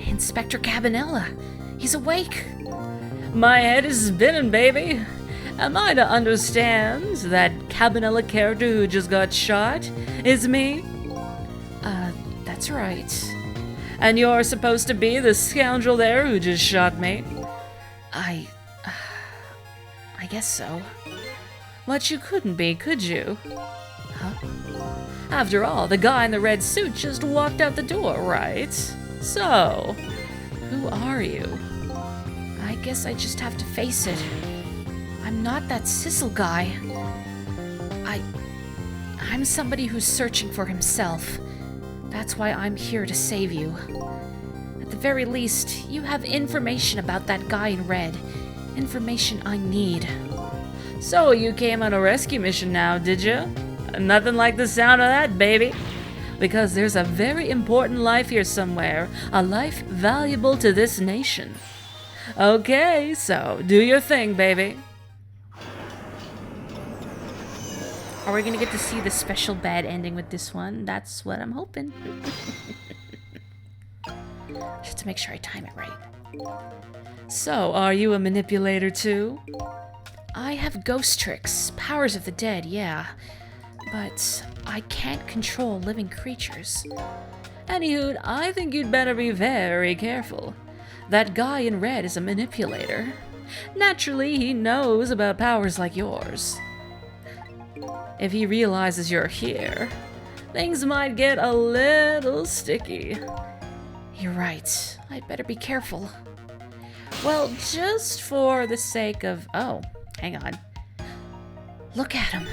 Inspector Cabanella. He's awake. My head is spinning, baby. Am I to understand that Cabanella character who just got shot is me? That's right. And you're supposed to be the scoundrel there who just shot me? I guess so. But you couldn't be, could you? Huh? After all, the guy in the red suit just walked out the door, right? So, who are you? I guess I just have to face it. I'm not that Sissel guy. I'm somebody who's searching for himself. That's why I'm here to save you. At the very least, you have information about that guy in red. Information I need. So you came on a rescue mission now, did you? Nothing like the sound of that, baby. Because there's a very important life here somewhere. A life valuable to this nation. Okay, so do your thing, baby. Are we gonna get to see the special bad ending with this one? That's what I'm hoping. Just to make sure I time it right. So, are you a manipulator too? I have ghost tricks, powers of the dead, yeah. But I can't control living creatures. Anywho, I think you'd better be very careful. That guy in red is a manipulator. Naturally, he knows about powers like yours. If he realizes you're here, things might get a little sticky. You're right. I'd better be careful. Well, just for the sake of... Oh, hang on. Look at him.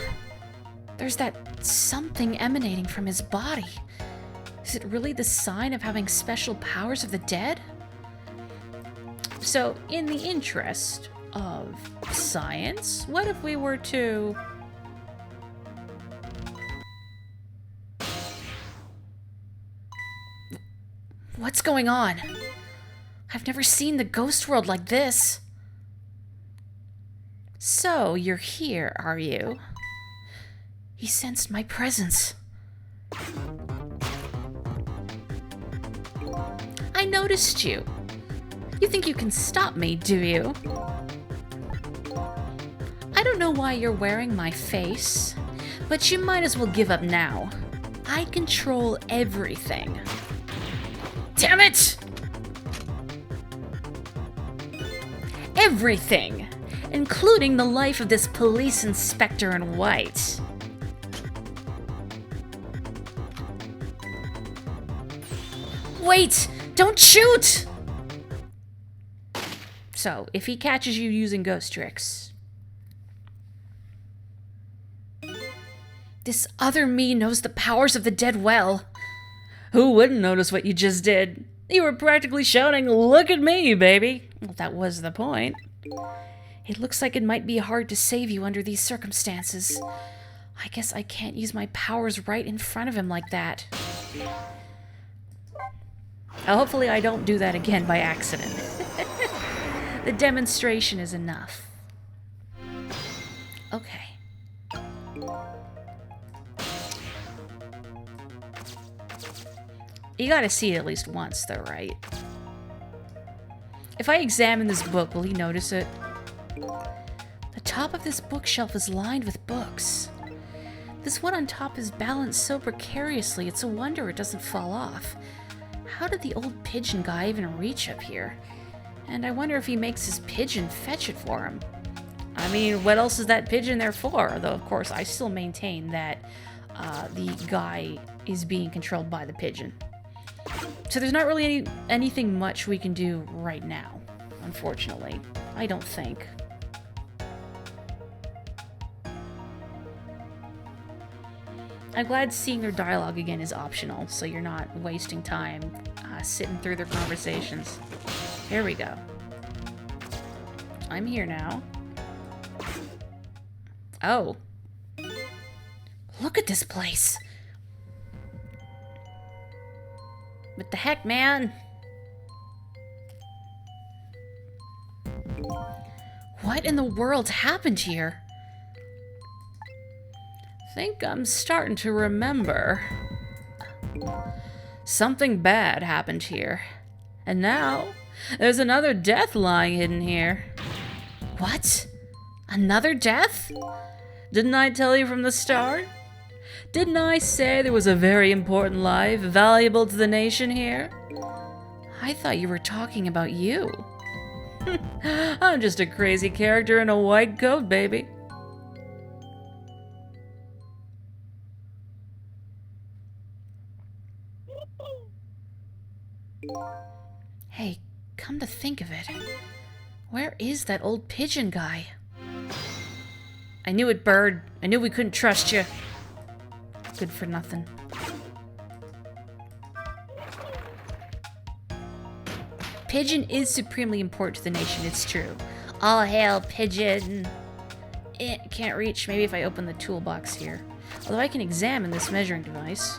There's that something emanating from his body. Is it really the sign of having special powers of the dead? So, in the interest of science, what if we were to... What's going on? I've never seen the ghost world like this. So, you're here, are you? He sensed my presence. I noticed you. You think you can stop me, do you? I don't know why you're wearing my face, but you might as well give up now. I control everything. Damn it! Everything, including the life of this police inspector in white. Wait! Don't shoot! So, if he catches you using ghost tricks... This other me knows the powers of the dead well. Who wouldn't notice what you just did? You were practically shouting, "Look at me, baby!" Well, that was the point. It looks like it might be hard to save you under these circumstances. I guess I can't use my powers right in front of him like that. Hopefully I don't do that again by accident. The demonstration is enough. Okay. You gotta see it at least once, though, right? If I examine this book, will he notice it? The top of this bookshelf is lined with books. This one on top is balanced so precariously, it's a wonder it doesn't fall off. How did the old pigeon guy even reach up here? And I wonder if he makes his pigeon fetch it for him. I mean, what else is that pigeon there for? Though, of course, I still maintain that the guy is being controlled by the pigeon. So there's not really anything much we can do right now, unfortunately. I don't think. I'm glad seeing their dialogue again is optional, so you're not wasting time sitting through their conversations. Here we go. I'm here now. Oh. Look at this place. What the heck, man? What in the world happened here? Think I'm starting to remember. Something bad happened here. And now, there's another death lying hidden here. What? Another death? Didn't I tell you from the start? Didn't I say there was a very important life, valuable to the nation here? I thought you were talking about you. I'm just a crazy character in a white coat, baby. Hey, come to think of it, where is that old pigeon guy? I knew it, Bird. I knew we couldn't trust you. Good for nothing. Pigeon is supremely important to the nation, it's true. All hail, Pigeon. Can't reach. Maybe if I open the toolbox here. Although I can examine this measuring device.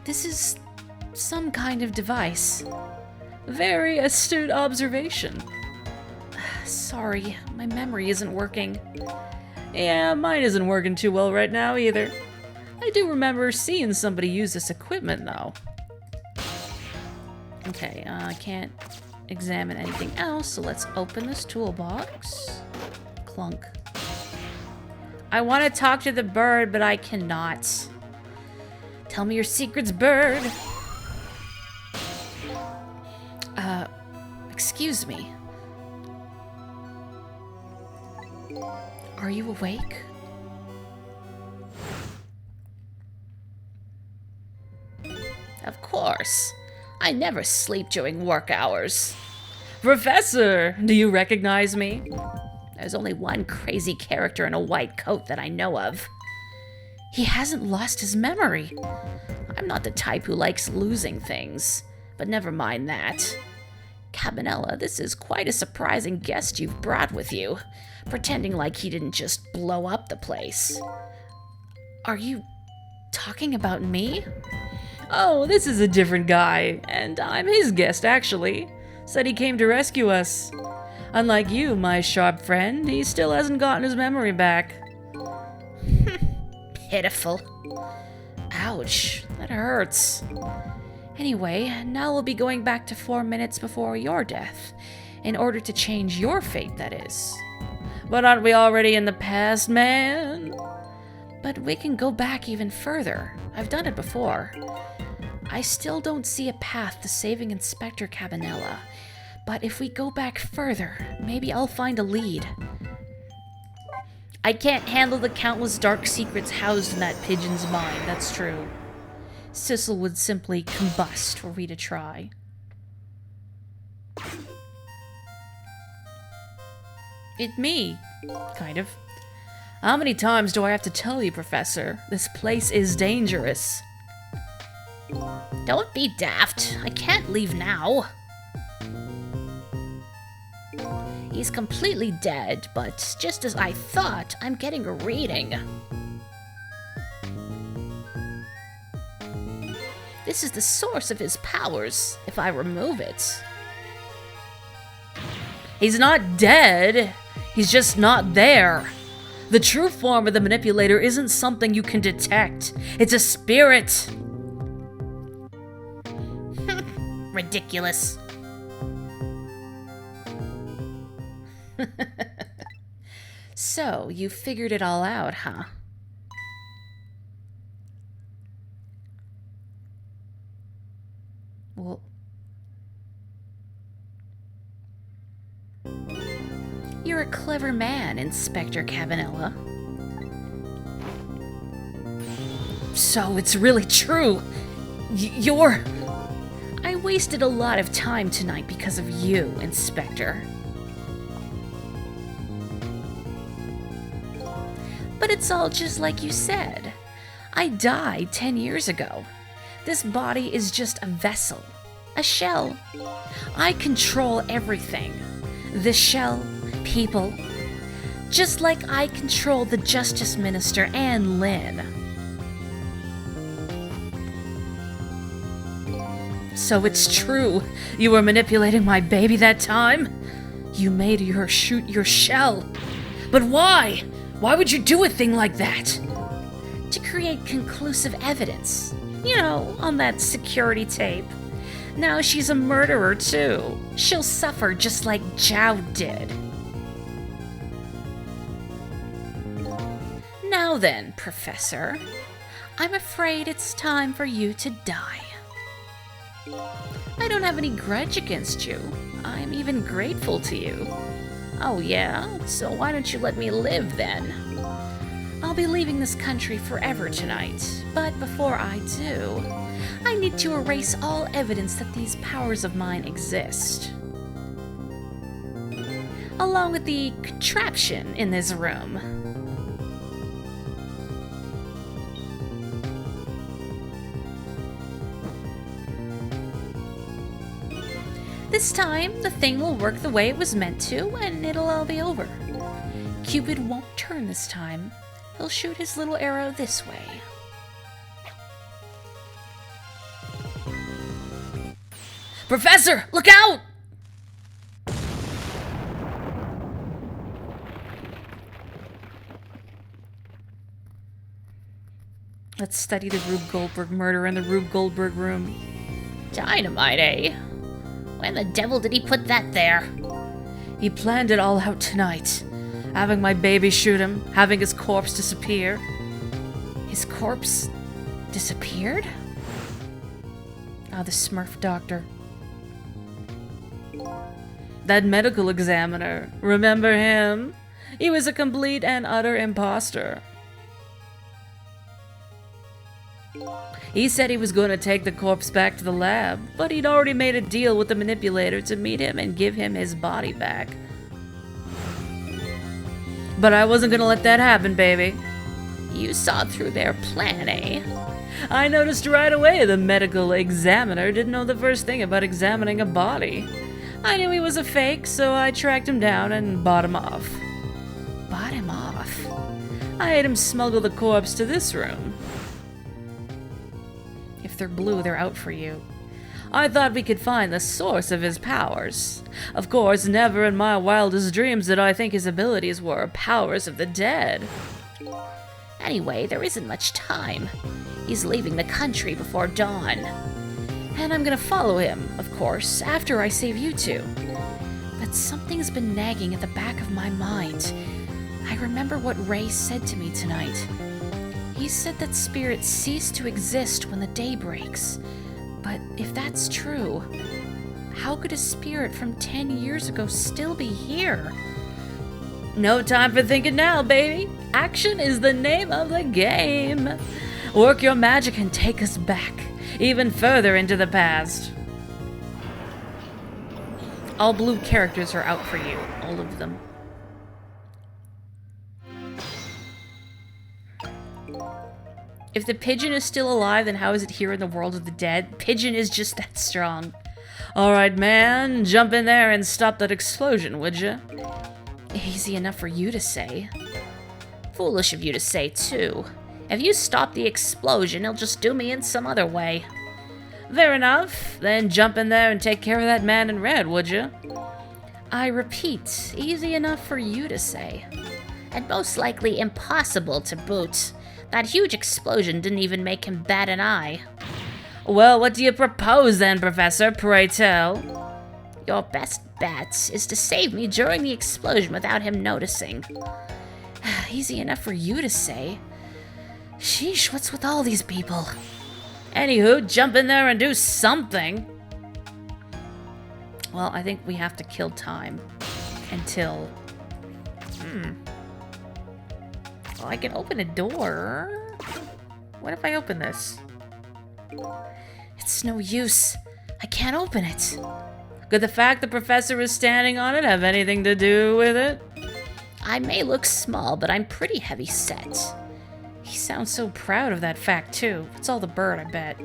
This is some kind of device. Very astute observation. Sorry, my memory isn't working. Yeah, mine isn't working too well right now either. I do remember seeing somebody use this equipment, though. Okay, I can't examine anything else, so let's open this toolbox. Clunk. I want to talk to the bird, but I cannot. Tell me your secrets, bird. Excuse me. Are you awake? Of course. I never sleep during work hours. Professor, do you recognize me? There's only one crazy character in a white coat that I know of. He hasn't lost his memory. I'm not the type who likes losing things, but never mind that. Cabanella, this is quite a surprising guest you've brought with you, pretending like he didn't just blow up the place. Are you talking about me? Oh, this is a different guy, and I'm his guest, actually. Said he came to rescue us. Unlike you, my sharp friend, he still hasn't gotten his memory back. Pitiful. Ouch, that hurts. Anyway, now we'll be going back to 4 minutes before your death, in order to change your fate, that is. But aren't we already in the past, man? But we can go back even further. I've done it before. I still don't see a path to saving Inspector Cabanella, but if we go back further, maybe I'll find a lead. I can't handle the countless dark secrets housed in that pigeon's mind, that's true. Sissel would simply combust were we to try. It's me. Kind of. How many times do I have to tell you, Professor? This place is dangerous. Don't be daft. I can't leave now. He's completely dead, but just as I thought, I'm getting a reading. This is the source of his powers, if I remove it. He's not dead. He's just not there. The true form of the manipulator isn't something you can detect. It's a spirit. Ridiculous. So, you figured it all out, huh? Well... You're a clever man, Inspector Cabanella. So, it's really true. You're... I wasted a lot of time tonight because of you, Inspector. But it's all just like you said. I died 10 years ago. This body is just a vessel, a shell. I control everything. The shell, people. Just like I control the Justice Minister and Lynn. So it's true. You were manipulating my baby that time? You made her shoot your shell. But why? Why would you do a thing like that? To create conclusive evidence. You know, on that security tape. Now she's a murderer too. She'll suffer just like Zhao did. Now then, Professor. I'm afraid it's time for you to die. I don't have any grudge against you. I'm even grateful to you. Oh yeah? So why don't you let me live then? I'll be leaving this country forever tonight, but before I do, I need to erase all evidence that these powers of mine exist. Along with the contraption in this room. This time, the thing will work the way it was meant to, and it'll all be over. Cupid won't turn this time. He'll shoot his little arrow this way. Professor, look out! Let's study the Rube Goldberg murder in the Rube Goldberg room. Dynamite, eh? When the devil did he put that there? He planned it all out tonight. Having my baby shoot him, having his corpse disappear. His corpse disappeared? Ah, the Smurf doctor. That medical examiner, remember him? He was a complete and utter imposter. He said he was going to take the corpse back to the lab, but he'd already made a deal with the manipulator to meet him and give him his body back. But I wasn't going to let that happen, baby. You saw through their plan, eh? I noticed right away the medical examiner didn't know the first thing about examining a body. I knew he was a fake, so I tracked him down and bought him off. Bought him off? I had him smuggle the corpse to this room. If they're blue, they're out for you. I thought we could find the source of his powers. Of course, never in my wildest dreams did I think his abilities were powers of the dead. Anyway, there isn't much time. He's leaving the country before dawn. And I'm gonna follow him, of course, after I save you two. But something's been nagging at the back of my mind. I remember what Ray said to me tonight. He said that spirits cease to exist when the day breaks. But if that's true, how could a spirit from 10 years ago still be here? No time for thinking now, baby. Action is the name of the game. Work your magic and take us back, even further into the past. All blue characters are out for you, all of them. If the pigeon is still alive, then how is it here in the world of the dead? Pigeon is just that strong. Alright, man, jump in there and stop that explosion, would you? Easy enough for you to say. Foolish of you to say, too. If you stop the explosion, he'll just do me in some other way. Fair enough. Then jump in there and take care of that man in red, would you? I repeat, easy enough for you to say. And most likely impossible to boot. That huge explosion didn't even make him bat an eye. Well, what do you propose then, Professor? Pray tell. Your best bet is to save me during the explosion without him noticing. Easy enough for you to say. Sheesh, what's with all these people? Anywho, jump in there and do something. Well, I think we have to kill time until... Well, I can open a door. What if I open this? It's no use. I can't open it. Could the fact the professor is standing on it have anything to do with it? I may look small, but I'm pretty heavy set. He sounds so proud of that fact, too. It's all the bird, I bet.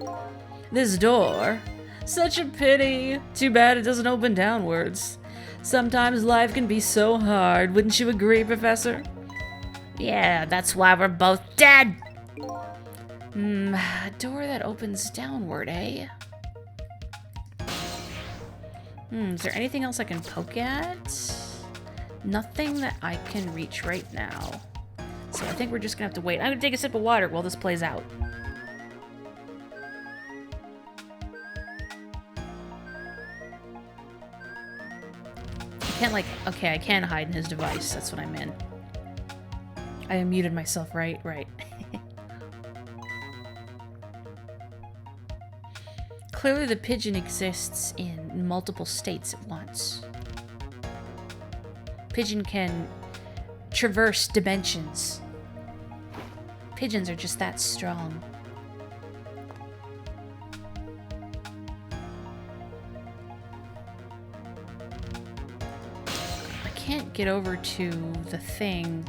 This door. Such a pity. Too bad it doesn't open downwards. Sometimes life can be so hard, wouldn't you agree, Professor? Yeah, that's why we're both dead! A door that opens downward, eh? Is there anything else I can poke at? Nothing that I can reach right now. So I think we're just gonna have to wait. I'm gonna take a sip of water while this plays out. I can't, like... Okay, I can hide in his device. That's what I meant. I muted myself, right? Right. Clearly the pigeon exists in multiple states at once. Pigeon can traverse dimensions. Pigeons are just that strong. I can't get over to the thing.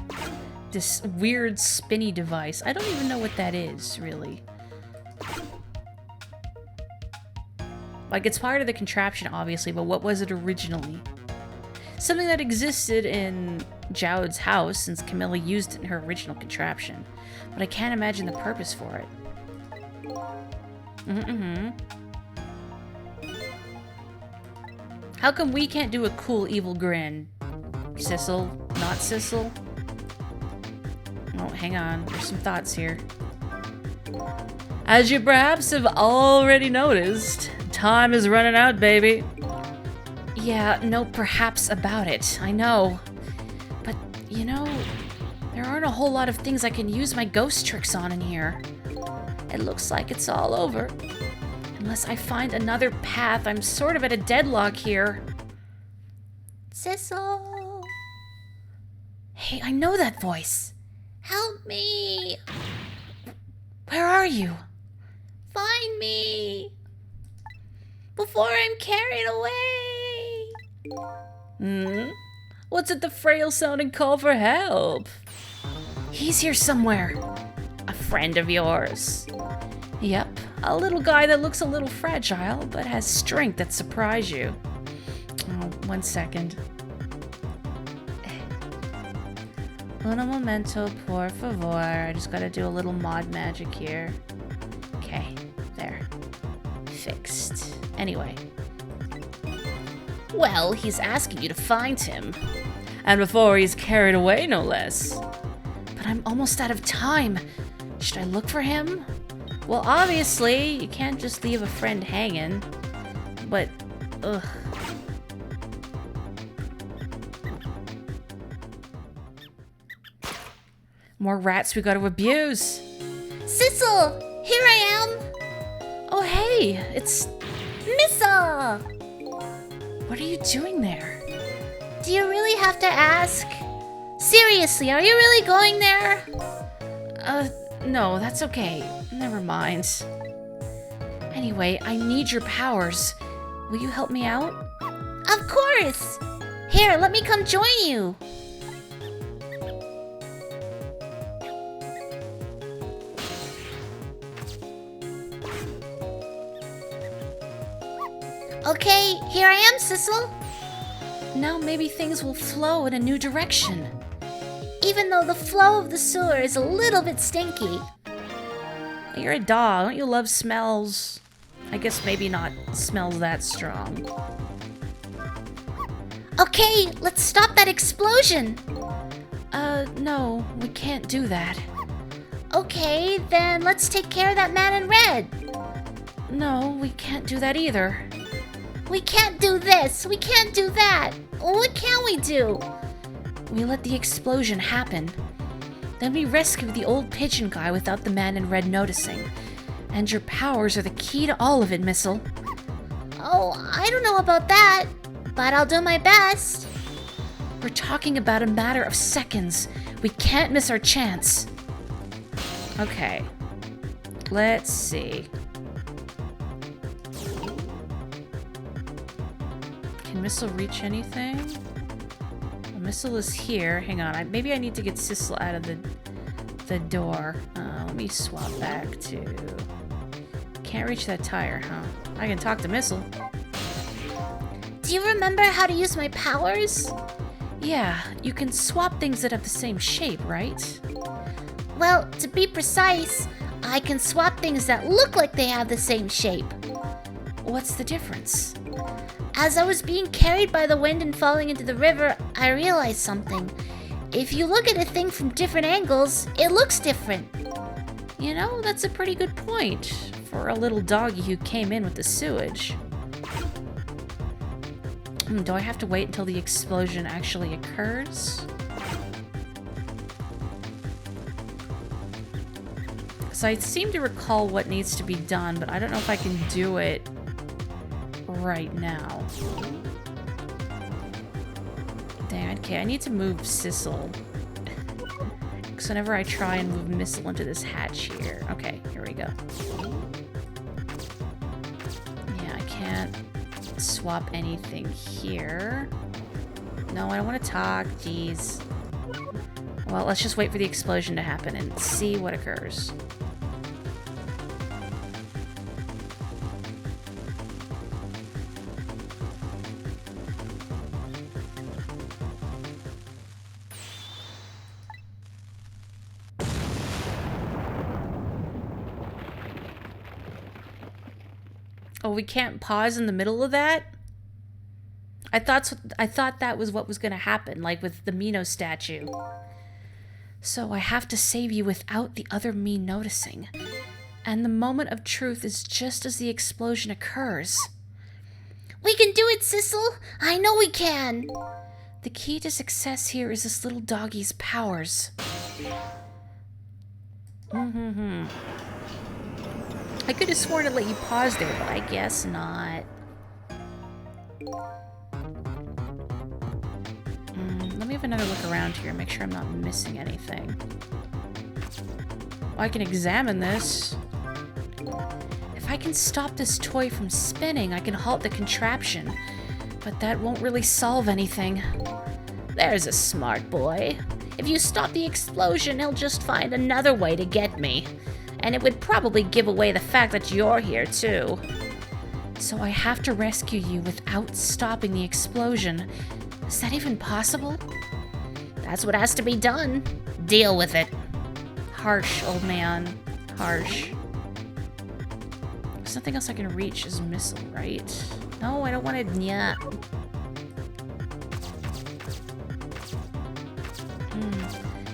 This weird spinny device. I don't even know what that is, really. Like, it's part of the contraption, obviously, but what was it originally? Something that existed in Jowd's house, since Camilla used it in her original contraption. But I can't imagine the purpose for it. How come we can't do a cool evil grin? Sissel? Not Sissel? Oh, hang on. There's some thoughts here. As you perhaps have already noticed, time is running out, baby. Yeah, no perhaps about it. I know. But, you know, there aren't a whole lot of things I can use my ghost tricks on in here. It looks like it's all over. Unless I find another path, I'm sort of at a deadlock here. Sissel? Hey, I know that voice. Help me! Where are you? Find me! Before I'm carried away! What's at the frail sounding call for help? He's here somewhere. A friend of yours. Yep, a little guy that looks a little fragile, but has strength that surprise you. Oh, 1 second. Uno momento, por favor. I just gotta do a little mod magic here. Okay, there. Fixed. Anyway. Well, he's asking you to find him. And before he's carried away, no less. But I'm almost out of time. Should I look for him? Well, obviously, you can't just leave a friend hanging. But, ugh. More rats we gotta abuse. Sissel! Here I am! Oh, hey, it's... Missa! What are you doing there? Do you really have to ask? Seriously, are you really going there? No, that's okay. Never mind. Anyway, I need your powers. Will you help me out? Of course! Here, let me come join you. Okay, here I am, Sissel. Now maybe things will flow in a new direction. Even though the flow of the sewer is a little bit stinky. You're a dog. Don't you love smells? I guess maybe not smells that strong. Okay, let's stop that explosion. No, we can't do that. Okay, then let's take care of that man in red. No, we can't do that either. We can't do this. We can't do that. What can we do? We let the explosion happen. Then we rescue the old pigeon guy without the man in red noticing. And your powers are the key to all of it, Missile. Oh, I don't know about that, but I'll do my best. We're talking about a matter of seconds. We can't miss our chance. Okay. Let's see. Can Missile reach anything? Missile is here. Hang on. Maybe I need to get Sissel out of the door. Let me swap back to... Can't reach that tire, huh? I can talk to Missile. Do you remember how to use my powers? Yeah, you can swap things that have the same shape, right? Well, to be precise, I can swap things that look like they have the same shape. What's the difference? As I was being carried by the wind and falling into the river, I realized something. If you look at a thing from different angles, it looks different. You know, that's a pretty good point for a little doggy who came in with the sewage. Do I have to wait until the explosion actually occurs? So I seem to recall what needs to be done, but I don't know if I can do it right now. Dang, okay, I need to move Sissel. Because whenever I try and move Missile into this hatch here. Okay, here we go. Yeah, I can't swap anything here. No, I don't want to talk, jeez. Well, let's just wait for the explosion to happen and see what occurs. Oh, we can't pause in the middle of that? I thought that was what was going to happen, like with the Mino statue. So I have to save you without the other me noticing. And the moment of truth is just as the explosion occurs. We can do it, Sissel! I know we can! The key to success here is this little doggy's powers. I could have sworn to let you pause there, but I guess not. Let me have another look around here, make sure I'm not missing anything. I can examine this. If I can stop this toy from spinning, I can halt the contraption. But that won't really solve anything. There's a smart boy. If you stop the explosion, he'll just find another way to get me. And it would probably give away the fact that you're here, too. So I have to rescue you without stopping the explosion. Is that even possible? That's what has to be done. Deal with it. Harsh, old man. Harsh. There's nothing else I can reach as missile, right? No, I don't want to... Yeah.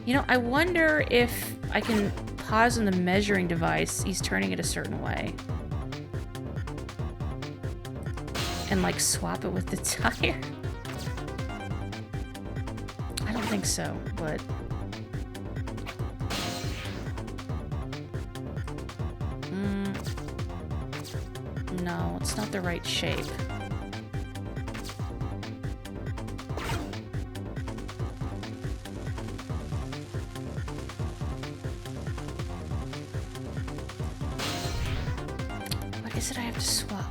You know, I wonder if I can pause on the measuring device. He's turning it a certain way. And, like, swap it with the tire. I don't think so, but... No, it's not the right shape. What is it I have to swap?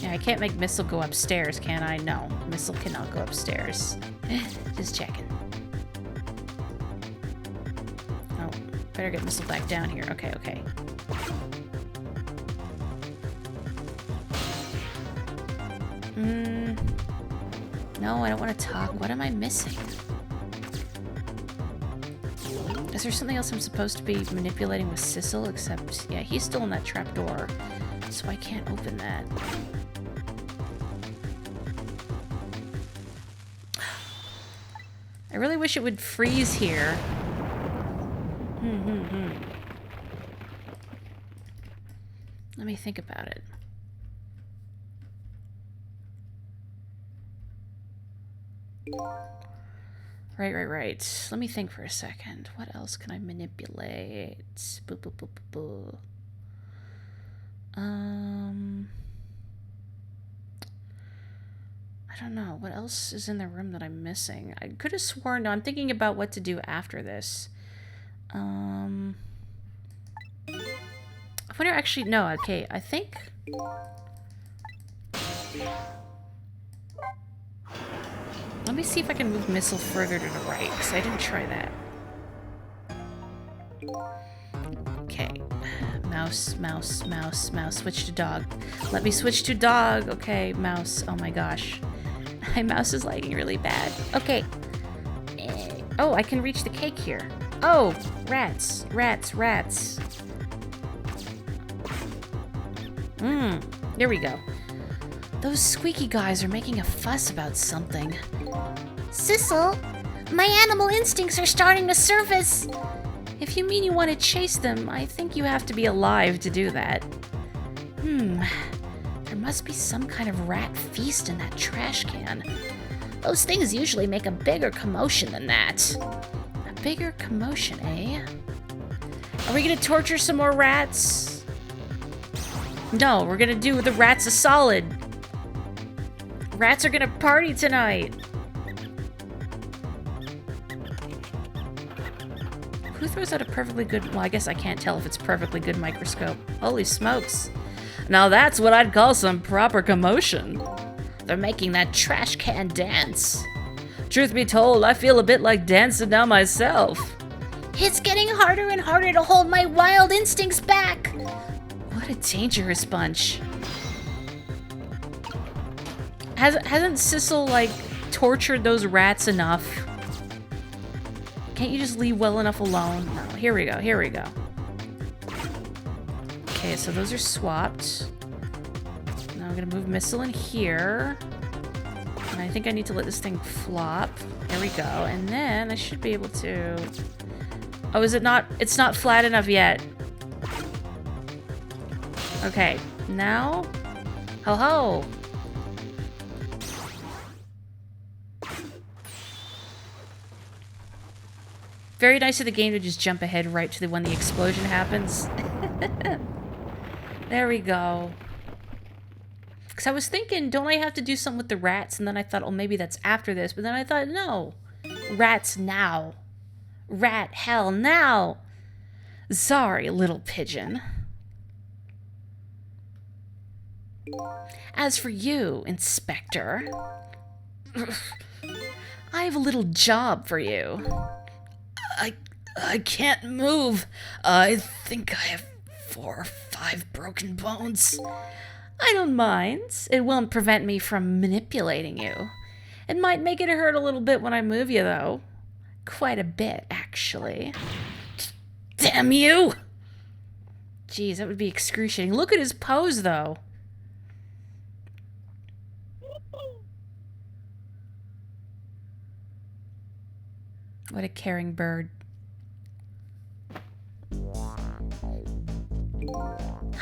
Yeah, I can't make Missile go upstairs, can I? No, Missile cannot go upstairs. Just checking. Oh, better get Missile back down here. Okay, okay. No, I don't want to talk. What am I missing? Is there something else I'm supposed to be manipulating with Sissel? Except, yeah, he's still in that trapdoor, so I can't open that. I really wish it would freeze here. Let me think about it. Right. Let me think for a second. What else can I manipulate? Boo, boo, boo, boo, boo. I don't know. What else is in the room that I'm missing? I could have sworn... No, I'm thinking about what to do after this. I wonder actually... No, okay. I think... Let me see if I can move Missile further to the right, because I didn't try that. Okay. Mouse. Switch to dog. Let me switch to dog. Okay, mouse. Oh my gosh. My mouse is lagging really bad. Okay. Oh, I can reach the cake here. Oh, rats. There we go. Those squeaky guys are making a fuss about something. Sissel, my animal instincts are starting to surface. If you mean you want to chase them, I think you have to be alive to do that. There must be some kind of rat feast in that trash can. Those things usually make a bigger commotion than that. A bigger commotion, eh? Are we gonna torture some more rats? No, we're gonna do the rats a solid. Rats are gonna party tonight. Who throws out a perfectly good... Well, I guess I can't tell if it's perfectly good microscope. Holy smokes. Now that's what I'd call some proper commotion. They're making that trash can dance. Truth be told, I feel a bit like dancing now myself. It's getting harder and harder to hold my wild instincts back. What a dangerous bunch. Hasn't Sissel, like, tortured those rats enough? Can't you just leave well enough alone? No, here we go. Okay, so those are swapped. Now I'm gonna move Missile in here. And I think I need to let this thing flop. There we go. And then I should be able to... Oh, is it not? It's not flat enough yet. Okay, now... Ho-ho! Very nice of the game to just jump ahead right to when the explosion happens. There we go. Because I was thinking, don't I have to do something with the rats? And then I thought, oh, maybe that's after this. But then I thought, no. Rats now. Rat hell now. Sorry, little pigeon. As for you, Inspector, I have a little job for you. I can't move. I think I have 4 or 5 broken bones. I don't mind. It won't prevent me from manipulating you. It might make it hurt a little bit when I move you, though. Quite a bit, actually. Damn you! Jeez, that would be excruciating. Look at his pose, though. What a caring bird.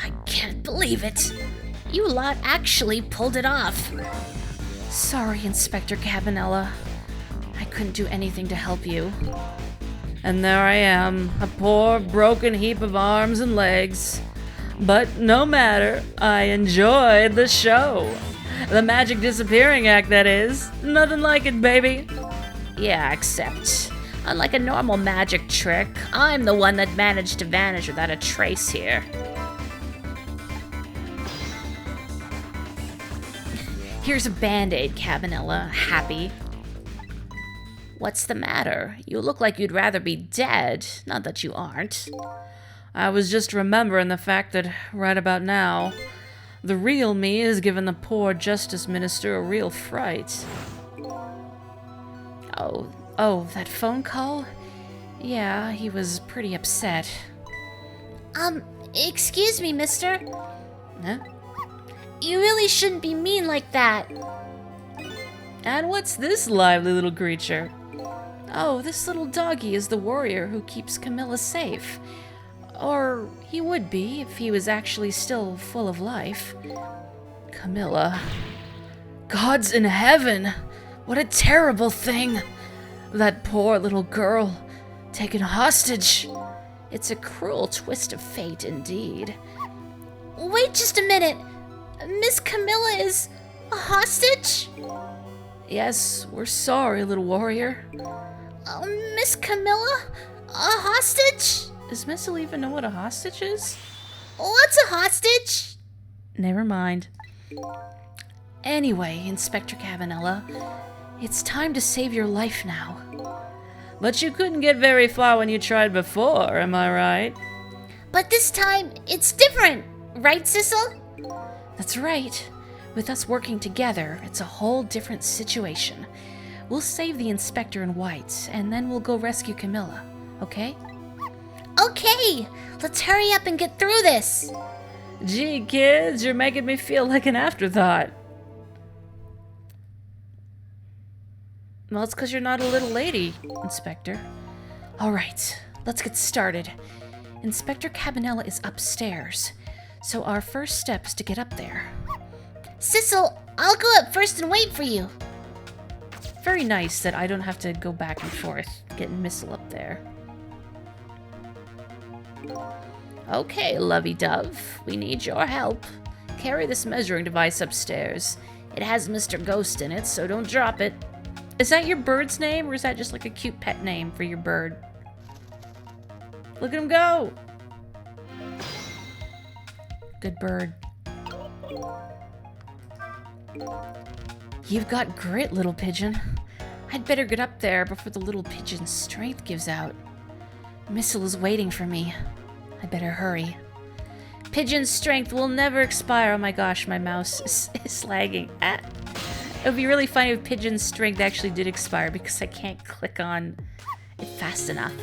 I can't believe it. You lot actually pulled it off. Sorry, Inspector Cabanella. I couldn't do anything to help you. And there I am, a poor broken heap of arms and legs. But no matter, I enjoyed the show. The magic disappearing act, that is. Nothing like it, baby. Yeah, except, unlike a normal magic trick, I'm the one that managed to vanish without a trace here. Here's a band-aid, Cabanella. Happy? What's the matter? You look like you'd rather be dead. Not that you aren't. I was just remembering the fact that right about now, the real me has given the poor Justice Minister a real fright. Oh, that phone call? Yeah, he was pretty upset. Excuse me, mister. Huh? You really shouldn't be mean like that. And what's this lively little creature? Oh, this little doggy is the warrior who keeps Camilla safe. Or he would be if he was actually still full of life. Camilla. Gods in heaven! What a terrible thing! That poor little girl, taken hostage. It's a cruel twist of fate indeed. Wait just a minute. Miss Camilla is a hostage? Yes, we're sorry, little warrior. Miss Camilla? A hostage? Does Missile even know what a hostage is? What's a hostage? Never mind. Anyway, Inspector Cabanella, it's time to save your life now. But you couldn't get very far when you tried before, am I right? But this time, it's different, right, Sissel? That's right. With us working together, it's a whole different situation. We'll save the Inspector in white, and then we'll go rescue Camilla, okay? Okay, let's hurry up and get through this. Gee, kids, you're making me feel like an afterthought. Well, it's because you're not a little lady, Inspector. All right, let's get started. Inspector Cabanella is upstairs, so our first step is to get up there. Sissel, I'll go up first and wait for you. Very nice that I don't have to go back and forth, getting Missile up there. Okay, lovey-dove, we need your help. Carry this measuring device upstairs. It has Mr. Ghost in it, so don't drop it. Is that your bird's name, or is that just like a cute pet name for your bird? Look at him go! Good bird. You've got grit, little pigeon. I'd better get up there before the little pigeon's strength gives out. Missile is waiting for me. I better hurry. Pigeon's strength will never expire. Oh my gosh, my mouse is lagging. Ah. It would be really funny if Pigeon's strength actually did expire because I can't click on it fast enough.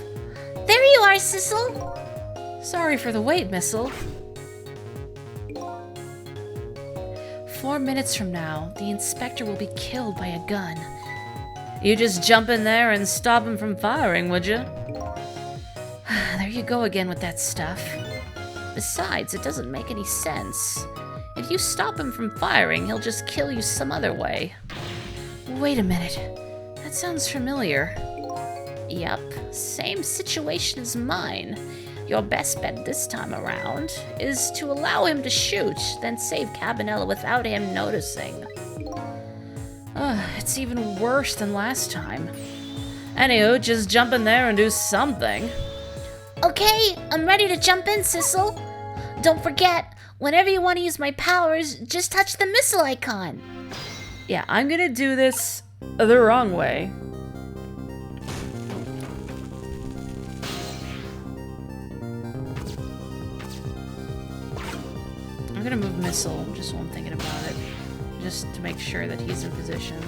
There you are, Sissel. Sorry for the wait, Missile. 4 minutes from now, the Inspector will be killed by a gun. You just jump in there and stop him from firing, would you? There you go again with that stuff. Besides, it doesn't make any sense. If you stop him from firing, he'll just kill you some other way. Wait a minute. That sounds familiar. Yup, same situation as mine. Your best bet this time around is to allow him to shoot, then save Cabanela without him noticing. It's even worse than last time. Anywho, just jump in there and do something. Okay, I'm ready to jump in, Sissel. Don't forget, whenever you want to use my powers, just touch the missile icon. Yeah, I'm gonna do this the wrong way. I'm gonna move missile, just while I'm thinking about it. Just to make sure that he's in position.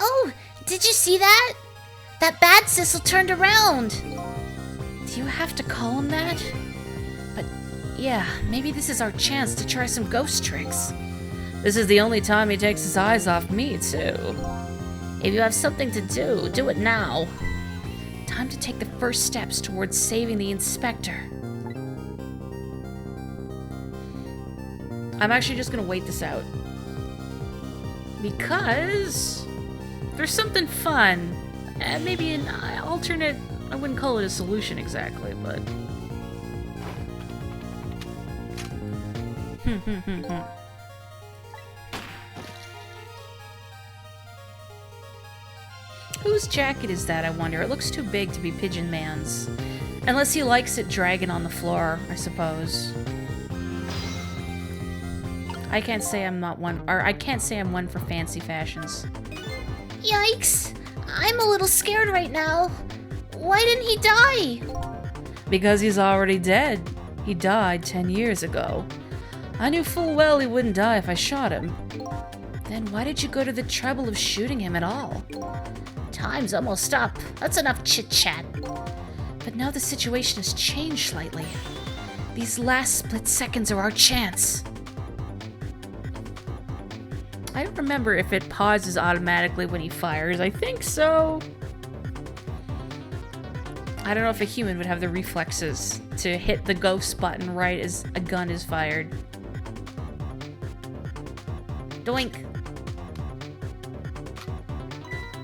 Oh, did you see that? That bad Sissel turned around. Do you have to call him that? But yeah, maybe this is our chance to try some ghost tricks. This is the only time he takes his eyes off me, too. If you have something to do, do it now. Time to take the first steps towards saving the inspector. I'm actually just gonna wait this out. Because there's something fun. And maybe an alternate, I wouldn't call it a solution exactly, but... Whose jacket is that, I wonder? It looks too big to be Pigeon Man's. Unless he likes it dragging on the floor, I suppose. I can't say I'm not one, or I can't say I'm one for fancy fashions. Yikes! I'm a little scared right now. Why didn't he die? Because he's already dead. He died 10 years ago. I knew full well he wouldn't die if I shot him. Then why did you go to the trouble of shooting him at all? Time's almost up. That's enough chit-chat. But now the situation has changed slightly. These last split seconds are our chance. I don't remember if it pauses automatically when he fires. I think so. I don't know if a human would have the reflexes to hit the ghost button right as a gun is fired. Doink.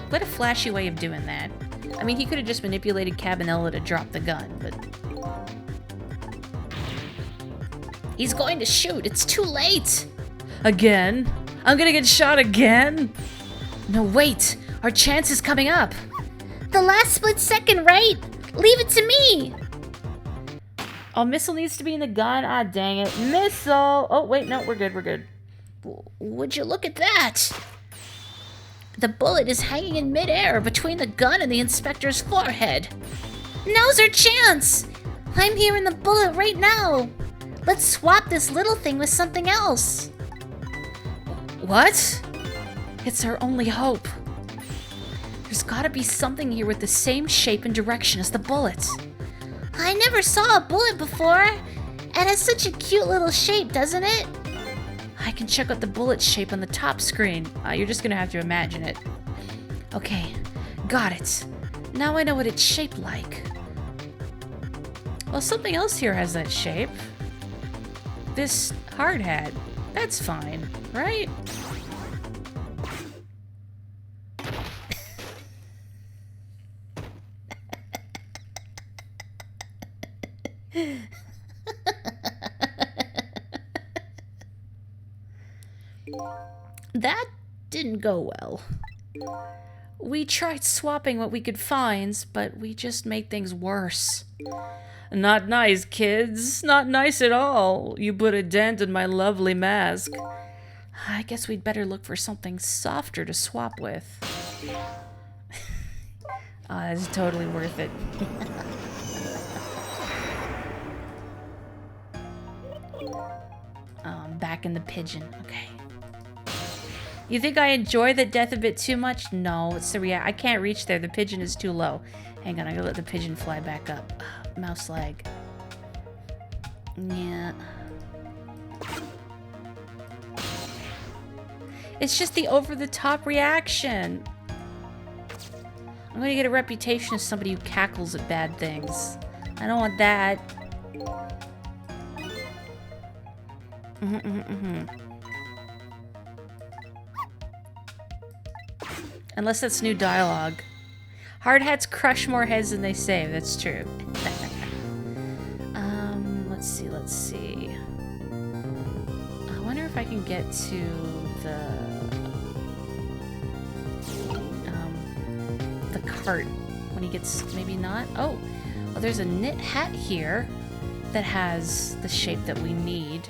What a flashy way of doing that. I mean, he could have just manipulated Cabanela to drop the gun, but... He's going to shoot. It's too late. Again? I'm gonna get shot again? No, wait. Our chance is coming up. The last split second, right? Leave it to me. Oh, missile needs to be in the gun? Ah, dang it. Missile! Oh, wait, no, we're good, we're good. Would you look at that? The bullet is hanging in midair between the gun and the inspector's forehead. Now's our chance! I'm hearing the bullet right now. Let's swap this little thing with something else. What? It's our only hope. There's gotta be something here with the same shape and direction as the bullet. I never saw a bullet before. It has such a cute little shape, doesn't it? I can check out the bullet shape on the top screen. You're just gonna have to imagine it. Okay, got it. Now I know what it's shaped like. Well, something else here has that shape. This hard hat. That's fine, right? That didn't go well. We tried swapping what we could find, but we just made things worse. Not nice, kids. Not nice at all. You put a dent in my lovely mask. I guess we'd better look for something softer to swap with. It's totally worth it. Back in the pigeon. Okay. You think I enjoy the death a bit too much? No, it's the I can't reach there. The pigeon is too low. Hang on, I gotta let the pigeon fly back up. Mouse lag. Yeah. It's just the over-the-top reaction. I'm gonna get a reputation as somebody who cackles at bad things. I don't want that. Unless that's new dialogue. Hard hats crush more heads than they save. That's true. Let's see. I wonder if I can get to the cart when he gets, maybe not. Oh, well, there's a knit hat here that has the shape that we need.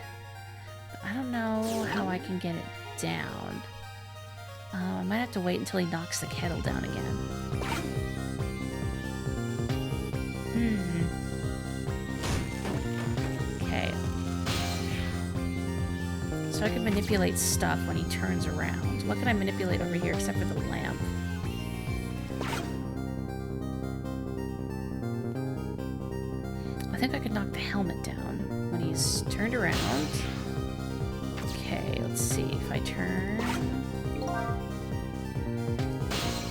But I don't know how I can get it down. I might have to wait until he knocks the kettle down again. Okay. So I can manipulate stuff when he turns around. What can I manipulate over here except for the lamp? I think I could knock the helmet down when he's turned around. Okay, let's see if I turn.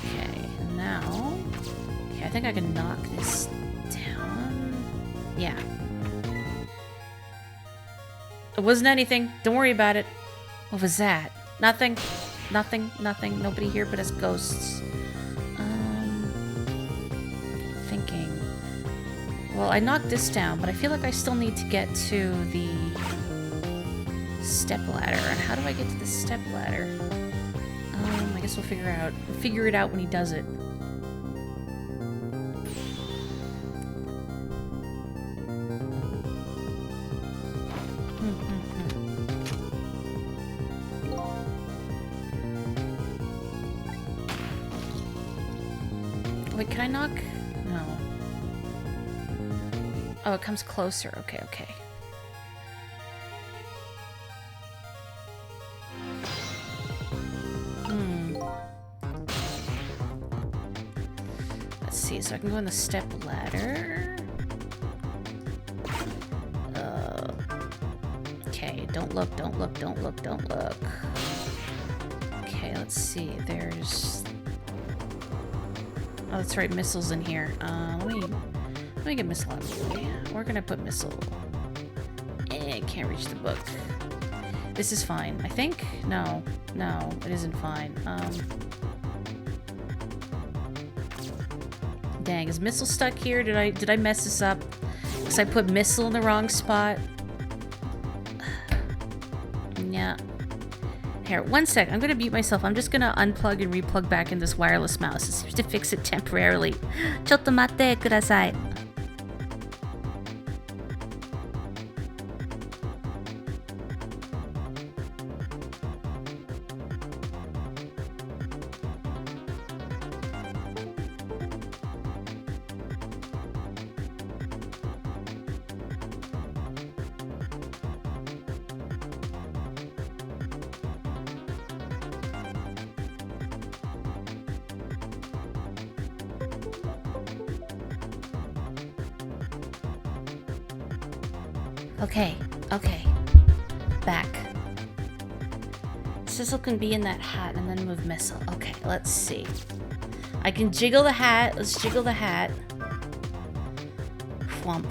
Okay, and now... Okay, I think I can knock this down. Yeah. It wasn't anything. Don't worry about it. What was that? Nothing. Nothing. Nothing. Nobody here but us ghosts. Thinking. Well, I knocked this down, but I feel like I still need to get to the step ladder. And how do I get to the step ladder? I guess we'll figure it out when he does it. Wait, can I knock? No. Oh, it comes closer. Okay, okay. Let's see, so I can go on the step ladder. Okay, don't look, don't look, don't look, don't look. Okay, let's see, there's... Oh, that's right, missiles in here. Let me get missile out of the way. We're gonna put missile. Can't reach the book. This is fine, I think? No, it isn't fine. Dang, is missile stuck here? Did I mess this up? Because I put missile in the wrong spot. Yeah. Here, one sec. I'm gonna mute myself. I'm just gonna unplug and replug back in this wireless mouse. It seems to fix it temporarily. ちょっと待ってください. Okay. Back. Sizzle can be in that hat and then move missile. Okay, let's see. I can jiggle the hat. Let's jiggle the hat. Whomp.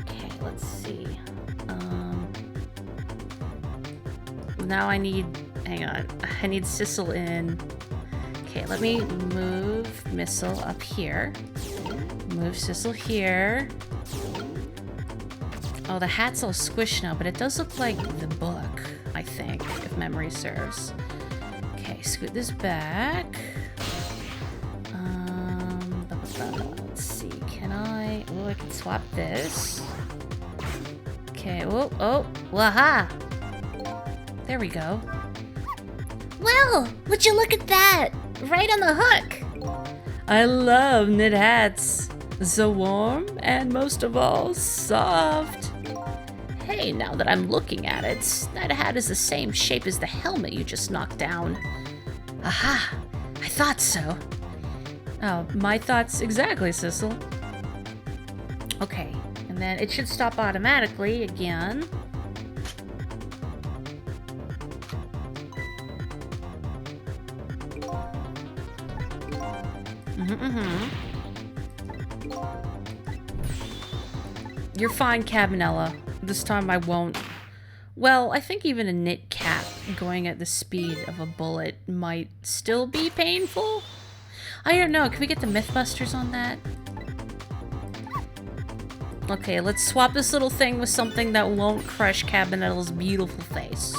Okay, let's see. Now I need... Hang on. I need Sizzle in. Okay, let me move missile up here. Move Sizzle here. Oh, the hat's all squished now, but it does look like the book, I think, if memory serves. Okay, scoot this back. Let's see, can I... Oh, I can swap this. Okay, oh, waha! There we go. Well, would you look at that? Right on the hook. I love knit hats. So warm and most of all, soft. Hey, now that I'm looking at it, that hat is the same shape as the helmet you just knocked down. Aha! I thought so. Oh, my thoughts exactly, Sissel. Okay, and then it should stop automatically again. You're fine, Cabinella. This time I won't. Well, I think even a knit cap going at the speed of a bullet might still be painful. I don't know. Can we get the Mythbusters on that? Okay, let's swap this little thing with something that won't crush Cabanella's beautiful face.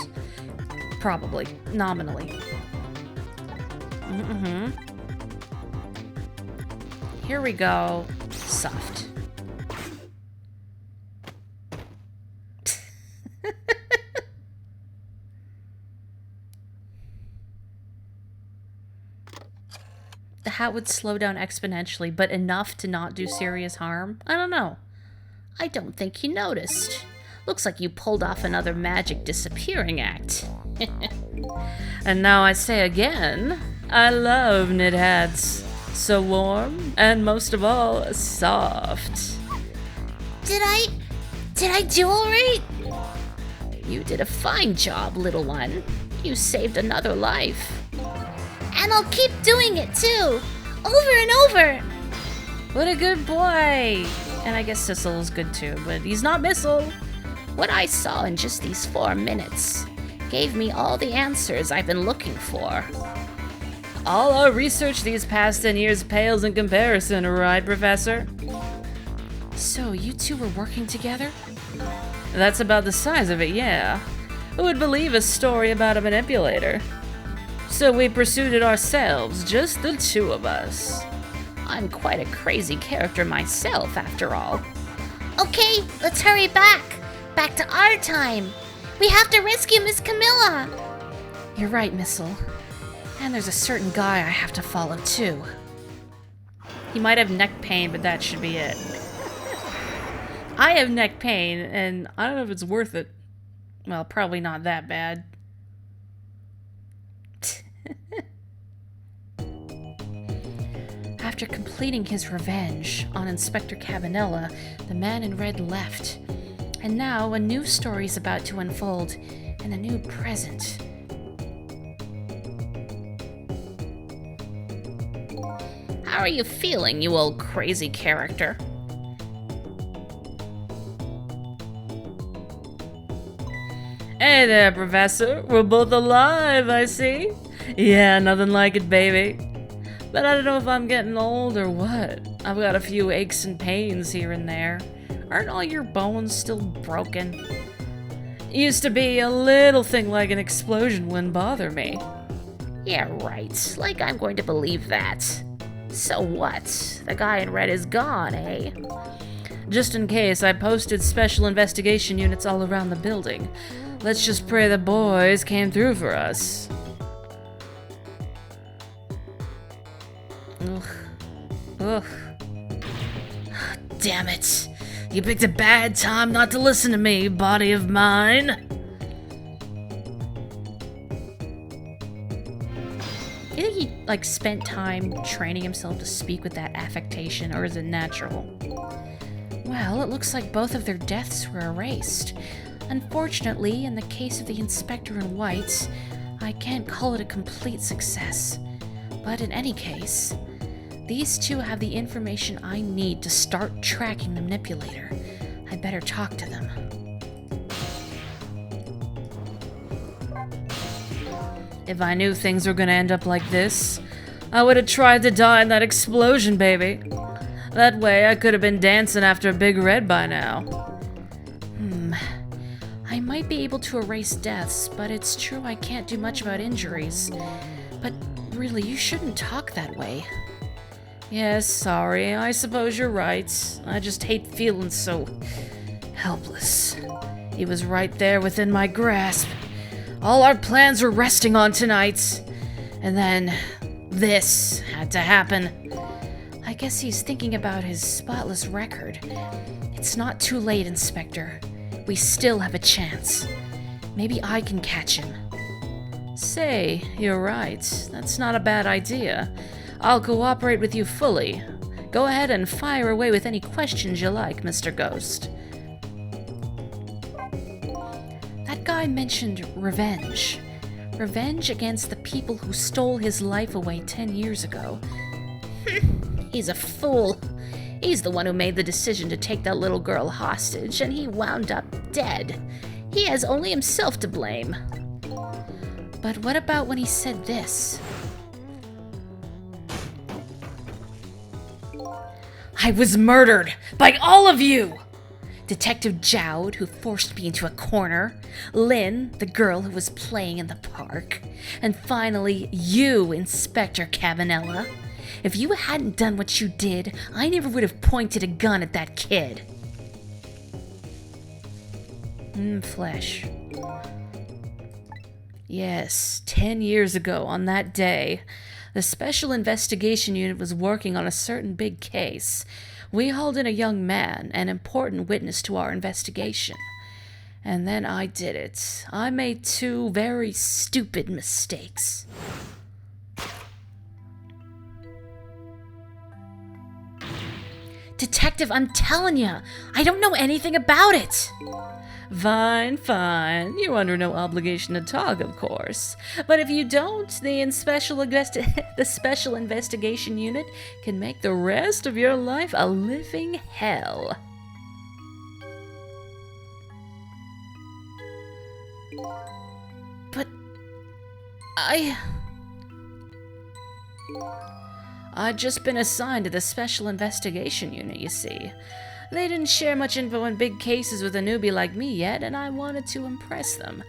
Probably. Nominally. Here we go. Soft. The hat would slow down exponentially, but enough to not do serious harm? I don't know. I don't think you noticed. Looks like you pulled off another magic disappearing act. And now I say again, I love knit hats. So warm, and most of all, soft. Did I do alright? You did a fine job, little one. You saved another life. And I'll keep doing it too, over and over. What a good boy. And I guess Sissel's good too, but he's not Missile. What I saw in just these 4 minutes gave me all the answers I've been looking for. All our research these past 10 years pales in comparison, right, Professor? So, you two were working together? That's about the size of it, yeah. Who would believe a story about a manipulator? So we pursued it ourselves, just the 2 of us. I'm quite a crazy character myself, after all. Okay, let's hurry back. Back to our time. We have to rescue Miss Camilla. You're right, Missile. And there's a certain guy I have to follow, too. He might have neck pain, but that should be it. I have neck pain, and I don't know if it's worth it. Well, probably not that bad. After completing his revenge on Inspector Cabanella, the man in red left. And now a new story is about to unfold, and a new present. How are you feeling, you old crazy character? Hey there, Professor. We're both alive, I see. Yeah, nothing like it, baby. But I don't know if I'm getting old or what. I've got a few aches and pains here and there. Aren't all your bones still broken? Used to be a little thing like an explosion wouldn't bother me. Yeah, right. Like I'm going to believe that. So what? The guy in red is gone, eh? Just in case, I posted special investigation units all around the building. Let's just pray the boys came through for us. Ugh. Ugh. Damn it. You picked a bad time not to listen to me, body of mine. You think he, spent time training himself to speak with that affectation, or is it natural? Well, it looks like both of their deaths were erased. Unfortunately, in the case of the Inspector in white, I can't call it a complete success. But in any case, these 2 have the information I need to start tracking the manipulator. I better talk to them. If I knew things were gonna end up like this, I would have tried to die in that explosion, baby. That way I could have been dancing after Big Red by now. I might be able to erase deaths, but it's true I can't do much about injuries. But really, you shouldn't talk that way. Yes, sorry, I suppose you're right. I just hate feeling so helpless. He was right there within my grasp. All our plans were resting on tonight. And then this had to happen. I guess he's thinking about his spotless record. It's not too late, Inspector. We still have a chance. Maybe I can catch him. Say, you're right. That's not a bad idea. I'll cooperate with you fully. Go ahead and fire away with any questions you like, Mr. Ghost. That guy mentioned revenge. Revenge against the people who stole his life away 10 years ago. He's a fool. He's the one who made the decision to take that little girl hostage, and he wound up dead. He has only himself to blame. But what about when he said this? I was murdered by all of you! Detective Jowd, who forced me into a corner, Lynn, the girl who was playing in the park, and finally you, Inspector Cabanella. If you hadn't done what you did, I never would have pointed a gun at that kid. Flesh. Yes, 10 years ago on that day, the Special Investigation Unit was working on a certain big case. We hauled in a young man, an important witness to our investigation. And then I did it. I made 2 very stupid mistakes. Detective, I'm telling you, I don't know anything about it. Fine, fine. You're under no obligation to talk, of course. But if you don't, the Special Investigation Unit can make the rest of your life a living hell. But I'd just been assigned to the Special Investigation Unit, you see. They didn't share much info on big cases with a newbie like me yet, and I wanted to impress them.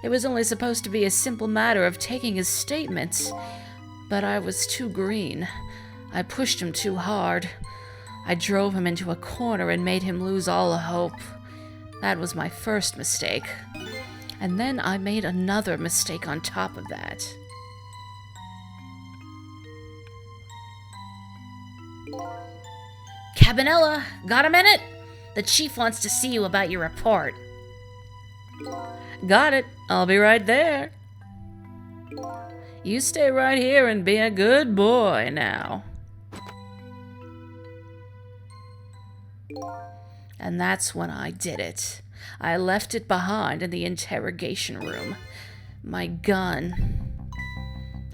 It was only supposed to be a simple matter of taking his statements, but I was too green. I pushed him too hard. I drove him into a corner and made him lose all hope. That was my first mistake. And then I made another mistake on top of that. Cabanella, got a minute? The chief wants to see you about your report. Got it. I'll be right there. You stay right here and be a good boy now. And that's when I did it. I left it behind in the interrogation room. My gun.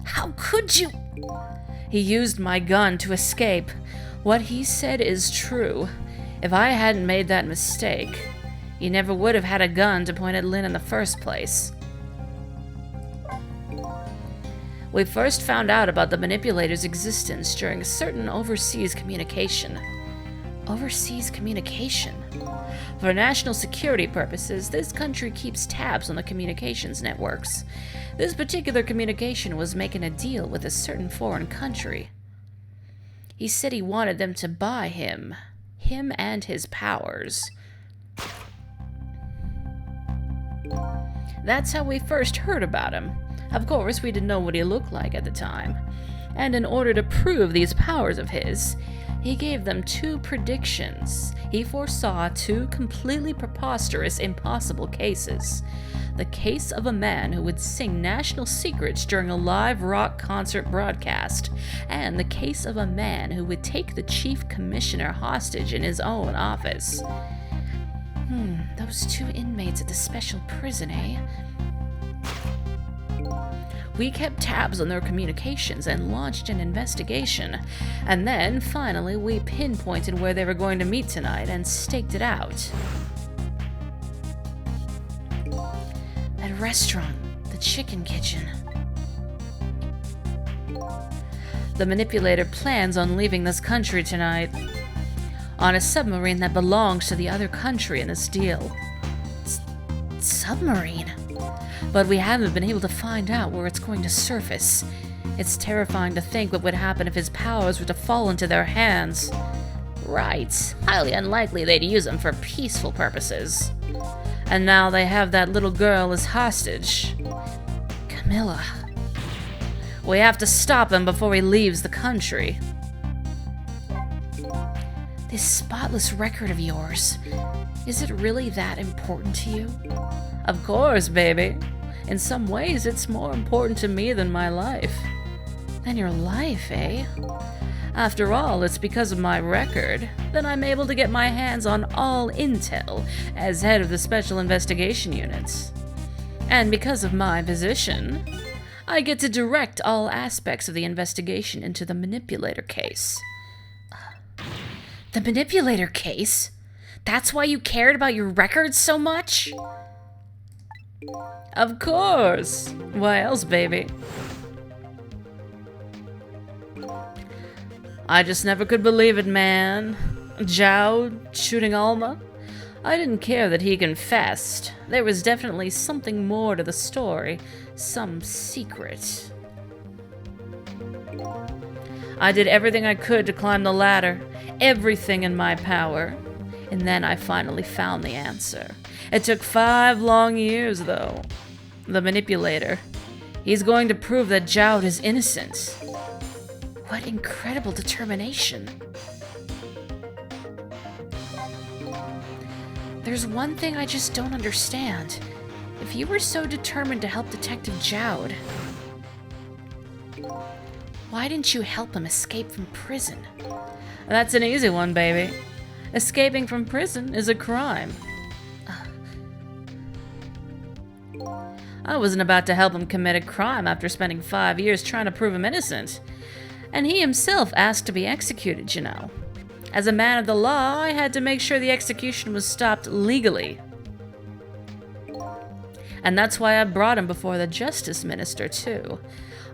How could you? He used my gun to escape. What he said is true. If I hadn't made that mistake, he never would have had a gun to point at Lynn in the first place. We first found out about the manipulator's existence during a certain overseas communication. Overseas communication? For national security purposes, this country keeps tabs on the communications networks. This particular communication was making a deal with a certain foreign country. He said he wanted them to buy him and his powers. That's how we first heard about him. Of course, we didn't know what he looked like at the time. And in order to prove these powers of his, he gave them 2 predictions. He foresaw 2 completely preposterous, impossible cases. The case of a man who would sing national secrets during a live rock concert broadcast, and the case of a man who would take the chief commissioner hostage in his own office. Those 2 inmates at the special prison, eh? We kept tabs on their communications and launched an investigation. And then, finally, we pinpointed where they were going to meet tonight and staked it out. That restaurant, the Chicken Kitchen. The manipulator plans on leaving this country tonight. On a submarine that belongs to the other country in this deal. Submarine? But we haven't been able to find out where it's going to surface. It's terrifying to think what would happen if his powers were to fall into their hands. Right. Highly unlikely they'd use them for peaceful purposes. And now they have that little girl as hostage. Camilla. We have to stop him before he leaves the country. This spotless record of yours, is it really that important to you? Of course, baby. In some ways, it's more important to me than my life. Than your life, eh? After all, it's because of my record that I'm able to get my hands on all intel as head of the Special Investigation Units. And because of my position, I get to direct all aspects of the investigation into the manipulator case. The manipulator case? That's why you cared about your records so much? Of course. Why else, baby? I just never could believe it, man. Zhao shooting Alma? I didn't care that he confessed. There was definitely something more to the story. Some secret. I did everything I could to climb the ladder. Everything in my power. And then I finally found the answer. It took 5 long years, though. The manipulator. He's going to prove that Zhao is innocent. What incredible determination. There's one thing I just don't understand. If you were so determined to help Detective Zhao, why didn't you help him escape from prison? That's an easy one, baby. Escaping from prison is a crime. I wasn't about to help him commit a crime after spending 5 years trying to prove him innocent. And he himself asked to be executed, you know. As a man of the law, I had to make sure the execution was stopped legally. And that's why I brought him before the Justice Minister, too.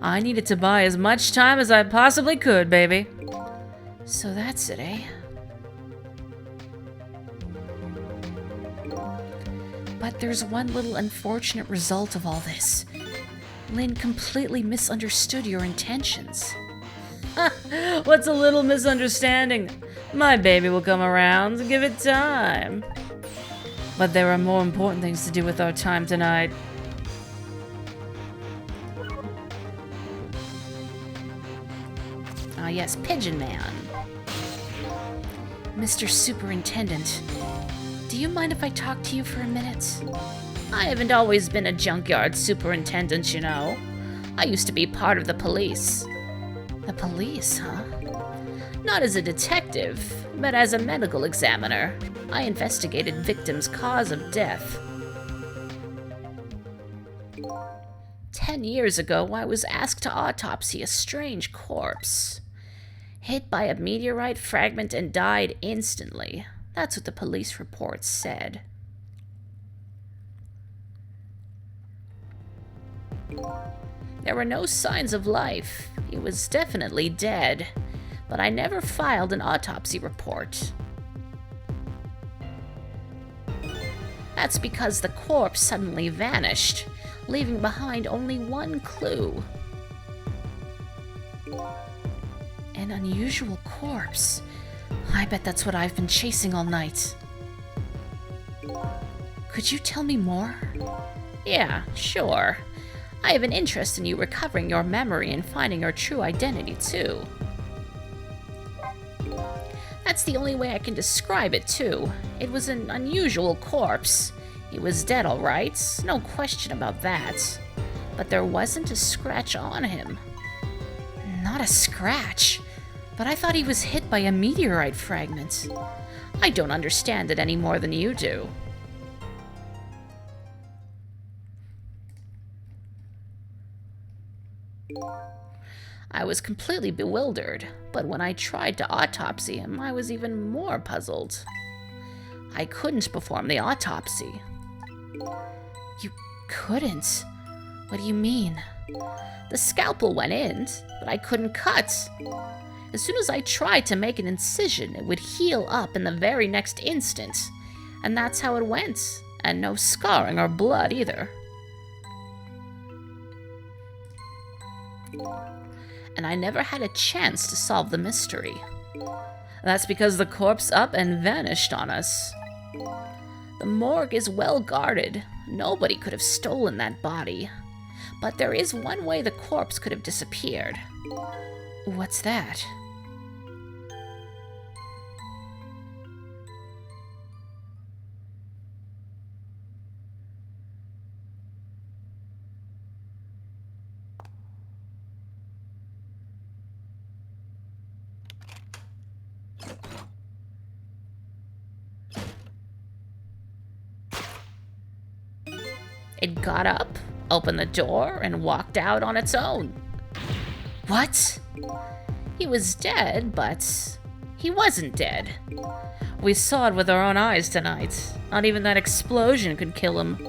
I needed to buy as much time as I possibly could, baby. So that's it, eh? But there's one little unfortunate result of all this. Lin completely misunderstood your intentions. What's a little misunderstanding? My baby will come around. Give it time. But there are more important things to do with our time tonight. Ah, yes, Pigeon Man. Mr. Superintendent, do you mind if I talk to you for a minute? I haven't always been a junkyard superintendent, you know. I used to be part of the police. The police, huh? Not as a detective, but as a medical examiner. I investigated victims' cause of death. 10 years ago, I was asked to autopsy a strange corpse. Hit by a meteorite fragment and died instantly. That's what the police report said. There were no signs of life. He was definitely dead, but I never filed an autopsy report. That's because the corpse suddenly vanished, leaving behind only one clue. An unusual corpse. I bet that's what I've been chasing all night. Could you tell me more? Yeah, sure. I have an interest in you recovering your memory and finding your true identity, too. That's the only way I can describe it, too. It was an unusual corpse. He was dead, all right. No question about that. But there wasn't a scratch on him. Not a scratch? But I thought he was hit by a meteorite fragment. I don't understand it any more than you do. I was completely bewildered, but when I tried to autopsy him, I was even more puzzled. I couldn't perform the autopsy. You couldn't? What do you mean? The scalpel went in, but I couldn't cut. As soon as I tried to make an incision, it would heal up in the very next instant. And that's how it went. And no scarring or blood either. And I never had a chance to solve the mystery. That's because the corpse up and vanished on us. The morgue is well guarded. Nobody could have stolen that body. But there is one way the corpse could have disappeared. What's that? It got up, opened the door, and walked out on its own. What? He was dead, but he wasn't dead. We saw it with our own eyes tonight. Not even that explosion could kill him.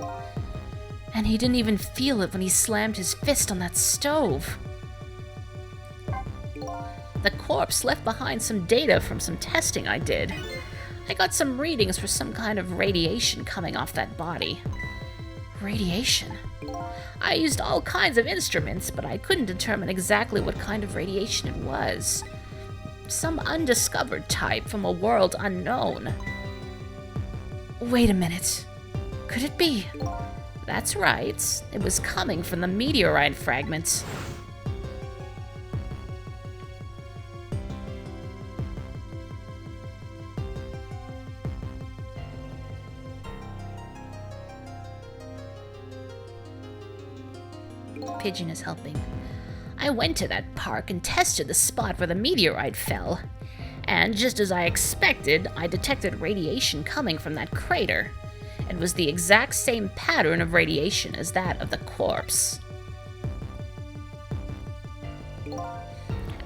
And he didn't even feel it when he slammed his fist on that stove. The corpse left behind some data from some testing I did. I got some readings for some kind of radiation coming off that body. Radiation? I used all kinds of instruments, but I couldn't determine exactly what kind of radiation it was. Some undiscovered type from a world unknown. Wait a minute. Could it be? That's right. It was coming from the meteorite fragments. Pigeon is helping. I went to that park and tested the spot where the meteorite fell. And just as I expected, I detected radiation coming from that crater. It was the exact same pattern of radiation as that of the corpse.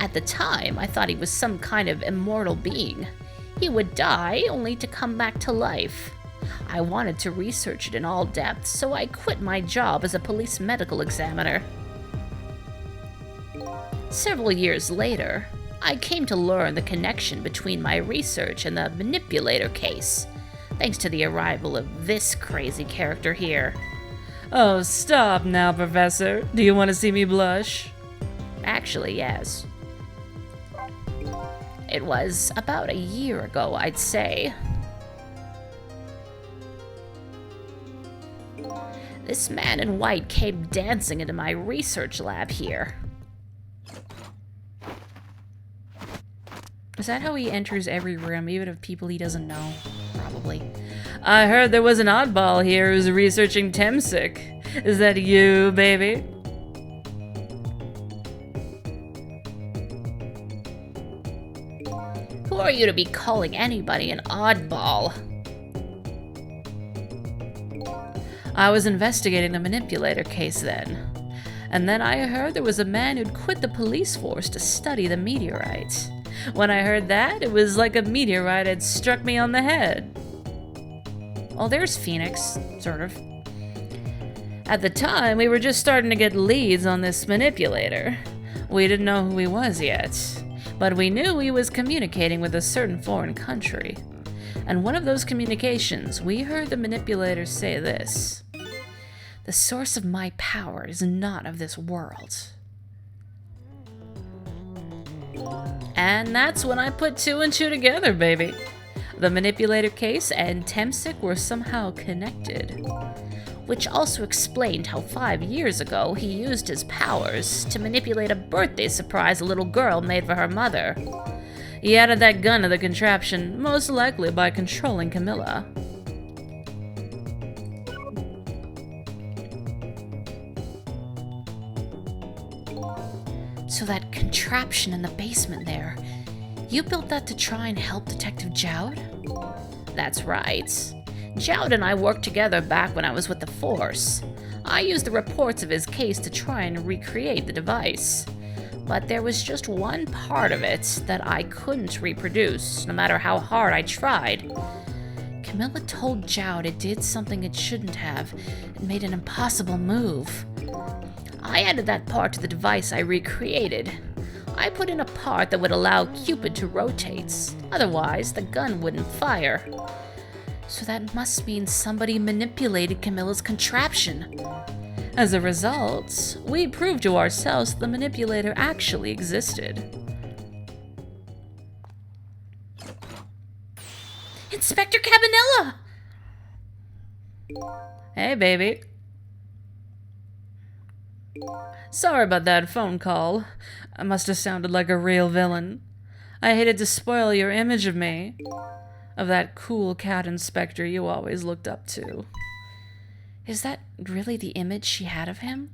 At the time, I thought he was some kind of immortal being. He would die only to come back to life. I wanted to research it in all depth, so I quit my job as a police medical examiner. Several years later, I came to learn the connection between my research and the manipulator case, thanks to the arrival of this crazy character here. Oh, stop now, Professor. Do you want to see me blush? Actually, yes. It was about a year ago, I'd say. This man in white came dancing into my research lab here. Is that how he enters every room, even of people he doesn't know? Probably. I heard there was an oddball here who's researching Temsic. Is that you, baby? Who are you to be calling anybody an oddball? I was investigating the manipulator case then. And then I heard there was a man who'd quit the police force to study the meteorite. When I heard that, it was like a meteorite had struck me on the head. Well, there's Phoenix, sort of. At the time, we were just starting to get leads on this manipulator. We didn't know who he was yet, but we knew he was communicating with a certain foreign country. And one of those communications, we heard the manipulator say this: "The source of my power is not of this world." And that's when I put two and two together, baby. The manipulator case and Temsic were somehow connected. Which also explained how 5 years ago he used his powers to manipulate a birthday surprise a little girl made for her mother. He added that gun to the contraption, most likely by controlling Camilla. So that contraption in the basement there, you built that to try and help Detective Jowd? That's right. Jowd and I worked together back when I was with the Force. I used the reports of his case to try and recreate the device. But there was just one part of it that I couldn't reproduce, no matter how hard I tried. Camilla told Jowd it did something it shouldn't have, and made an impossible move. I added that part to the device I recreated. I put in a part that would allow Cupid to rotate, otherwise the gun wouldn't fire. So that must mean somebody manipulated Camilla's contraption. As a result, we proved to ourselves the manipulator actually existed. Inspector Cabanilla! Hey, baby. Sorry about that phone call. I must have sounded like a real villain. I hated to spoil your image of me, of that cool cat inspector you always looked up to. Is that really the image she had of him?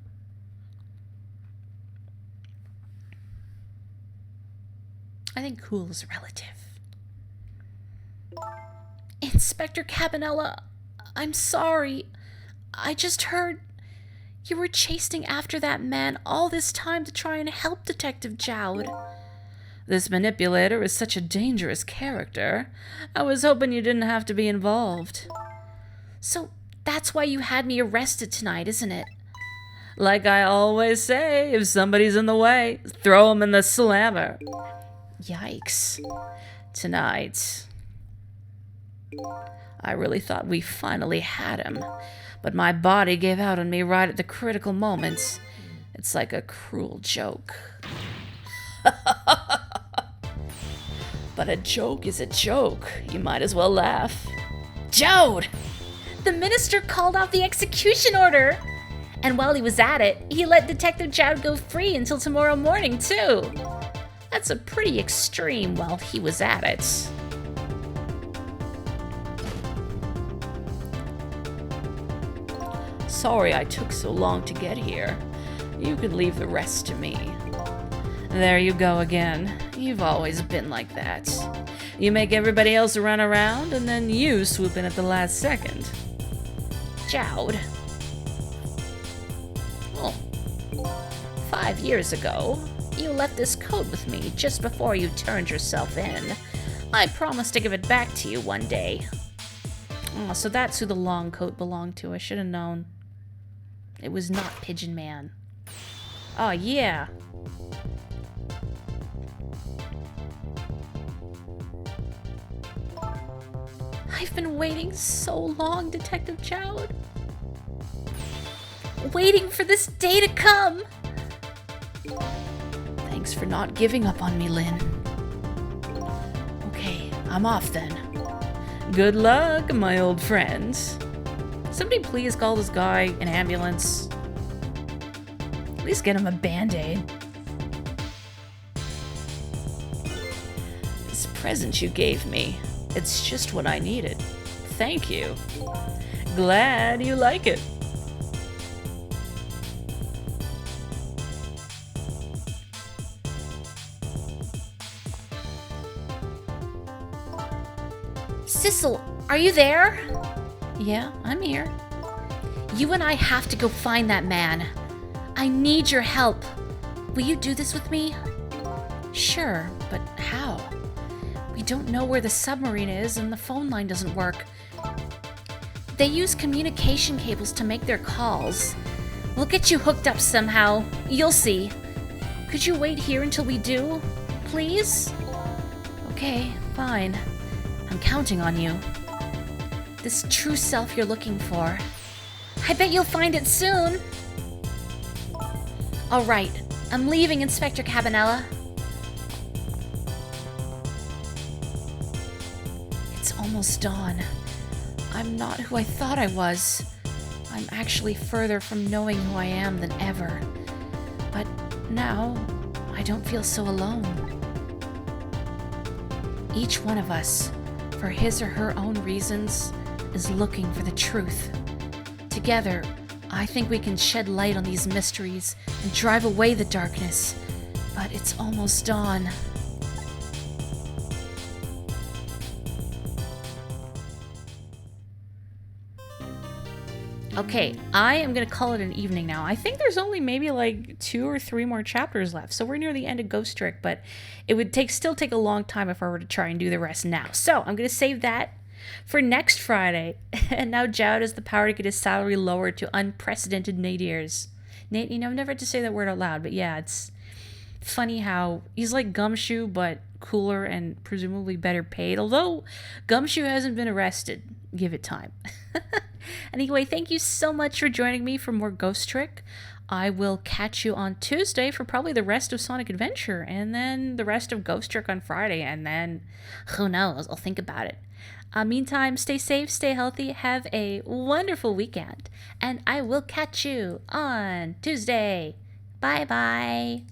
I think cool is relative. Inspector Cabanilla, I'm sorry. I just heard you were chasing after that man all this time to try and help Detective Jowd. This manipulator is such a dangerous character. I was hoping you didn't have to be involved. So, That's why you had me arrested tonight, isn't it? Like I always say, if somebody's in the way, throw 'em in the slammer. Yikes. Tonight, I really thought we finally had him, but my body gave out on me right at the critical moments. It's like a cruel joke. But a joke is a joke. You might as well laugh. Jode! The minister called off the execution order. And while he was at it, he let Detective Jowd go free until tomorrow morning, too. That's a pretty extreme while he was at it. Sorry I took so long to get here. You can leave the rest to me. There you go again. You've always been like that. You make everybody else run around, and then you swoop in at the last second. Jowd. Oh. 5 years ago, you left this coat with me just before you turned yourself in. I promised to give it back to you one day. Oh, so that's who the long coat belonged to. I should have known. It was not Pigeon Man. Oh, yeah. I've been waiting so long, Detective Jowd. Waiting for this day to come. Thanks for not giving up on me, Lynn. Okay, I'm off then. Good luck, my old friends. Somebody please call this guy an ambulance. At least get him a Band-Aid. This present you gave me, it's just what I needed. Thank you. Glad you like it. Sissel, are you there? Yeah, I'm here. You and I have to go find that man. I need your help. Will you do this with me? Sure, but how? We don't know where the submarine is and the phone line doesn't work. They use communication cables to make their calls. We'll get you hooked up somehow. You'll see. Could you wait here until we do? Please? Okay, fine. I'm counting on you. This true self you're looking for. I bet you'll find it soon. All right, I'm leaving, Inspector Cabanella. It's almost dawn. I'm not who I thought I was. I'm actually further from knowing who I am than ever. But now, I don't feel so alone. Each one of us, for his or her own reasons, is looking for the truth. Together, I think we can shed light on these mysteries and drive away the darkness. But it's almost dawn. Okay, I am going to call it an evening now. I think there's only maybe like 2 or 3 more chapters left. So we're near the end of Ghost Trick, but it would still take a long time if I were to try and do the rest now. So I'm going to save that for next Friday. And now Jowd has the power to get his salary lowered to unprecedented nadirs. I've never had to say that word out loud, but yeah, it's funny how he's like Gumshoe, but cooler and presumably better paid. Although Gumshoe hasn't been arrested. Give it time. Anyway, thank you so much for joining me for more Ghost Trick. I will catch you on Tuesday for probably the rest of Sonic Adventure, and then the rest of Ghost Trick on Friday, and then who knows, I'll think about it. Meantime, stay safe, stay healthy, have a wonderful weekend, and I will catch you on Tuesday. Bye-bye.